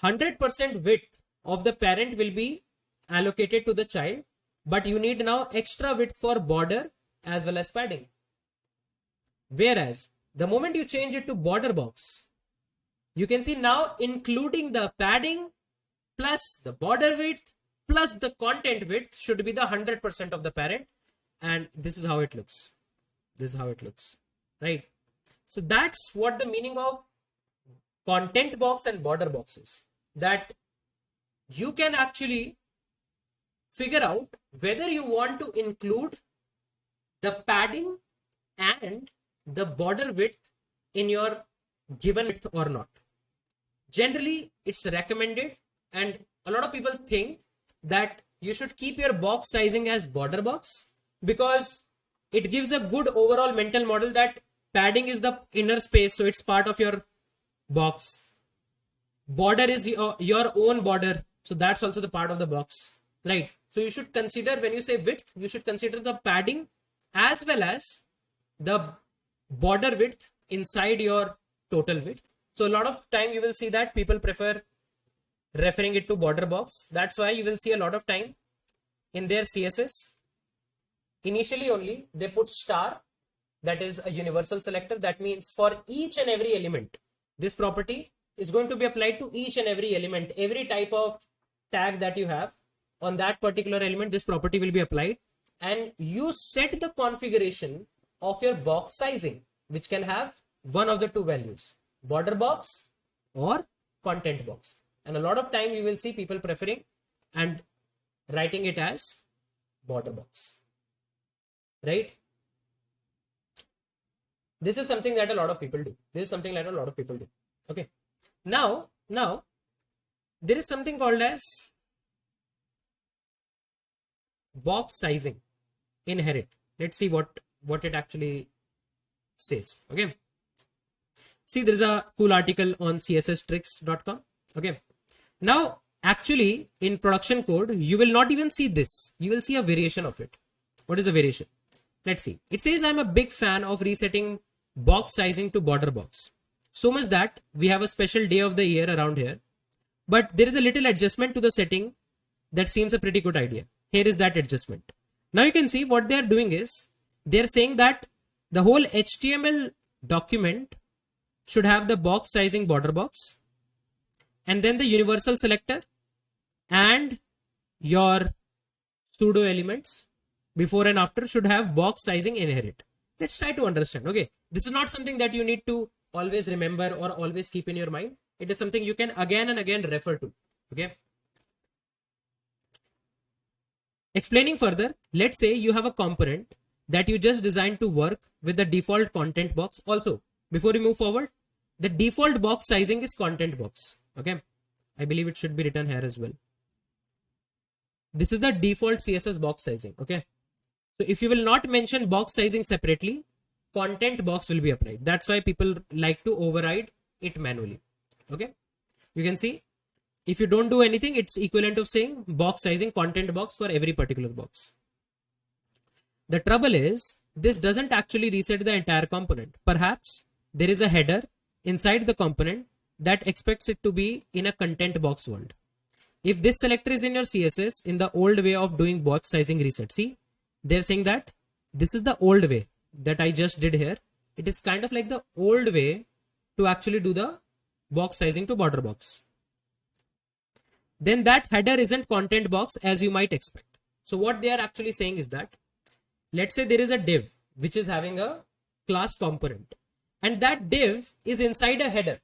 100% width of the parent will be allocated to the child, but you need now extra width for border as well as padding. Whereas the moment you change it to border box, you can see now including the padding plus the border width plus the content width should be the 100% of the parent. And this is how it looks. This is how it looks, right? So that's what the meaning of content box and border box is. That you can actually figure out whether you want to include the padding and the border width in your given width or not. Generally, it's recommended, and a lot of people think that you should keep your box sizing as border box because it gives a good overall mental model that padding is the inner space, so it's part of your box. Border is your own border, so that's also the part of the box, right? So you should consider, when you say width, you should consider the padding as well as the border width inside your total width. So a lot of time you will see that people prefer referring it to border box. That's why you will see a lot of time in their CSS. Initially only they put star, that is a universal selector. That means for each and every element, this property is going to be applied to each and every element. Every type of tag that you have on that particular element, this property will be applied. And you set the configuration of your box sizing, which can have one of the two values, border box or content box. And a lot of time you will see people preferring and writing it as border box, right? This is something that a lot of people do. Okay. Now there is something called as box sizing inherit. Let's see what it actually says. Okay. See, there is a cool article on csstricks.com. Okay. Now, actually, in production code, you will not even see this. You will see a variation of it. What is a variation? Let's see. It says I'm a big fan of resetting box sizing to border box. So much that we have a special day of the year around here. But there is a little adjustment to the setting that seems a pretty good idea. Here is that adjustment. Now you can see what they are doing is they are saying that the whole HTML document should have the box sizing border box, and then the universal selector and your pseudo elements before and after should have box sizing inherit. Let's try to understand. Okay, this is not something that you need to always remember or always keep in your mind. It is something you can again and again refer to. Okay. Explaining further, let's say you have a component that you just designed to work with the default content box. Also, before we move forward, the default box sizing is content box. Okay. I believe it should be written here as well. This is the default CSS box sizing. Okay. So if you will not mention box sizing separately, content box will be applied. That's why people like to override it manually. Okay, you can see if you don't do anything, it's equivalent of saying box sizing content box for every particular box. The trouble is this doesn't actually reset the entire component. Perhaps there is a header inside the component that expects it to be in a content box world. If this selector is in your CSS in the old way of doing box sizing reset, see, they're saying that this is the old way that I just did here. It is kind of like the old way to actually do the box sizing to border box. Then that header isn't content box as you might expect. So what they are actually saying is that, let's say there is a div which is having a class component and that div is inside a header.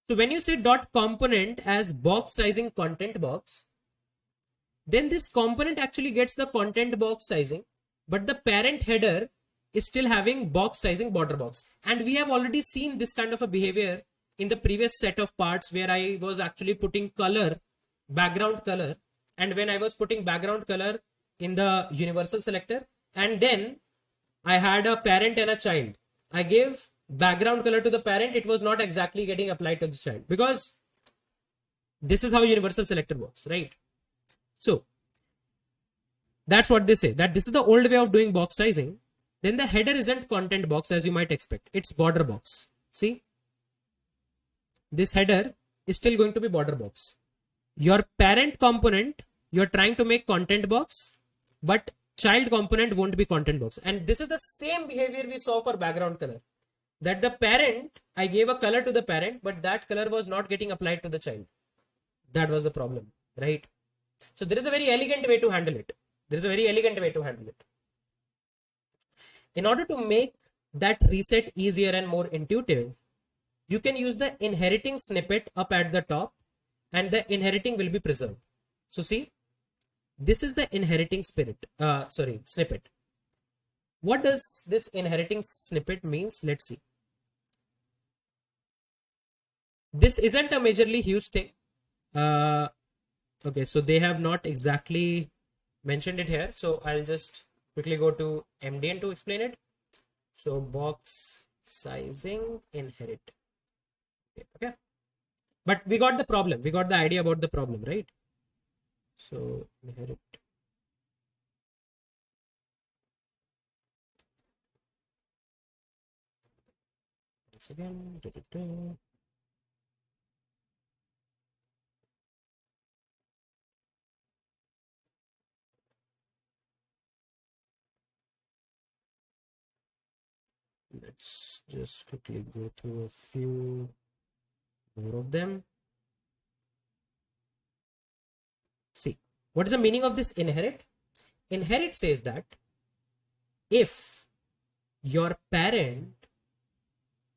So when you say dot component as box sizing content box, then this component actually gets the content box sizing, but the parent header is still having box sizing border box. And we have already seen this kind of a behavior in the previous set of parts where I was actually putting color, background color. And when I was putting background color in the universal selector, and then I had a parent and a child, I gave background color to the parent, it was not exactly getting applied to the child because this is how universal selector works, right? So that's what they say, that this is the old way of doing box sizing. Then the header isn't content box as you might expect, it's border box. See, this header is still going to be border box. Your parent component, you're trying to make content box, but child component won't be content box. And this is the same behavior we saw for background color, that the parent, I gave a color to the parent, but that color was not getting applied to the child. That was the problem, right? So there is a very elegant way to handle it. In order to make that reset easier and more intuitive, you can use the inheriting snippet up at the top and the inheriting will be preserved. So see, this is the inheriting snippet. What does this inheriting snippet means? Let's see. This isn't a majorly huge thing. Okay, so they have not exactly mentioned it here. So I'll just quickly go to MDN to explain it. So box sizing inherit. Okay. But we got the problem. We got the idea about the problem, right? So inherit. Once again. Let's just quickly go through a few more of them. See, what is the meaning of this inherit? Inherit says that if your parent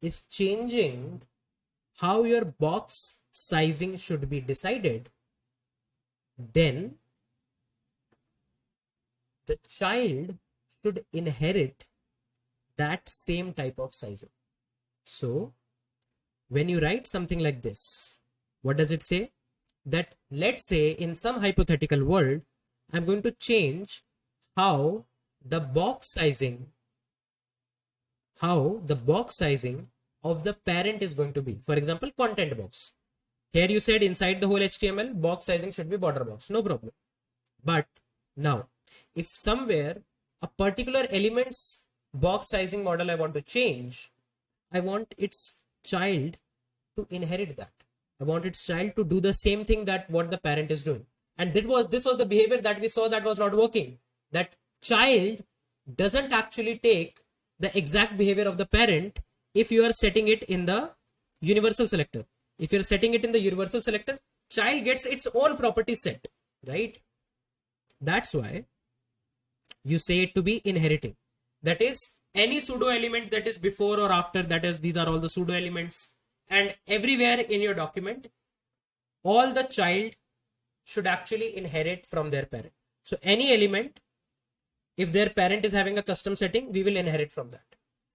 is changing how your box sizing should be decided, then the child should inherit that same type of sizing. So when you write something like this, what does it say? That let's say in some hypothetical world, I'm going to change how the box sizing of the parent is going to be. For example, content box. Here you said inside the whole HTML, box sizing should be border box. No problem. But now, if somewhere a particular element's box sizing model I want to change, I want its child to inherit that. I want its child to do the same thing that what the parent is doing. And this was the behavior that we saw that was not working. That child doesn't actually take the exact behavior of the parent if you are setting it in the universal selector. If you're setting it in the universal selector, child gets its own property set, right? That's why you say it to be inheriting. That is, any pseudo element that is before or after, that is, these are all the pseudo elements. And everywhere in your document, all the child should actually inherit from their parent. So any element, if their parent is having a custom setting, we will inherit from that.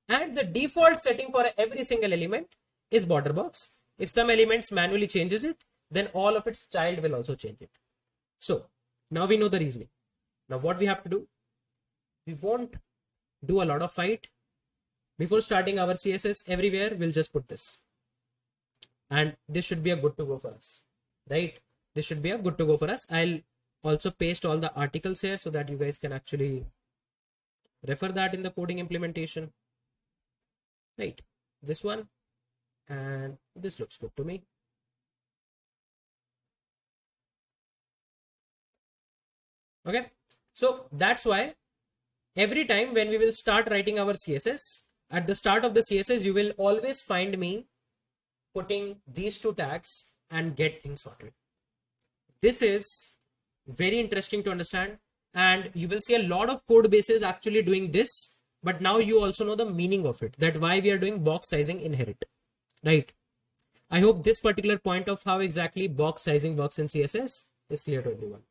And the default setting for every single element is border box. If some elements manually changes it, then all of its child will also change it. So now we know the reasoning. Now what we have to do, we won't do a lot of fight. before starting our CSS everywhere, we'll just put this. And this should be a good to go for us, right? This should be a good to go for us. I'll also paste all the articles here so that you guys can actually refer that in the coding implementation, right? This one, and this looks good to me. Okay, so that's why every time when we will start writing our CSS, at the start of the CSS, you will always find me putting these two tags and get things sorted. This is very interesting to understand, and you will see a lot of code bases actually doing this, but now you also know the meaning of it, that why we are doing box sizing inherit, right? I hope this particular point of how exactly box sizing works in CSS is clear to everyone.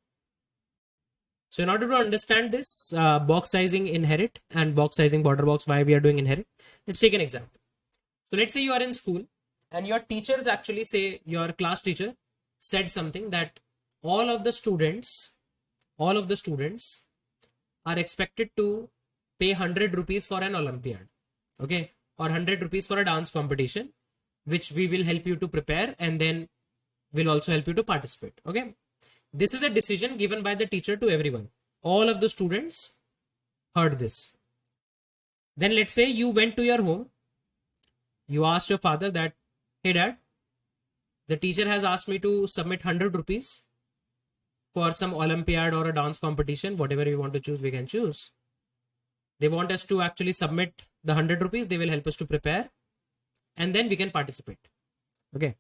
So in order to understand this box sizing inherit and box sizing border box, why we are doing inherit, let's take an example. So let's say you are in school and your teachers actually say, your class teacher said something that all of the students are expected to pay 100 rupees for an Olympiad, okay, or 100 rupees for a dance competition, which we will help you to prepare and then will also help you to participate. Okay, this is a decision given by the teacher to everyone. All of the students heard this. Then let's say you went to your home, you asked your father that, hey dad, the teacher has asked me to submit 100 rupees for some Olympiad or a dance competition, whatever we want to choose, we can choose. They want us to actually submit the 100 rupees. They will help us to prepare and then we can participate. Okay.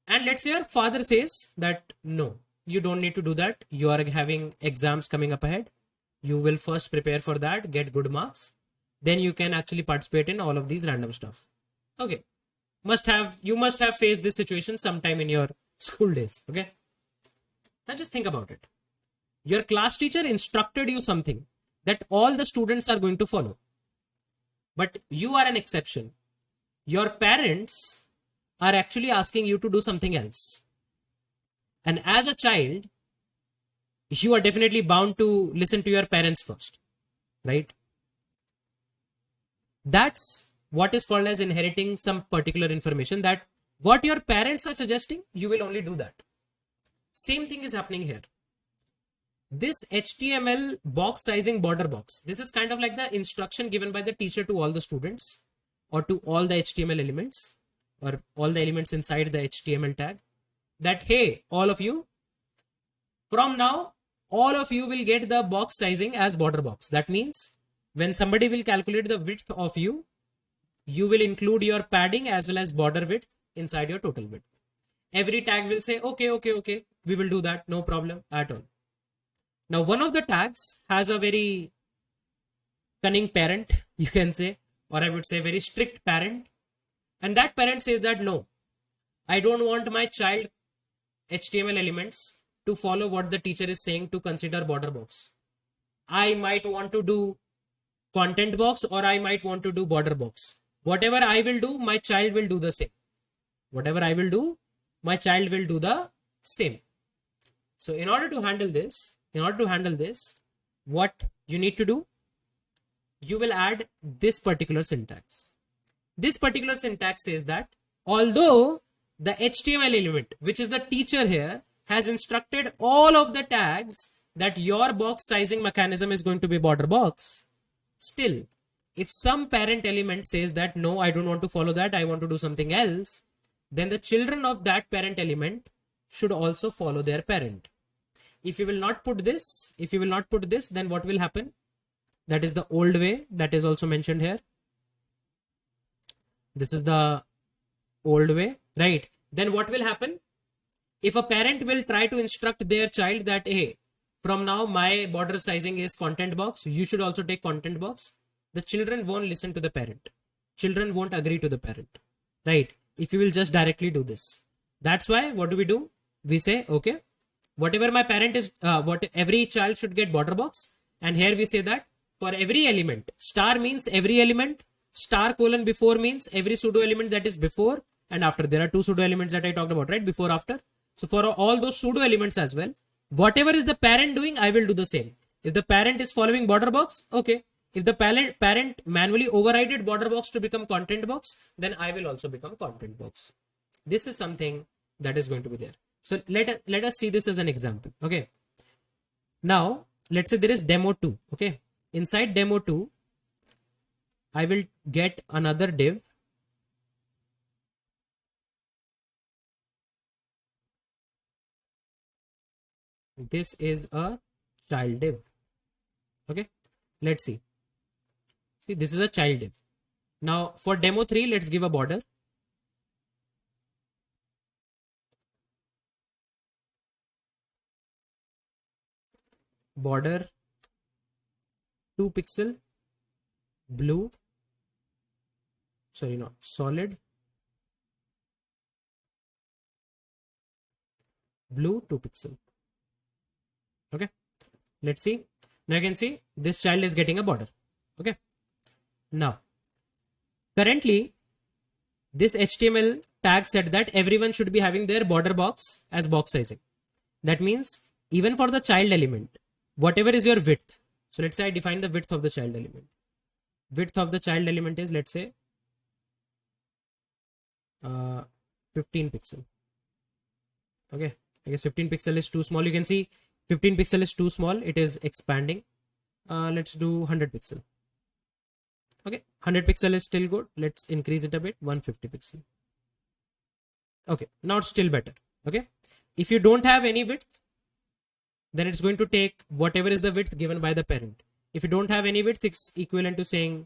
And let's say your father says that, no, you don't need to do that. You are having exams coming up ahead. You will first prepare for that, get good marks. Then you can actually participate in all of these random stuff. Okay. You must have faced this situation sometime in your school days. Okay. Now just think about it. Your class teacher instructed you something that all the students are going to follow. But you are an exception. Your parents are actually asking you to do something else. And as a child, you are definitely bound to listen to your parents first, right? That's what is called as inheriting some particular information, that what your parents are suggesting, you will only do that. Same thing is happening here. This HTML box sizing border box, this is kind of like the instruction given by the teacher to all the students or to all the HTML elements or all the elements inside the HTML tag, that, hey, all of you, from now, all of you will get the box sizing as border box. That means when somebody will calculate the width of you, you will include your padding as well as border width inside your total width. Every tag will say, okay, we will do that. No problem at all. Now, one of the tags has a very cunning parent, you can say, or I would say very strict parent. And that parent says that, no, I don't want my child HTML elements to follow what the teacher is saying to consider border box. I might want to do content box or I might want to do border box. Whatever I will do, my child will do the same. Whatever I will do, my child will do the same. So in order to handle this, what you need to do, you will add this particular syntax. This particular syntax says that although the HTML element, which is the teacher here, has instructed all of the tags that your box sizing mechanism is going to be border box, still, if some parent element says that, no, I don't want to follow that, I want to do something else, then the children of that parent element should also follow their parent. If you will not put this, then what will happen? That is the old way that is also mentioned here. This is the old way, right? Then what will happen? If a parent will try to instruct their child that, hey, from now my border sizing is content box, you should also take content box, the children won't listen to the parent. Children won't agree to the parent, right? If you will just directly do this. That's why, what do? We say, okay, whatever my parent is, every child should get border box. And here we say that for every element, star means every element, star colon before means every pseudo element that is before and after. There are two pseudo elements that I talked about, right? Before, after. So for all those pseudo elements as well, whatever is the parent doing, I will do the same. If the parent is following border box, okay. If the parent manually overrided border box to become content box, then I will also become content box. This is something that is going to be there. So let us see this as an example. Okay. Now let's say there is demo 2. Okay. Inside demo 2, I will get another div. This is a child div. Okay. Let's see. See, this is a child div. Now for demo 3, let's give a border. Border 2 pixel, blue, sorry, not solid, blue 2 pixel. Okay, let's see. Now you can see this child is getting a border. Okay, now currently this HTML tag said that everyone should be having their border box as box sizing. That means even for the child element, whatever is your width. So let's say I define the width of the child element. Width of the child element is, let's say, 15 pixel. Okay, I guess 15 pixel is too small. You can see 15 pixel is too small. It is expanding. Let's do 100 pixel. Okay, 100 pixel is still good. Let's increase it a bit, 150 pixel. Okay, now it's still better. Okay, if you don't have any width, then it's going to take whatever is the width given by the parent. If you don't have any width, it's equivalent to saying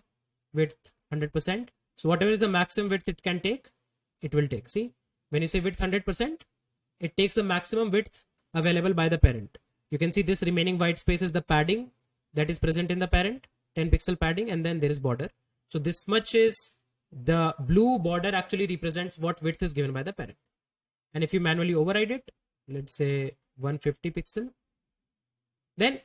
width 100%. So whatever is the maximum width it can take, it will take. See, when you say width 100%, it takes the maximum width available by the parent. You can see this remaining white space is the padding that is present in the parent, 10 pixel padding, and then there is border. So this much is the blue border actually represents what width is given by the parent. And if you manually override it, let's say 150 pixel, then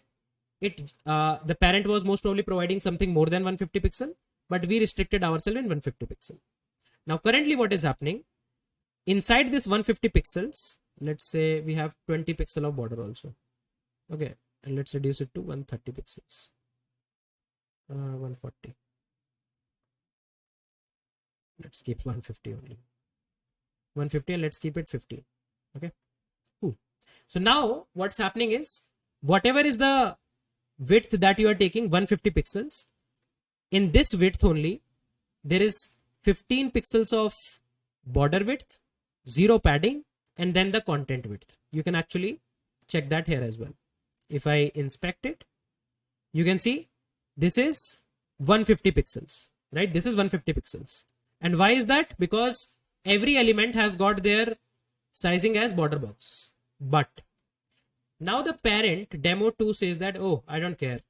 the parent was most probably providing something more than 150 pixel, but we restricted ourselves in 150 pixel. Now currently what is happening inside this 150 pixels, let's say we have 20 pixel of border also. Okay, and let's reduce it to 130 pixels. 140. Let's keep 150 only. 150, and let's keep it 50. Okay, cool. So now what's happening is, whatever is the width that you are taking, 150 pixels, in this width only, there is 15 pixels of border width, 0 padding, and then the content width. You can actually check that here as well. If I inspect it, you can see this is 150 pixels, right? This is 150 pixels. And why is that? Because every element has got their sizing as border box. But now the parent demo 2 says that, oh, I don't care.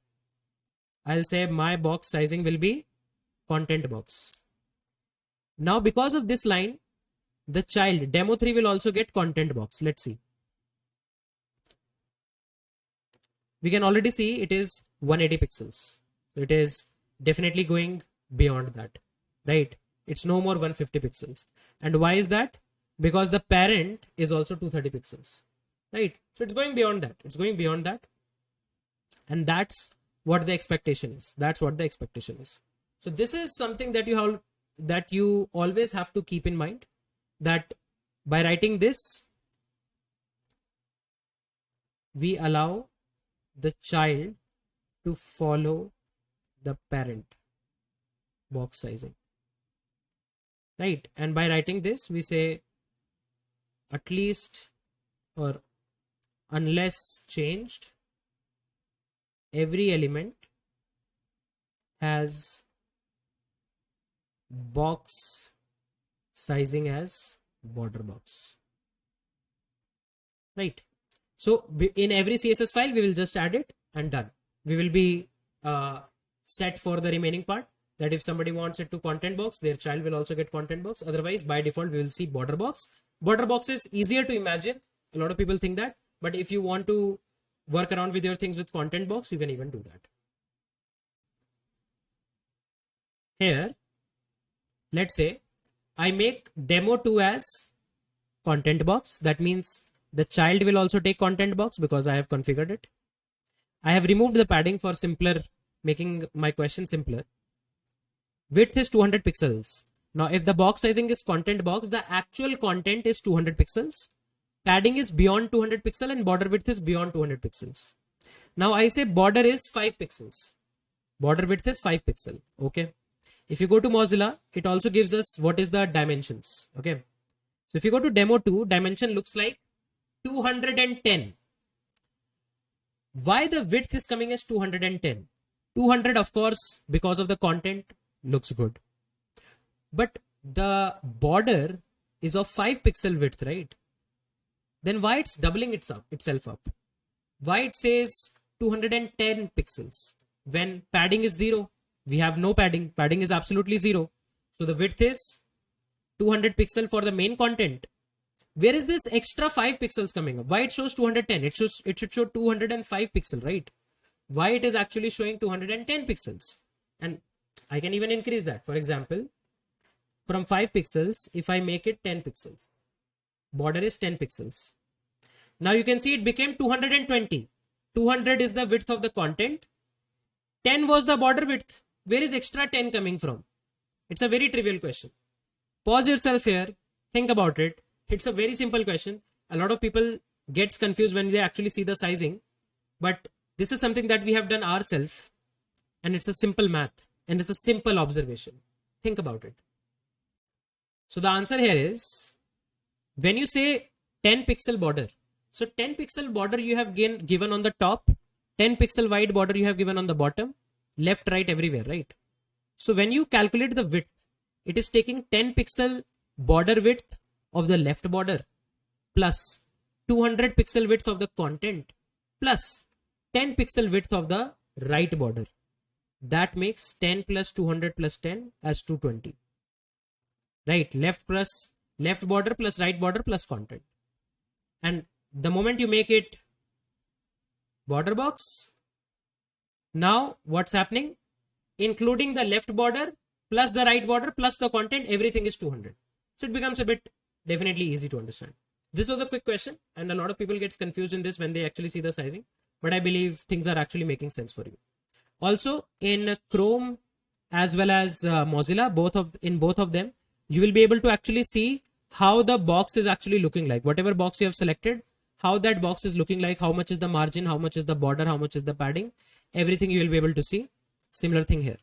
I'll say my box sizing will be content box. Now because of this line, the child demo 3 will also get content box. Let's see. We can already see it is 180 pixels. It is definitely going beyond that, right? It's no more 150 pixels. And why is that? Because the parent is also 230 pixels, right? So it's going beyond that. It's going beyond that. And that's what the expectation is. That's what the expectation is. So this is something that you always have to keep in mind, that by writing this, we allow the child to follow the parent box sizing, right? And by writing this, we say at least or unless changed, every element has box sizing as border box, right? So in every CSS file, we will just add it and done. We will be set for the remaining part, that if somebody wants it to content box, their child will also get content box. Otherwise, by default, we will see border box. Border box is easier to imagine. A lot of people think that, but if you want to work around with your things with content box, you can even do that. Here, let's say I make demo 2 as content box. That means the child will also take content box because I have configured it. I have removed the padding for simpler making my question simpler. Width is 200 pixels. Now, if the box sizing is content box, the actual content is 200 pixels. Padding is beyond 200 pixel and border width is beyond 200 pixels. Now I say border is 5 pixels. Border width is 5 pixel. Okay. If you go to Mozilla, it also gives us what is the dimensions. Okay. So if you go to demo 2, dimension looks like 210. Why the width is coming as 210? 200, of course, because of the content, looks good. But the border is of 5 pixel width, right? Then why it's doubling itself up? Why it says 210 pixels when padding is 0? We have no padding. Padding is absolutely 0. So the width is 200 pixel for the main content. Where is this extra 5 pixels coming up? Why it shows 210? It should show 205 pixel, right? Why it is actually showing 210 pixels? And I can even increase that. For example, from 5 pixels, if I make it 10 pixels, border is 10 pixels. Now you can see it became 220. 200 is the width of the content. 10 was the border width. Where is extra 10 coming from? It's a very trivial question. Pause yourself here. Think about it. It's a very simple question. A lot of people gets confused when they actually see the sizing. But this is something that we have done ourselves. And it's a simple math. And it's a simple observation. Think about it. So the answer here is, when you say 10 pixel border, so 10 pixel border you have given on the top, 10 pixel wide border you have given on the bottom, left, right, everywhere, right? So when you calculate the width, it is taking 10 pixel border width of the left border plus 200 pixel width of the content plus 10 pixel width of the right border. That makes 10 plus 200 plus 10 as 220. Right? Left border plus right border plus content. And the moment you make it border box, now what's happening? Including the left border plus the right border plus the content, everything is 200. So it becomes a bit definitely easy to understand. This was a quick question, and a lot of people gets confused in this when they actually see the sizing, but I believe things are actually making sense for you. Also in Chrome as well as Mozilla, in both of them, you will be able to actually see how the box is actually looking like. Whatever box you have selected, how that box is looking like, how much is the margin, how much is the border, how much is the padding, everything you will be able to see. Similar thing here,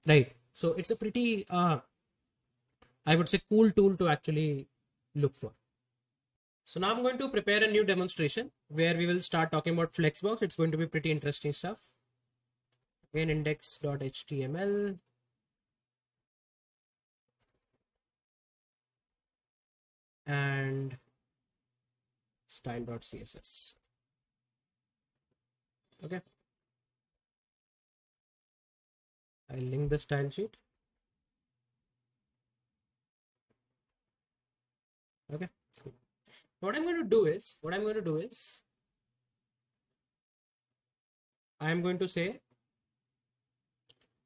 right? So it's a pretty, I would say, cool tool to actually look for. So now I'm going to prepare a new demonstration where we will start talking about Flexbox. It's going to be pretty interesting stuff. Again, index.html. And style.css. Okay. I'll link the style sheet. Okay. Cool. What I'm going to do is, I'm going to say,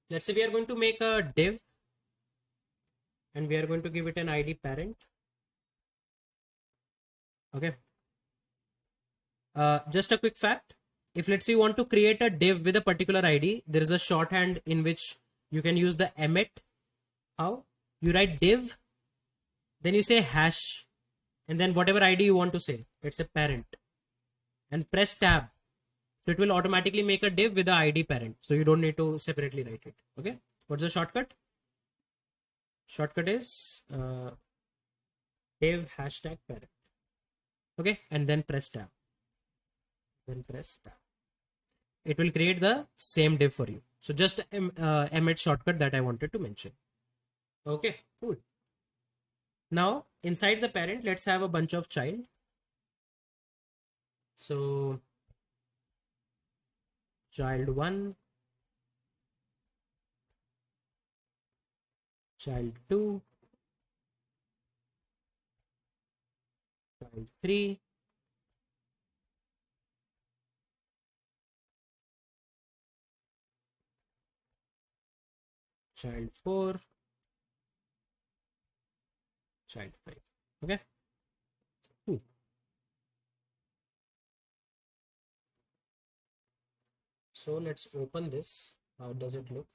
let's say we are going to make a div and we are going to give it an ID parent. Okay. Just a quick fact. If let's say you want to create a div with a particular ID, there is a shorthand in which you can use the emit. How? You write div, then you say hash, and then whatever ID you want to say, it's a parent, and press tab. So it will automatically make a div with the ID parent. So you don't need to separately write it. Okay. What's the shortcut? Shortcut is div hashtag parent. Okay. And then press tab. It will create the same div for you. So just emit shortcut that I wanted to mention. Okay, cool. Now inside the parent, let's have a bunch of child. So child 1, child 2, child 3, child 4, child 5. Okay. Cool. So let's open this. How does it look?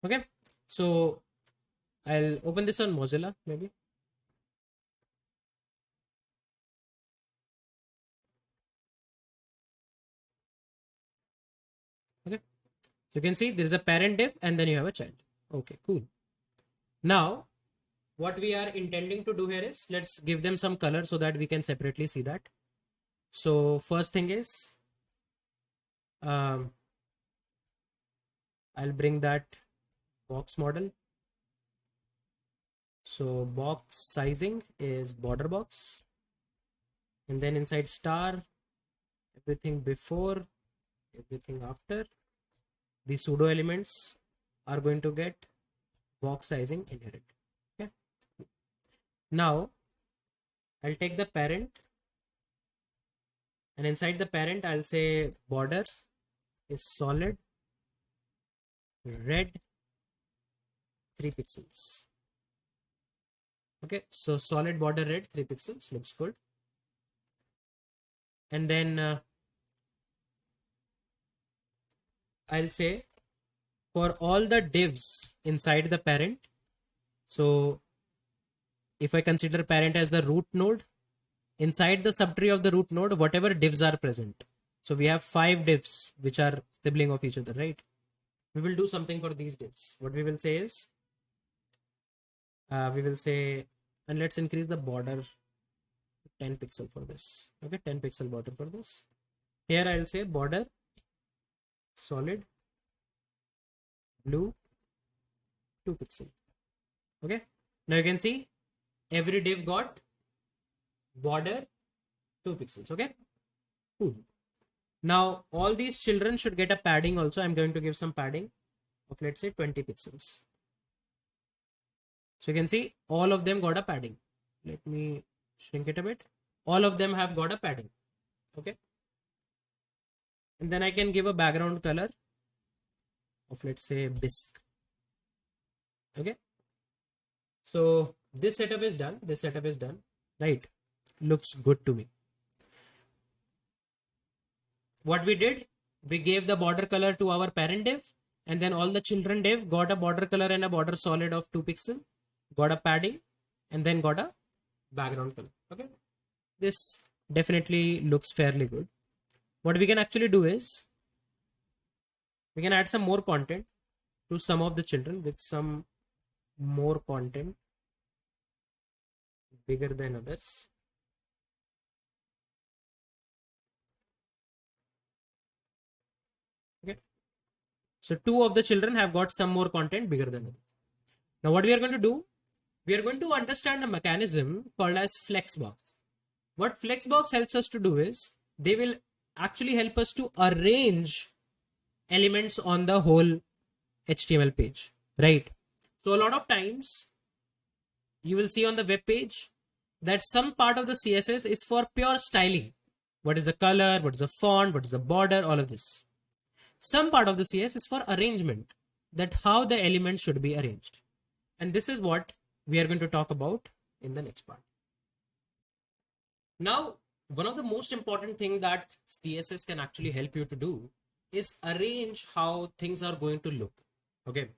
Okay, so I'll open this on Mozilla maybe. Okay, so you can see there is a parent div and then you have a child. Okay, cool. Now what we are intending to do here is let's give them some color so that we can separately see that. So first thing is I'll bring that box model. So box sizing is border box, and then inside star, everything before, everything after, the pseudo elements are going to get box sizing inherit. Okay. Now I'll take the parent, and inside the parent I'll say border is solid red 3 pixels. Okay, so solid border red 3 pixels looks good. And then I'll say for all the divs inside the parent, so if I consider parent as the root node, inside the subtree of the root node, whatever divs are present. So we have 5 divs which are sibling of each other, right? We will do something for these divs. What we will say is, we will say, and let's increase the border 10 pixel for this. Okay, 10 pixel border for this. Here I'll say border solid blue 2 pixel. Okay, now you can see every div got border 2 pixels. Okay, cool. Now all these children should get a padding also. I'm going to give some padding of let's say 20 pixels. So you can see all of them got a padding. Let me shrink it a bit. All of them have got a padding. Okay, and then I can give a background color of let's say bisque. Okay, so this setup is done. This setup is done, right? Looks good to me. What we did, we gave the border color to our parent div, and then all the children div got a border color and a border solid of 2 pixel, got a padding, and then got a background color. Okay, this definitely looks fairly good. What we can actually do is we can add some more content to some of the children with some more content bigger than others. Okay, so 2 of the children have got some more content bigger than others. Now what we are going to do, we are going to understand a mechanism called as flexbox. What flexbox helps us to do is they will actually help us to arrange elements on the whole HTML page, right? So a lot of times you will see on the web page that some part of the CSS is for pure styling. What is the color? What is the font? What is the border? All of this. Some part of the CSS is for arrangement, that how the elements should be arranged. And this is what we are going to talk about in the next part. Now, one of the most important thing that CSS can actually help you to do is arrange how things are going to look. Okay,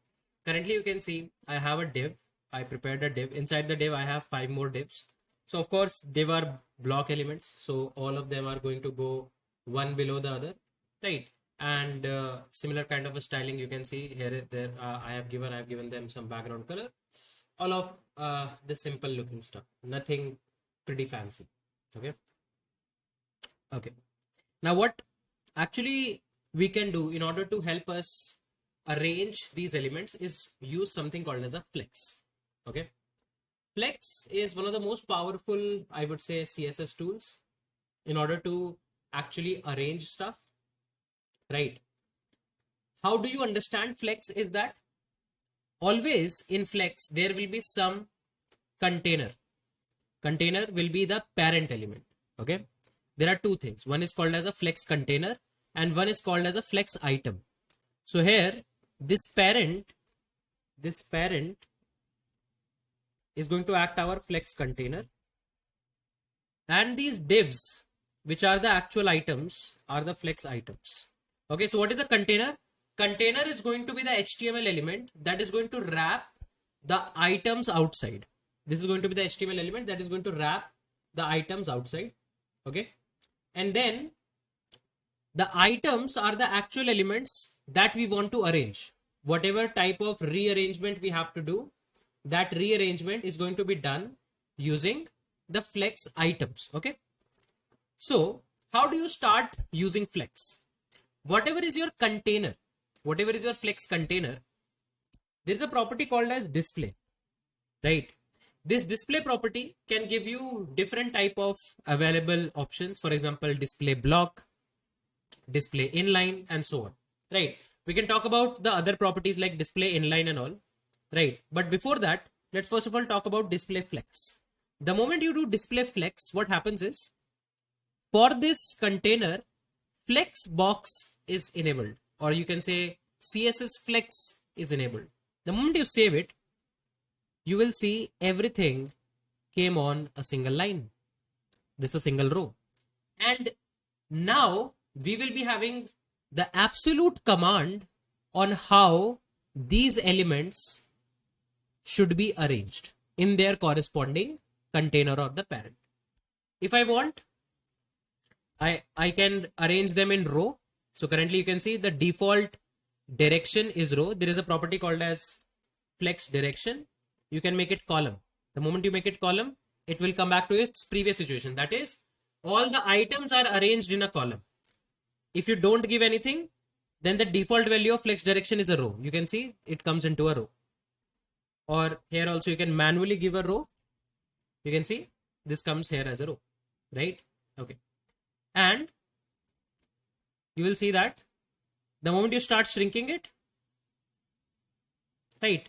currently you can see I have a div. I prepared a div. Inside the div I have 5 more divs. So of course div are block elements, so all of them are going to go one below the other, right? And similar kind of a styling you can see here. There I have given them some background color. All of the simple looking stuff, nothing pretty fancy. Okay, now what actually we can do in order to help us arrange these elements is use something called as a flex. Okay, flex is one of the most powerful, I would say, CSS tools in order to actually arrange stuff, right? How do you understand flex is that always in flex there will be some container will be the parent element. Okay, there are 2 things. One is called as a flex container and one is called as a flex item. So here this parent is going to act our flex container, and these divs, which are the actual items, are the flex items. Okay, so what is a container? Container is going to be the HTML element that is going to wrap the items outside. This is going to be the HTML element that is going to wrap the items outside. Okay, and then the items are the actual elements that we want to arrange. Whatever type of rearrangement we have to do, that rearrangement is going to be done using the flex items. Okay, so how do you start using flex? Whatever is your container, whatever is your flex container, there is a property called as display, right? This display property can give you different type of available options. For example, display block, display inline, and so on, right? We can talk about the other properties like display inline and all, right? But before that, let's first of all talk about display flex. The moment you do display flex, what happens is, for this container, flex box is enabled, or you can say CSS flex is enabled. The moment you save it, you will see everything came on a single line. This is a single row. And now we will be having the absolute command on how these elements should be arranged in their corresponding container or the parent. If I want, I can arrange them in row. So currently you can see the default direction is row. There is a property called as flex direction. You can make it column. The moment you make it column, it will come back to its previous situation. That is, all the items are arranged in a column. If you don't give anything, then the default value of flex direction is a row. You can see it comes into a row. Or here also you can manually give a row. You can see this comes here as a row, right? Okay. And you will see that the moment you start shrinking it, right,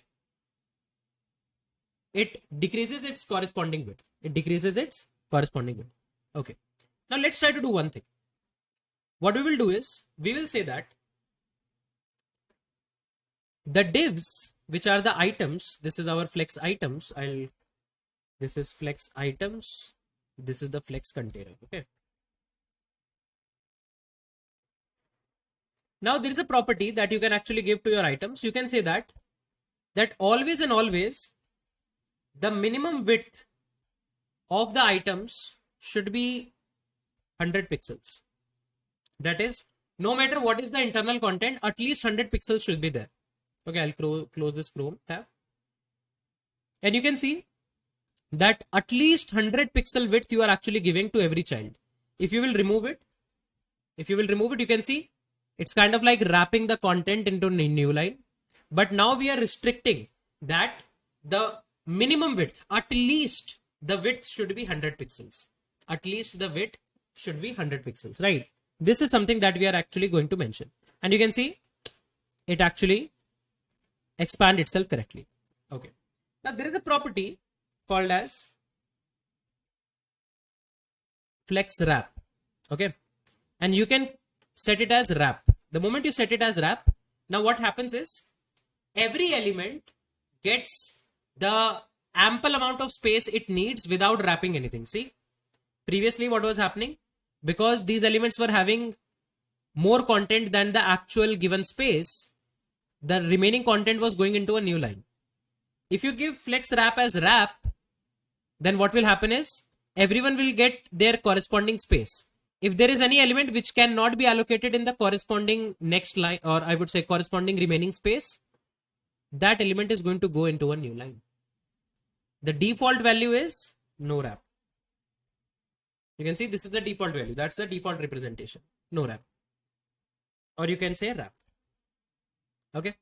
it decreases its corresponding width. It decreases its corresponding width. Okay. Now let's try to do one thing. What we will do is, we will say that the divs, which are the items, this is our flex items. This is flex items. This is the flex container. Okay. Now there is a property that you can actually give to your items. You can say that always and always the minimum width of the items should be 100 pixels. That is, no matter what is the internal content, at least 100 pixels should be there. Okay, I'll close this Chrome tab. And you can see that at least 100 pixel width you are actually giving to every child. If you will remove it, you can see it's kind of like wrapping the content into a new line. But now we are restricting that the minimum width, at least the width should be 100 pixels. At least the width should be 100 pixels, right? This is something that we are actually going to mention. And you can see it actually expand itself correctly. Okay. Now there is a property called as flex wrap. Okay. And you can set it as wrap. The moment you set it as wrap, now what happens is every element gets the ample amount of space it needs without wrapping anything. See, previously what was happening, because these elements were having more content than the actual given space, the remaining content was going into a new line. If you give flex wrap as wrap, then what will happen is everyone will get their corresponding space. If there is any element which cannot be allocated in the corresponding next line, or I would say corresponding remaining space, that element is going to go into a new line. The default value is no wrap. You can see this is the default value. That's the default representation. No wrap. Or you can say wrap. Okay.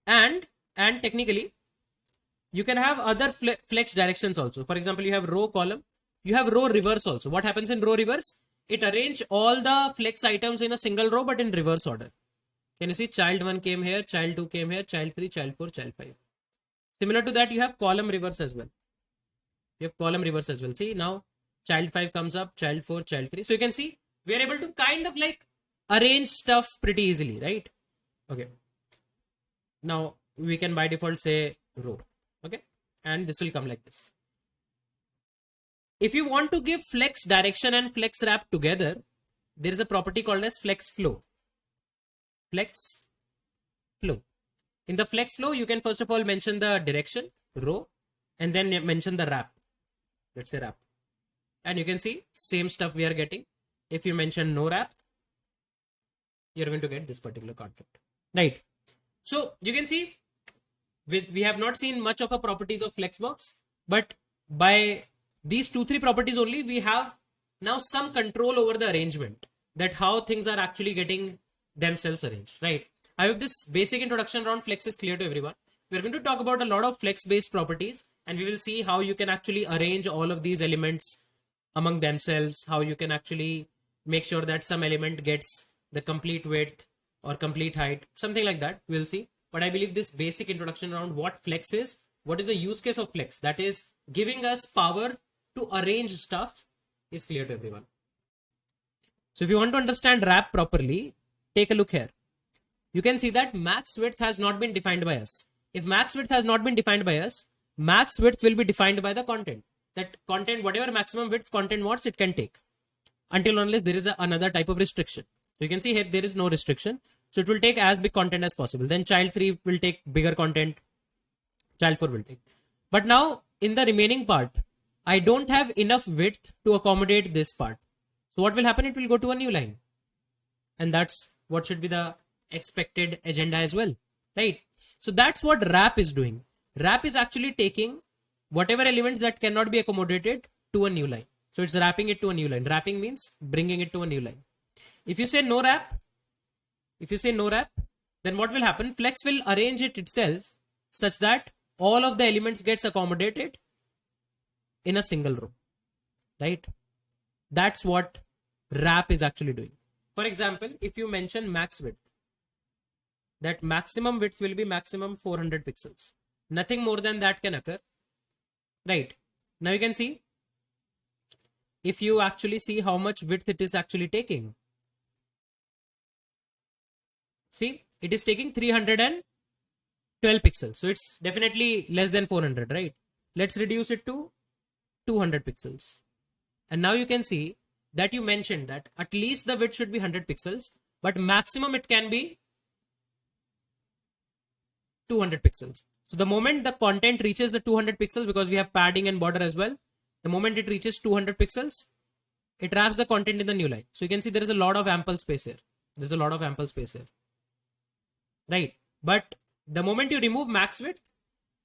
And technically, you can have other flex directions also. For example, you have row column. You have row reverse also. What happens in row reverse? It arrange all the flex items in a single row, but in reverse order. Can you see child 1 came here, child 2 came here, child 3, child 4, child 5. Similar to that, you have column reverse as well. You have column reverse as well. See, now child 5 comes up, child 4, child 3. So you can see we are able to kind of like arrange stuff pretty easily, right? Okay. Now we can by default say row. Okay. And this will come like this. If you want to give flex direction and flex wrap together, there is a property called as flex flow. Flex flow. In the flex flow, you can first of all mention the direction, row, and then mention the wrap. Let's say wrap. And you can see same stuff we are getting. If you mention no wrap, you're going to get this particular content. Right. So you can see we have not seen much of a properties of Flexbox, but by these 2-3 properties only, we have now some control over the arrangement, that how things are actually getting themselves arranged, right? I hope this basic introduction around Flex is clear to everyone. We're going to talk about a lot of Flex based properties, and we will see how you can actually arrange all of these elements among themselves, how you can actually make sure that some element gets the complete width or complete height, something like that. We'll see. But I believe this basic introduction around what Flex is, what is the use case of Flex, that is giving us power to arrange stuff, is clear to everyone. So if you want to understand wrap properly, take a look here. You can see that max width has not been defined by us. If max width has not been defined by us, max width will be defined by the content. That content, whatever maximum width content wants, it can take, until unless there is another type of restriction. So you can see here there is no restriction. So it will take as big content as possible. Then child 3 will take bigger content. Child 4 will take. But now in the remaining part, I don't have enough width to accommodate this part. So what will happen? It will go to a new line. And that's what should be the expected agenda as well, right? So that's what wrap is doing. Wrap is actually taking whatever elements that cannot be accommodated to a new line. So it's wrapping it to a new line. Wrapping means bringing it to a new line. If you say no wrap, then what will happen? Flex will arrange it itself such that all of the elements gets accommodated in a single row, right? That's what wrap is actually doing. For example, if you mention max width, that maximum width will be maximum 400 pixels. Nothing more than that can occur, right? Now you can see, if you actually see how much width it is actually taking. See, it is taking 312 pixels. So it's definitely less than 400, right? Let's reduce it to 200 pixels. And now you can see that you mentioned that at least the width should be 100 pixels, but maximum it can be 200 pixels. So the moment the content reaches the 200 pixels, because we have padding and border as well, the moment it reaches 200 pixels, it wraps the content in the new line. So you can see there is a lot of ample space here. There's a lot of ample space here, right? But the moment you remove max width,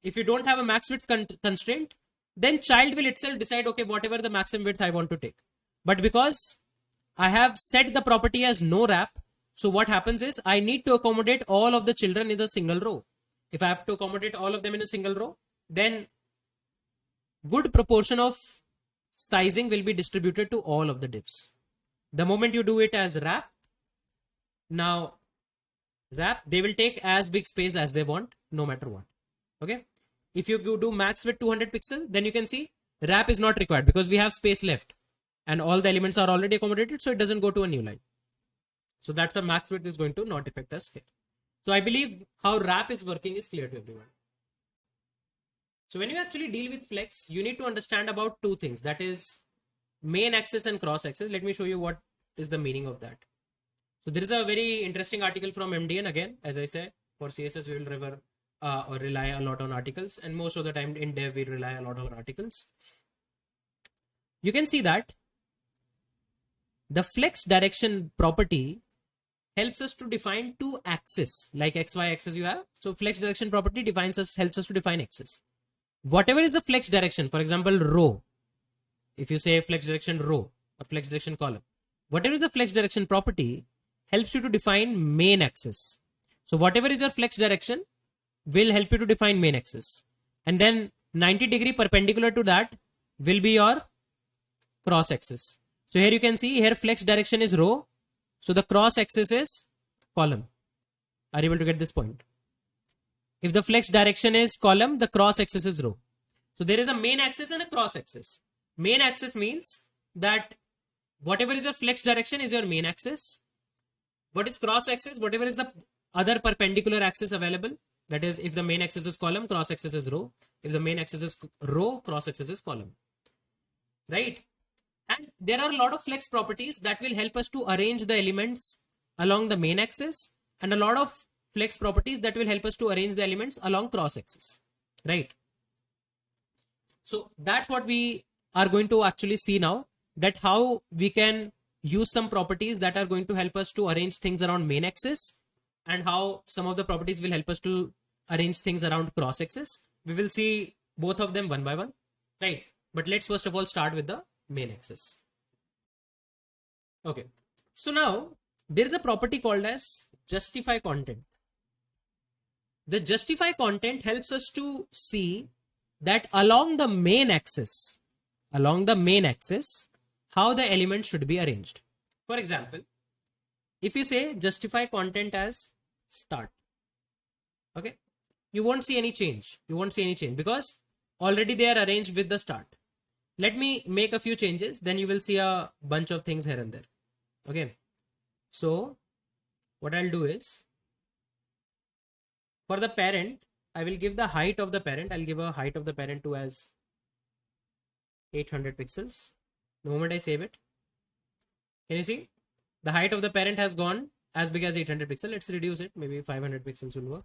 if you don't have a max width constraint, then child will itself decide, okay, whatever the maximum width I want to take. But because I have set the property as no wrap, so what happens is I need to accommodate all of the children in a single row. If I have to accommodate all of them in a single row, then good proportion of sizing will be distributed to all of the divs. The moment you do it as wrap, now wrap, they will take as big space as they want, no matter what. Okay. If you do max width 200 pixels, then you can see wrap is not required because we have space left and all the elements are already accommodated. So it doesn't go to a new line. So that's why max width is going to not affect us here. So I believe how wrap is working is clear to everyone. So when you actually deal with Flex, you need to understand about two things. That is main axis and cross axis. Let me show you what is the meaning of that. So there is a very interesting article from MDN again. As I said, for CSS, we will rely a lot on articles. And most of the time in dev, we rely a lot on articles. You can see that the flex direction property helps us to define two axes, like XY axis you have. So flex direction property helps us to define axis. Whatever is the flex direction, for example, row. If you say flex direction row or flex direction column, whatever is the flex direction property helps you to define main axis. So whatever is your flex direction will help you to define main axis. And then 90-degree perpendicular to that will be your cross axis. So here you can see here flex direction is row. So the cross axis is column. Are you able to get this point? If the flex direction is column, the cross axis is row. So there is a main axis and a cross axis. Main axis means that whatever is your flex direction is your main axis. What is cross axis? Whatever is the other perpendicular axis available. That is, if the main axis is column, cross axis is row. If the main axis is row, cross axis is column. right? And there are a lot of flex properties that will help us to arrange the elements along the main axis, and a lot of flex properties that will help us to arrange the elements along cross axis, right? So that's what we are going to actually see now, that how we can use some properties that are going to help us to arrange things around main axis, and how some of the properties will help us to arrange things around cross axis. We will see both of them one by one, right? But let's first of all start with the main axis. Okay. So now there is a property called as justify content. The justify content helps us to see that along the main axis, how the elements should be arranged. For example, if you say justify content as start, okay, you won't see any change. Because already they are arranged with the start. Let me make a few changes, then you will see a bunch of things here and there. Okay. So what I'll do is, for the parent, I will give the height of the parent. I'll give a height of the parent to as 800 pixels. The moment I save it, can you see the height of the parent has gone as big as 800 pixels? Let's reduce it. Maybe 500 pixels will work.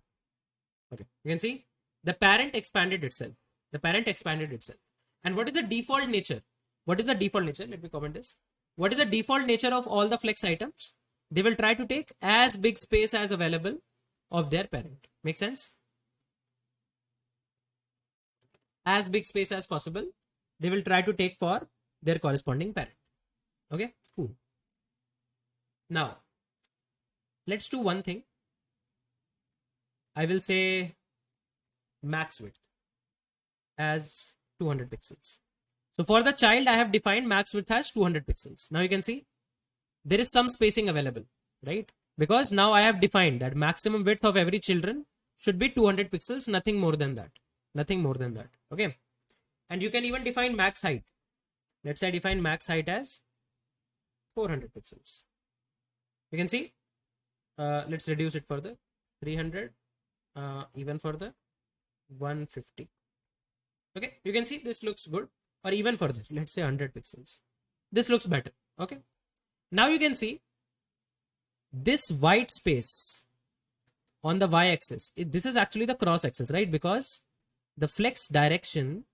Okay. You can see the parent expanded itself. And what is the default nature? Let me comment this. What is the default nature of all the flex items? They will try to take as big space as available of their parent. Make sense? As big space as possible, they will try to take for their corresponding parent. Okay, cool. Now, let's do one thing. I will say max width as 200 pixels. So for the child, I have defined max width as 200 pixels. Now you can see there is some spacing available, right? Because now I have defined that maximum width of every children should be 200 pixels, nothing more than that. Okay. And you can even define max height. Let's say I define max height as 400 pixels. You can see, let's reduce it further, 300, even further, 150. Okay, you can see this looks good. Or even further, let's say 100 pixels. This looks better. Okay. Now you can see this white space on the y-axis. This is actually the cross axis, right? Because the flex direction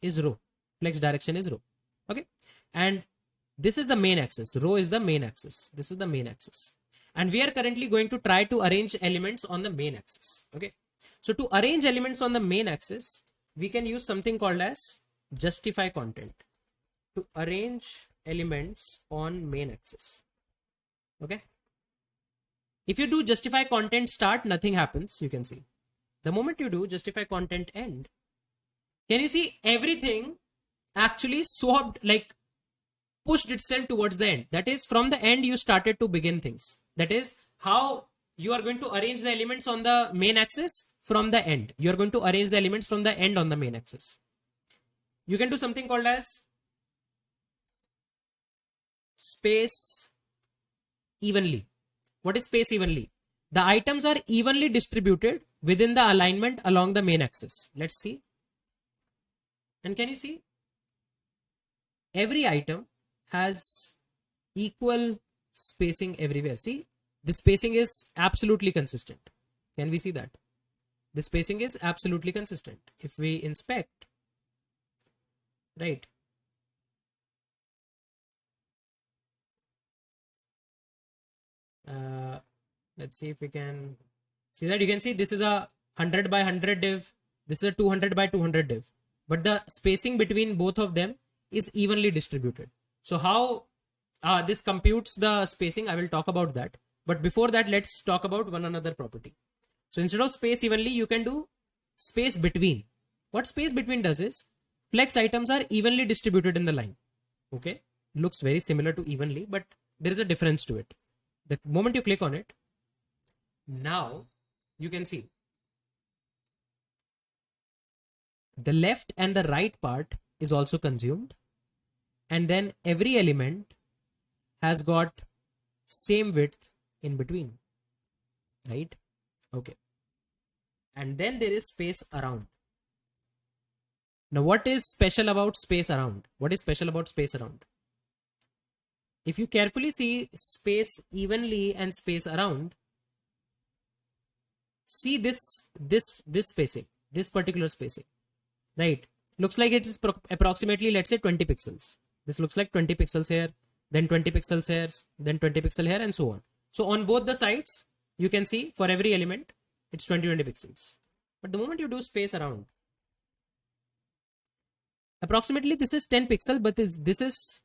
is rho. Okay. And this is the main axis. Rho is the main axis. This is the main axis. And we are currently going to try to arrange elements on the main axis. Okay. So to arrange elements on the main axis, we can use something called as justify content to arrange elements on main axis. Okay. If you do justify content start, nothing happens. You can see the moment you do justify content end, can you see everything actually swapped, like pushed itself towards the end? That is, from the end you started to begin things. That is how you are going to arrange the elements on the main axis from the end. You are going to arrange the elements from the end on the main axis. You can do something called as space evenly. What is space evenly? The items are evenly distributed within the alignment along the main axis. Let's see. And can you see? Every item has equal spacing everywhere. See, the spacing is absolutely consistent. Can we see that? The spacing is absolutely consistent. If we inspect, right? Let's see if we can see that. You can see this is a 100 by 100 div. This is a 200 by 200 div. But the spacing between both of them is evenly distributed. So how this computes the spacing, I will talk about that. But before that, let's talk about one another property. So instead of space evenly, you can do space between. What space between does is flex items are evenly distributed in the line. Okay, looks very similar to evenly, but there is a difference to it. The moment you click on it, now you can see the left and the right part is also consumed, and then every element has got same width in between, right? Okay. And then there is space around. Now, what is special about space around? What is special about space around? If you carefully see space evenly and space around, see this spacing, this particular spacing, right? Looks like it is approximately, let's say, 20 pixels. This looks like 20 pixels here, then 20 pixels here, then 20 pixel here, and so on. So on both the sides, you can see for every element, it's 20 pixels. But the moment you do space around, approximately this is 10 pixels, but this is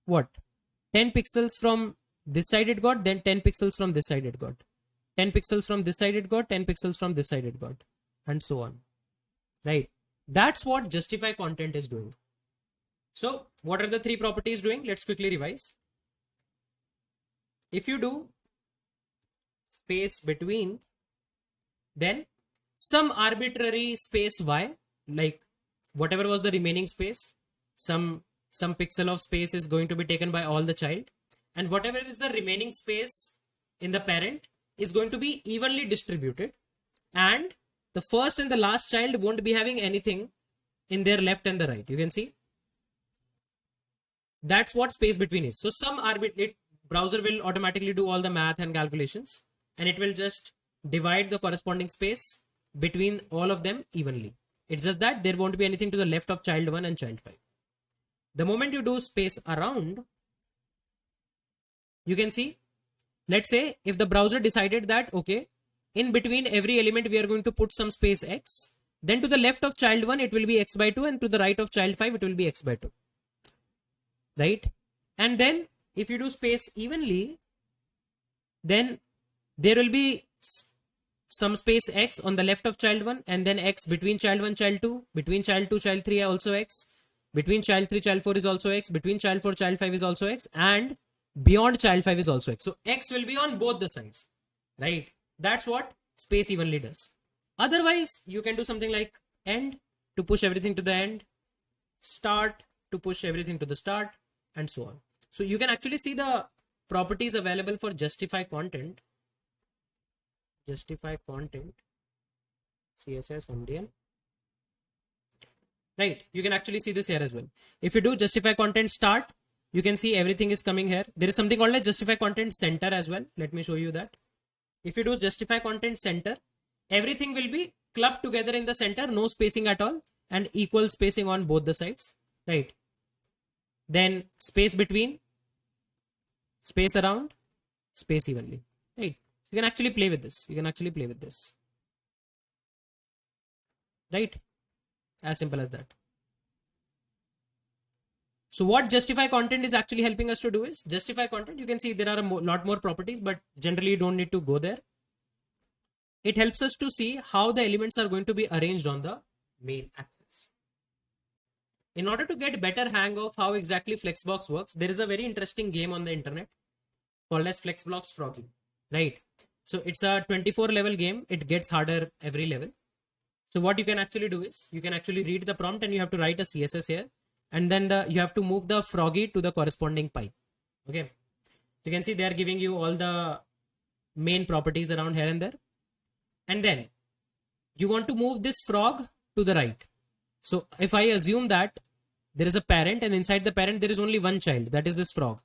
what? 10 pixels from this side it got, then 10 pixels from this side it got. 10 pixels from this side it got, 10 pixels from this side it got, and so on. Right? That's what justify content is doing. So what are the three properties doing? Let's quickly revise. If you do space between, then some arbitrary space y, like whatever was the remaining space, some pixel of space is going to be taken by all the child, and whatever is the remaining space in the parent is going to be evenly distributed, and the first and the last child won't be having anything in their left and the right. You can see that's what space between is. So some arbitrary browser will automatically do all the math and calculations, and it will just divide the corresponding space between all of them evenly. It's just that there won't be anything to the left of child 1 and child 5. The moment you do space around, you can see, let's say if the browser decided that, okay, in between every element we are going to put some space x, then to the left of child 1 it will be x by 2, and to the right of child 5 it will be x by 2. Right? And then if you do space evenly, then there will be some space x on the left of child 1, and then x between child 1 child 2, between child 2 child 3 also x, between child 3 child 4 is also x, between child 4 child 5 is also x, and beyond child 5 is also x. So x will be on both the sides, right? That's what space evenly does. Otherwise, you can do something like end to push everything to the end, start to push everything to the start, and so on. So you can actually see the properties available for justify content. Justify content, CSS MDM. Right, you can actually see this here as well. If you do justify content start, you can see everything is coming here. There is something called as justify content center as well. Let me show you that. If you do justify content center, everything will be clubbed together in the center, no spacing at all, and equal spacing on both the sides. Right. Then space between, space around, space evenly. Right. You can actually play with this. You can actually play with this. Right. As simple as that. So what justify content is actually helping us to do is justify content. You can see there are a lot more properties, but generally you don't need to go there. It helps us to see how the elements are going to be arranged on the main axis. In order to get better hang of how exactly Flexbox works, there is a very interesting game on the internet called as Flexbox Froggy. Right. So it's a 24 level game. It gets harder every level. So what you can actually do is you can actually read the prompt and you have to write a CSS here, and then you have to move the froggy to the corresponding pipe. Okay. You can see they are giving you all the main properties around here and there. And then you want to move this frog to the right. So if I assume that there is a parent and inside the parent there is only one child, that is this frog.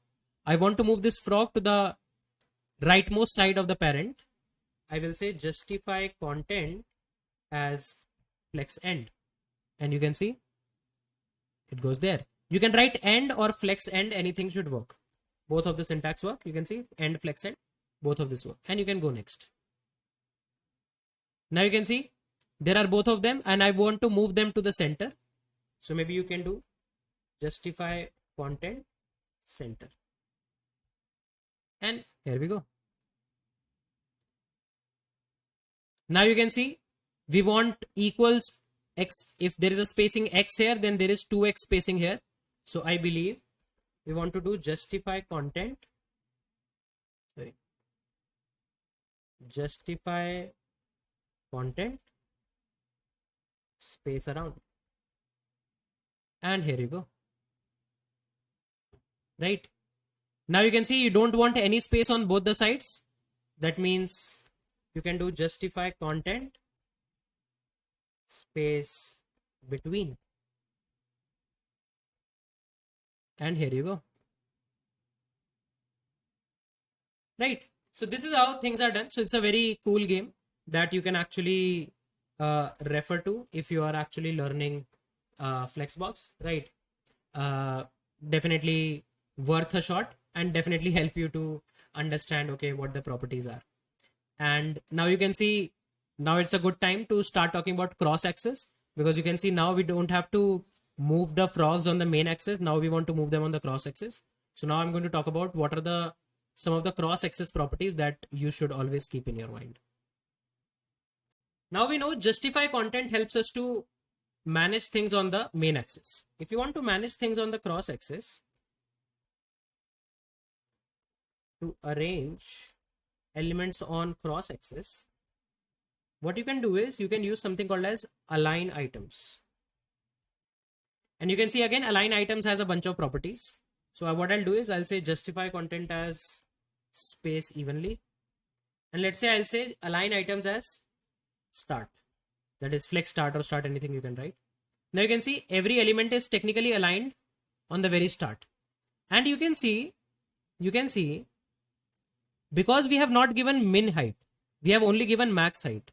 I want to move this frog to the rightmost side of the parent. I will say justify content as flex end, and you can see it goes there. You can write end or flex end, anything should work. Both of the syntax work. You can see end, flex end, both of this work, and you can go next. Now you can see there are both of them and I want to move them to the center. So maybe you can do justify content center, and here we go. Now you can see we want equals x. If there is a spacing x here, then there is 2x spacing here. So I believe we want to do justify content. Sorry. Justify content space around. And here you go. Right. Now you can see you don't want any space on both the sides. That means you can do justify content space between. And here you go. Right. So this is how things are done. So it's a very cool game that you can actually refer to if you are actually learning Flexbox, right? uh, Definitely worth a shot and definitely help you to understand okay what the properties are. And now you can see, now it's a good time to start talking about cross axis, because you can see now we don't have to move the frogs on the main axis. Now we want to move them on the cross axis. So now I'm going to talk about what are the some of the cross axis properties that you should always keep in your mind. Now we know justify content helps us to manage things on the main axis. If you want to manage things on the cross axis, to arrange elements on cross axis, what you can do is you can use something called as align items. And you can see again align items has a bunch of properties. So what I'll do is I'll say justify content as space evenly, and let's say I'll say align items as start, that is flex start or start anything you can write. Now you can see every element is technically aligned on the very start, and you can see because we have not given min height, we have only given max height.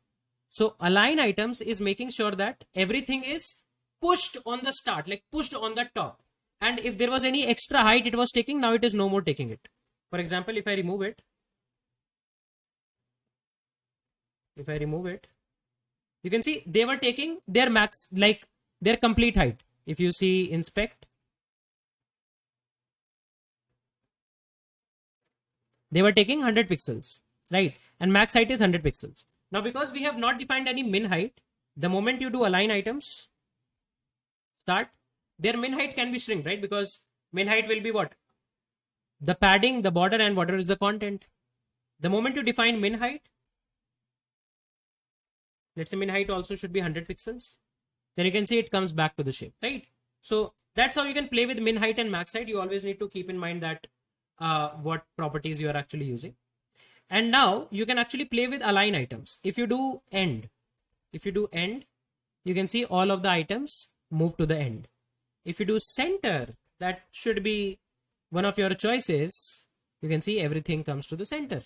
So align items is making sure that everything is pushed on the start, like pushed on the top. And if there was any extra height it was taking, now it is no more taking it. For example, if I remove it, you can see they were taking their max, like their complete height. If you see inspect, they were taking 100 pixels, right? And max height is 100 pixels. Now, because we have not defined any min height, the moment you do align items, start, their min height can be shrink, right? Because min height will be what? The padding, the border, and whatever is the content. The moment you define min height, let's say min height also should be 100 pixels, then you can see it comes back to the shape, right? So that's how you can play with min height and max height. You always need to keep in mind that what properties you are actually using. And now you can actually play with align items. If you do end, you can see all of the items move to the end. If you do center, that should be one of your choices. You can see everything comes to the center,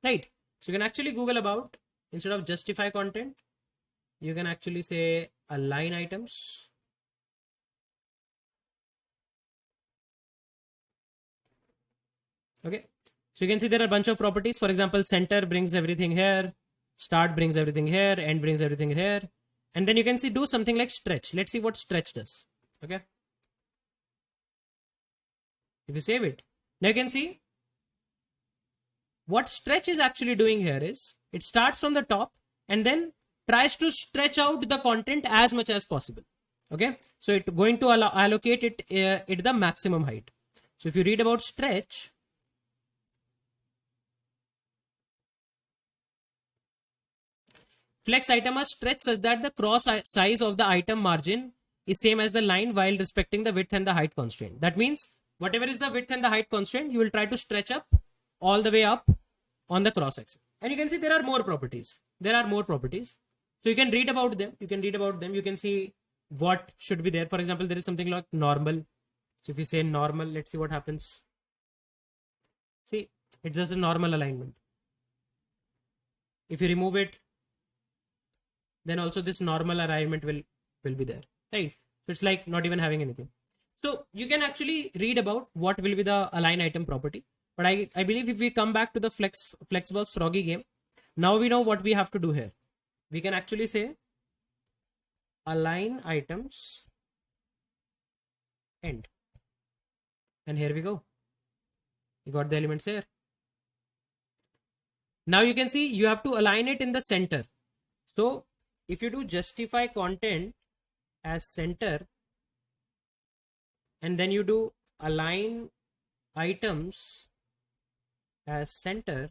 right? So you can actually Google about, instead of justify content, you can actually say align items. Okay. So you can see there are a bunch of properties. For example, center brings everything here, start brings everything here, end brings everything here. And then you can see do something like stretch. Let's see what stretch does. Okay. If you save it, now you can see what stretch is actually doing here is it starts from the top and then tries to stretch out the content as much as possible. Okay. So it's going to allocate it at the maximum height. So if you read about stretch, flex item are stretched such that the cross size of the item margin is same as the line while respecting the width and the height constraint. That means whatever is the width and the height constraint, you will try to stretch up all the way up on the cross axis. And you can see there are more properties. So you can read about them. You can see what should be there. For example, there is something like normal. So if you say normal, let's see what happens. See, it's just a normal alignment. If you remove it, then also this normal alignment will be there, right? So it's like not even having anything. So you can actually read about what will be the align item property. But I believe if we come back to the Flexbox Froggy game, now we know what we have to do here. We can actually say align items end. And here we go. You got the elements here. Now you can see you have to align it in the center. So if you do justify content as center and then you do align items as center,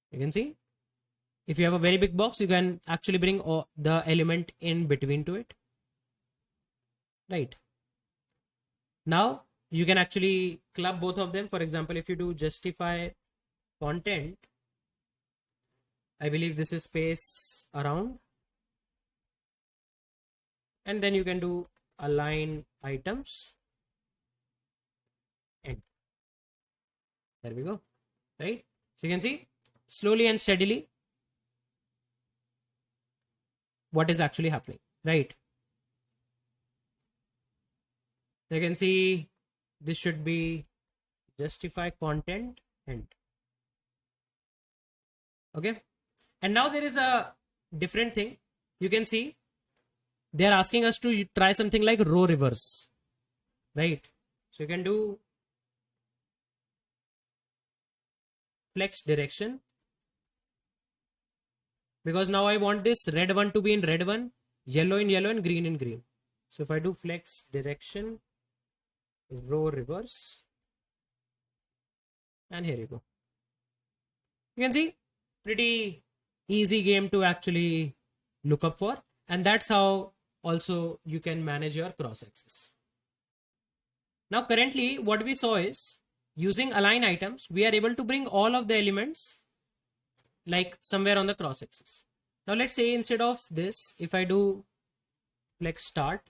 you can see if you have a very big box, you can actually bring the element in between to it, right? Now you can actually club both of them. For example, if you do justify content, I believe this is space around, and then you can do align items end. There we go, right? So you can see slowly and steadily what is actually happening, right? You can see this should be justify content end. Okay, and now there is a different thing. You can see they are asking us to try something like row reverse, right? So you can do flex direction, because now I want this red one to be in red one, yellow in yellow, and green in green. So if I do flex direction row reverse, and here you go. You can see pretty easy game to actually look up for, and that's how also you can manage your cross axis. Now currently what we saw is using align items we are able to bring all of the elements like somewhere on the cross axis. Now let's say instead of this, if I do flex start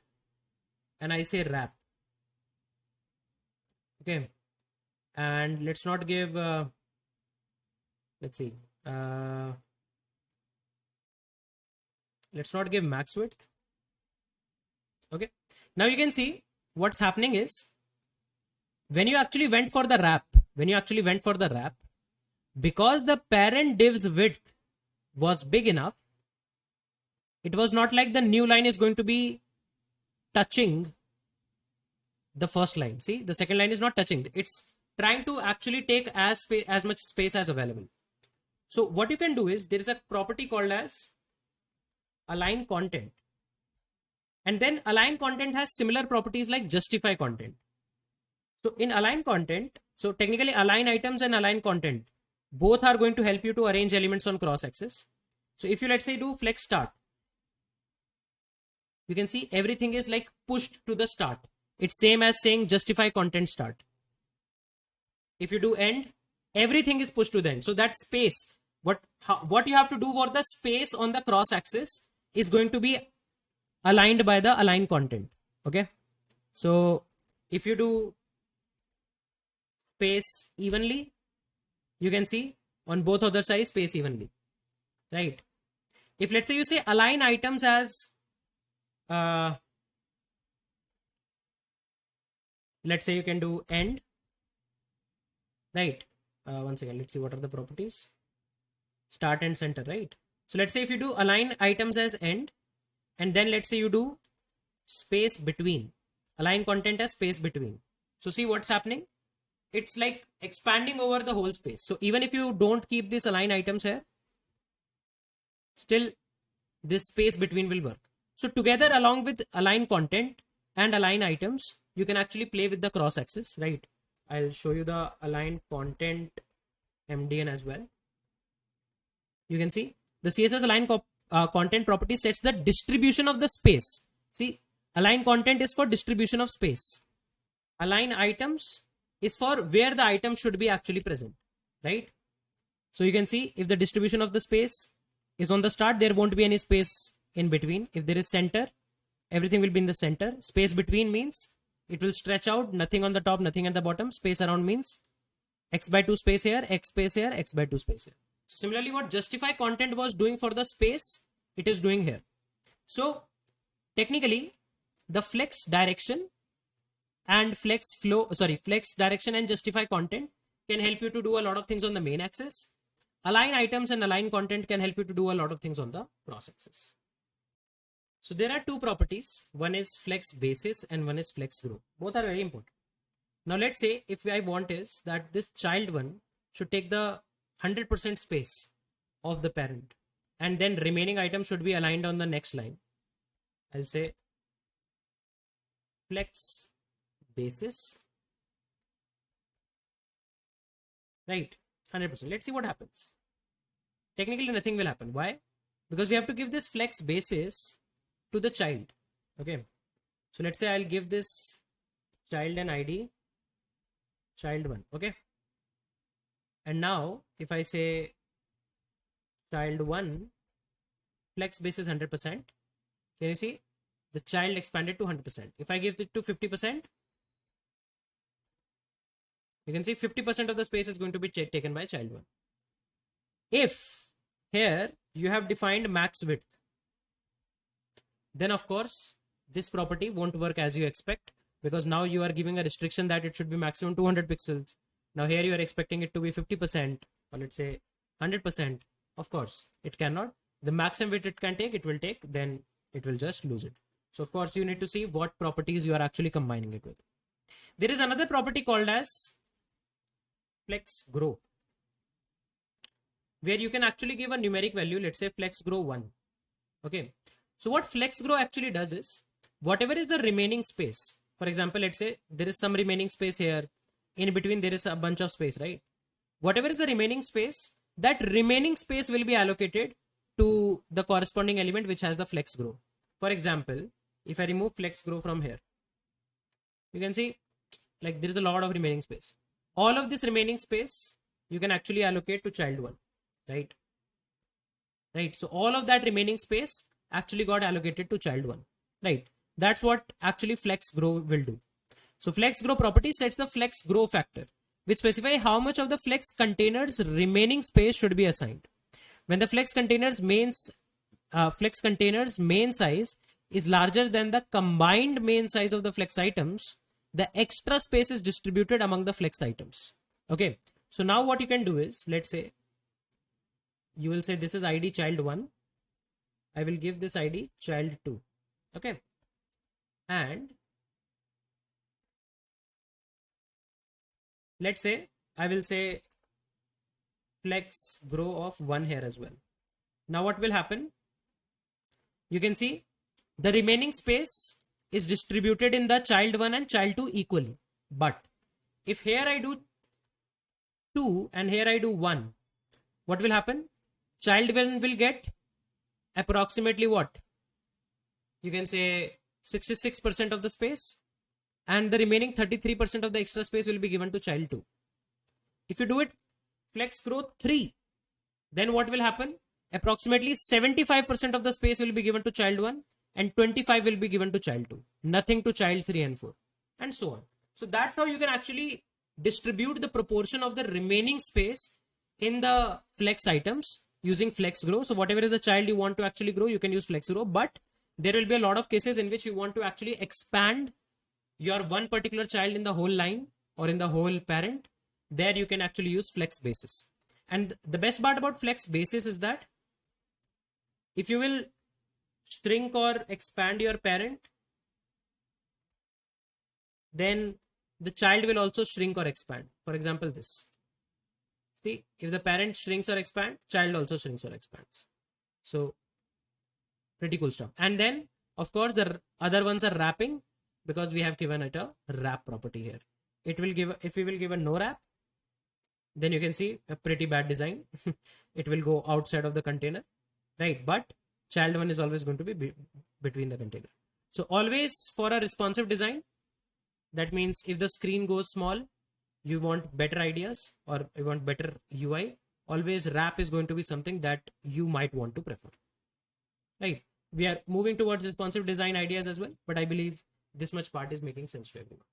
and I say wrap, okay, and let's not give let's see, let's not give max width. Okay, now you can see what's happening is when you actually went for the wrap, because the parent div's width was big enough, it was not like the new line is going to be touching the first line. See, the second line is not touching, it's trying to actually take as much space as available. So what you can do is there is a property called as align content, and then align content has similar properties like justify content. So in align content, so technically align items and align content both are going to help you to arrange elements on cross axis. So if you, let's say, do flex start, you can see everything is like pushed to the start. It's same as saying justify content start. If you do end, everything is pushed to the end. So that space, what you have to do for the space on the cross axis is going to be aligned by the align content. Okay, so if you do space evenly, you can see on both other sides space evenly, right? If let's say you say align items as let's say you can do end, right? Once again, let's see what are the properties. Start and center, right? So let's say if you do align items as end, and then let's say you do space between, align content as space between. So see what's happening, it's like expanding over the whole space. So even if you don't keep this align items here, still this space between will work. So together, along with align content and align items, you can actually play with the cross axis, right? I'll show you the align content MDN as well. You can see the CSS align content property sets the distribution of the space. See, align content is for distribution of space. Align items is for where the item should be actually present, right? So you can see if the distribution of the space is on the start, there won't be any space in between. If there is center, everything will be in the center. Space between means it will stretch out, nothing on the top, nothing at the bottom. Space around means x by 2 space here, x space here, x by 2 space here. Similarly, what justify content was doing for the space, it is doing here. So technically, the flex direction and flex direction and justify content can help you to do a lot of things on the main axis. Align items and align content can help you to do a lot of things on the cross axis. So there are two properties. One is flex basis and one is flex group. Both are very important. Now let's say if I want is that this child one should take the 100% space of the parent, and then remaining items should be aligned on the next line. I'll say flex basis, right? 100%. Let's see what happens. Technically nothing will happen. Why? Because we have to give this flex basis to the child. Okay, so let's say I'll give this child an ID child1. Okay, and now if I say child1 flex basis 100%, can you see the child expanded to 100%. If I give it to 50%, you can see 50% of the space is going to be taken by child 1. If here you have defined max width, then of course this property won't work as you expect, because now you are giving a restriction that it should be maximum 200 pixels. Now here you are expecting it to be 50%, or let's say 100%. Of course it cannot. The maximum width it can take, it will take, then it will just lose it. So of course you need to see what properties you are actually combining it with. There is another property called as flex grow, where you can actually give a numeric value, let's say flex grow 1. Okay, so what flex grow actually does is, whatever is the remaining space, for example, let's say there is some remaining space here, in between there is a bunch of space, right? Whatever is the remaining space, that remaining space will be allocated to the corresponding element which has the flex grow. For example, if I remove flex grow from here, you can see like there is a lot of remaining space. All of this remaining space you can actually allocate to child 1, right? Right. So all of that remaining space actually got allocated to child 1, right? That's what actually flex grow will do. So flex grow property sets the flex grow factor, which specify how much of the flex container's remaining space should be assigned. When the flex container's main size is larger than the combined main size of the flex items, the extra space is distributed among the flex items. Okay, so now what you can do is, let's say you will say this is id child 1, I will give this id child 2. Okay, and let's say I will say flex grow of 1 here as well. Now what will happen? You can see the remaining space is distributed in the child 1 and child 2 equally. But if here I do 2 and here I do 1, what will happen? Child 1 will get approximately what? You can say 66% of the space, and the remaining 33% of the extra space will be given to child 2. If you do it flex grow 3, then what will happen? Approximately 75% of the space will be given to child 1 and 25 will be given to child 2. Nothing to child 3 and 4, and so on. So that's how you can actually distribute the proportion of the remaining space in the flex items using flex grow. So whatever is the child you want to actually grow, you can use flex grow, but there will be a lot of cases in which you want to actually expand your one particular child in the whole line or in the whole parent. There you can actually use flex basis. And the best part about flex basis is that if you will shrink or expand your parent, then the child will also shrink or expand. For example, this. See, if the parent shrinks or expands, child also shrinks or expands. So pretty cool stuff. And then of course the other ones are wrapping, because we have given it a wrap property here. It will give, if we will give a no wrap, then you can see a pretty bad design. It will go outside of the container, right? But child 1 is always going to be between the container. So always for a responsive design, that means if the screen goes small, you want better ideas or you want better UI, always wrap is going to be something that you might want to prefer, right? We are moving towards responsive design ideas as well, but I believe this much part is making sense to everyone.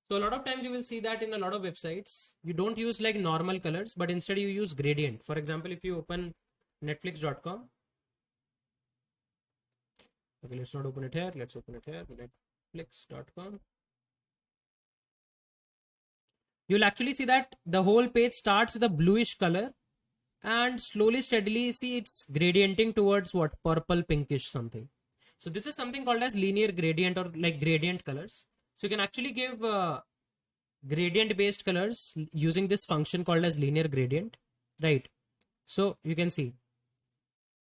So a lot of times you will see that in a lot of websites, you don't use like normal colors, but instead you use gradient. For example, if you open netflix.com, okay, let's not open it here. Let's open it here, netflix.com. You'll actually see that the whole page starts with a bluish color and slowly, steadily see it's gradienting towards what? Purple, pinkish something. So this is something called as linear gradient or like gradient colors. So you can actually give gradient based colors using this function called as linear gradient, right? So you can see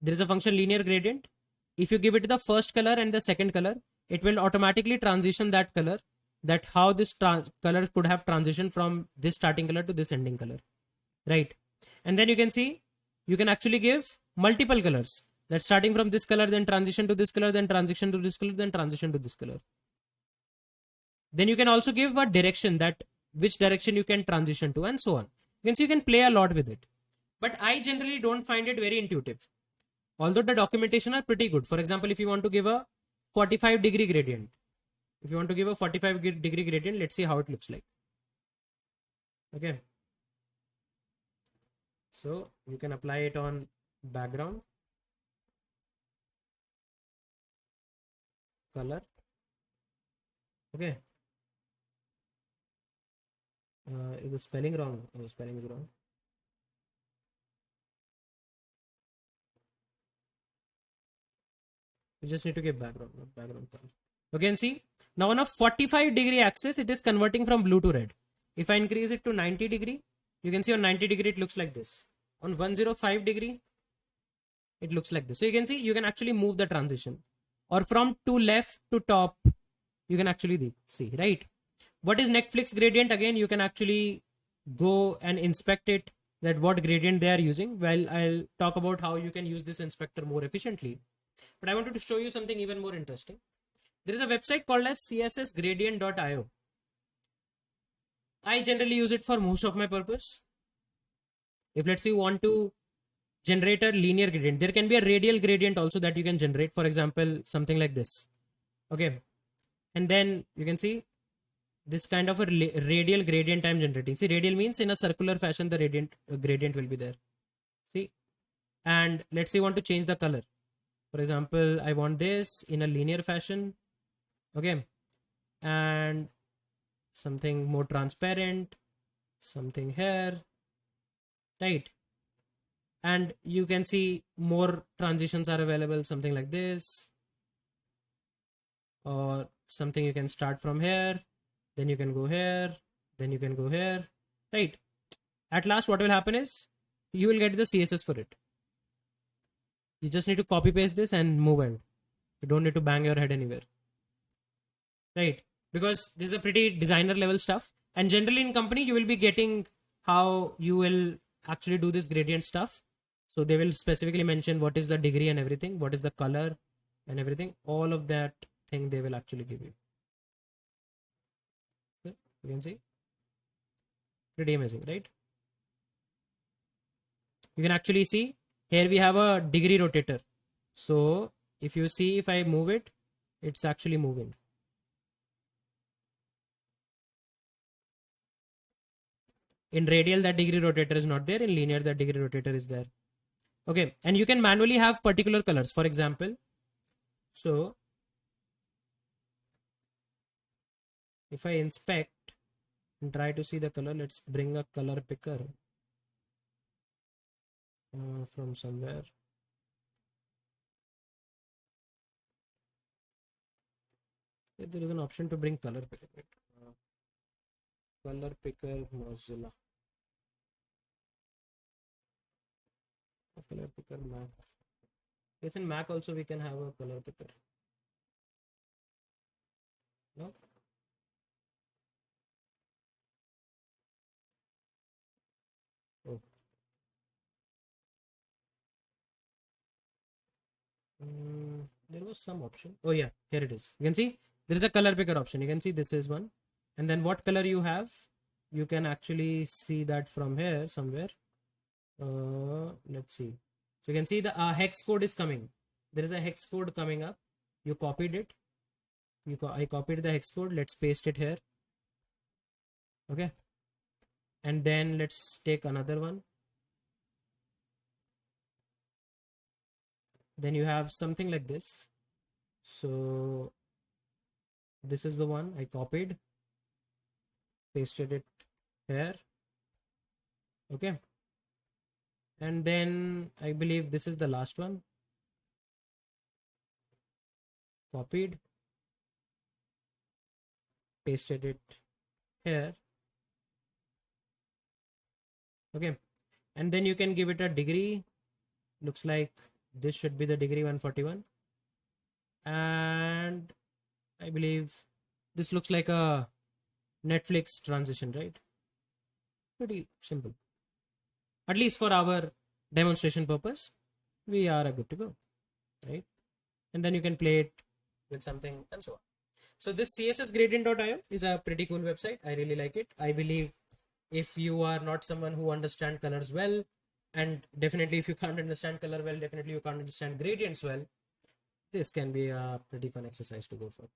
there is a function linear gradient. If you give it the first color and the second color, it will automatically transition that color, that how this color could have transitioned from this starting color to this ending color, right? And then you can see you can actually give multiple colors, that starting from this color, then transition to this color, then transition to this color, then transition to this color. Then you can also give a direction, that which direction you can transition to, and so on. You can see you can play a lot with it. But I generally don't find it very intuitive. although the documentation are pretty good. For example, if you want to give a 45-degree gradient, if you want to give a 45-degree gradient, let's see how it looks like. Okay, so you can apply it on background, color. Okay, is the spelling wrong? Oh, spelling is wrong. You just need to give background, not background color. Okay, and see, now on a 45-degree axis, it is converting from blue to red. If I increase it to 90-degree, you can see on 90-degree it looks like this. On 105-degree, it looks like this. So you can see, you can actually move the transition, or from to left to top, you can actually see, right? What is Netflix gradient? Again, you can actually go and inspect it, that what gradient they are using. Well, I'll talk about how you can use this inspector more efficiently. But I wanted to show you something even more interesting. There is a website called as cssgradient.io. I generally use it for most of my purpose. If let's say you want to generate a linear gradient, there can be a radial gradient also that you can generate. For example, something like this. Okay, and then you can see this kind of a radial gradient I'm generating. See, radial means in a circular fashion the gradient will be there. See, and let's say you want to change the color. For example, I want this in a linear fashion. Okay, and something more transparent, something here, right? And you can see more transitions are available, something like this, or something you can start from here, then you can go here, then you can go here, right? At last, what will happen is you will get the CSS for it. You just need to copy paste this and move on. You don't need to bang your head anywhere, right? Because this is a pretty designer level stuff, and generally in company you will be getting how you will actually do this gradient stuff. So they will specifically mention what is the degree and everything, what is the color and everything. All of that thing they will actually give you. So you can see, pretty amazing, right? You can actually see here we have a degree rotator. So if you see, if I move it, it's actually moving. In radial, that degree rotator is not there. In linear, that degree rotator is there. Okay, and you can manually have particular colors. For example, so if I inspect and try to see the color, let's bring a color picker from somewhere. There is an option to bring color picker. Color picker Mozilla. Color picker Mac. Yes, in Mac also we can have a color picker. No? Oh. There was some option. Oh yeah, here it is. You can see there is a color picker option. You can see this is one. And then what color you have, you can actually see that from here somewhere. Let's see. So you can see the hex code is coming. There is a hex code coming up. You copied it. I copied the hex code. Let's paste it here. Okay. And then let's take another one. Then you have something like this. So this is the one I copied, pasted it here. Okay. And then I believe this is the last one. Copied, pasted it here. Okay. And then you can give it a degree. Looks like this should be the degree 141. And I believe this looks like a Netflix transition, right? Pretty simple. At least for our demonstration purpose, we are good to go, right? And then you can play it with something and so on. So this cssgradient.io is a pretty cool website. I really like it. I believe if you are not someone who understands colors well, And definitely, if you can't understand color well, definitely you can't understand gradients well. This can be a pretty fun exercise to go for.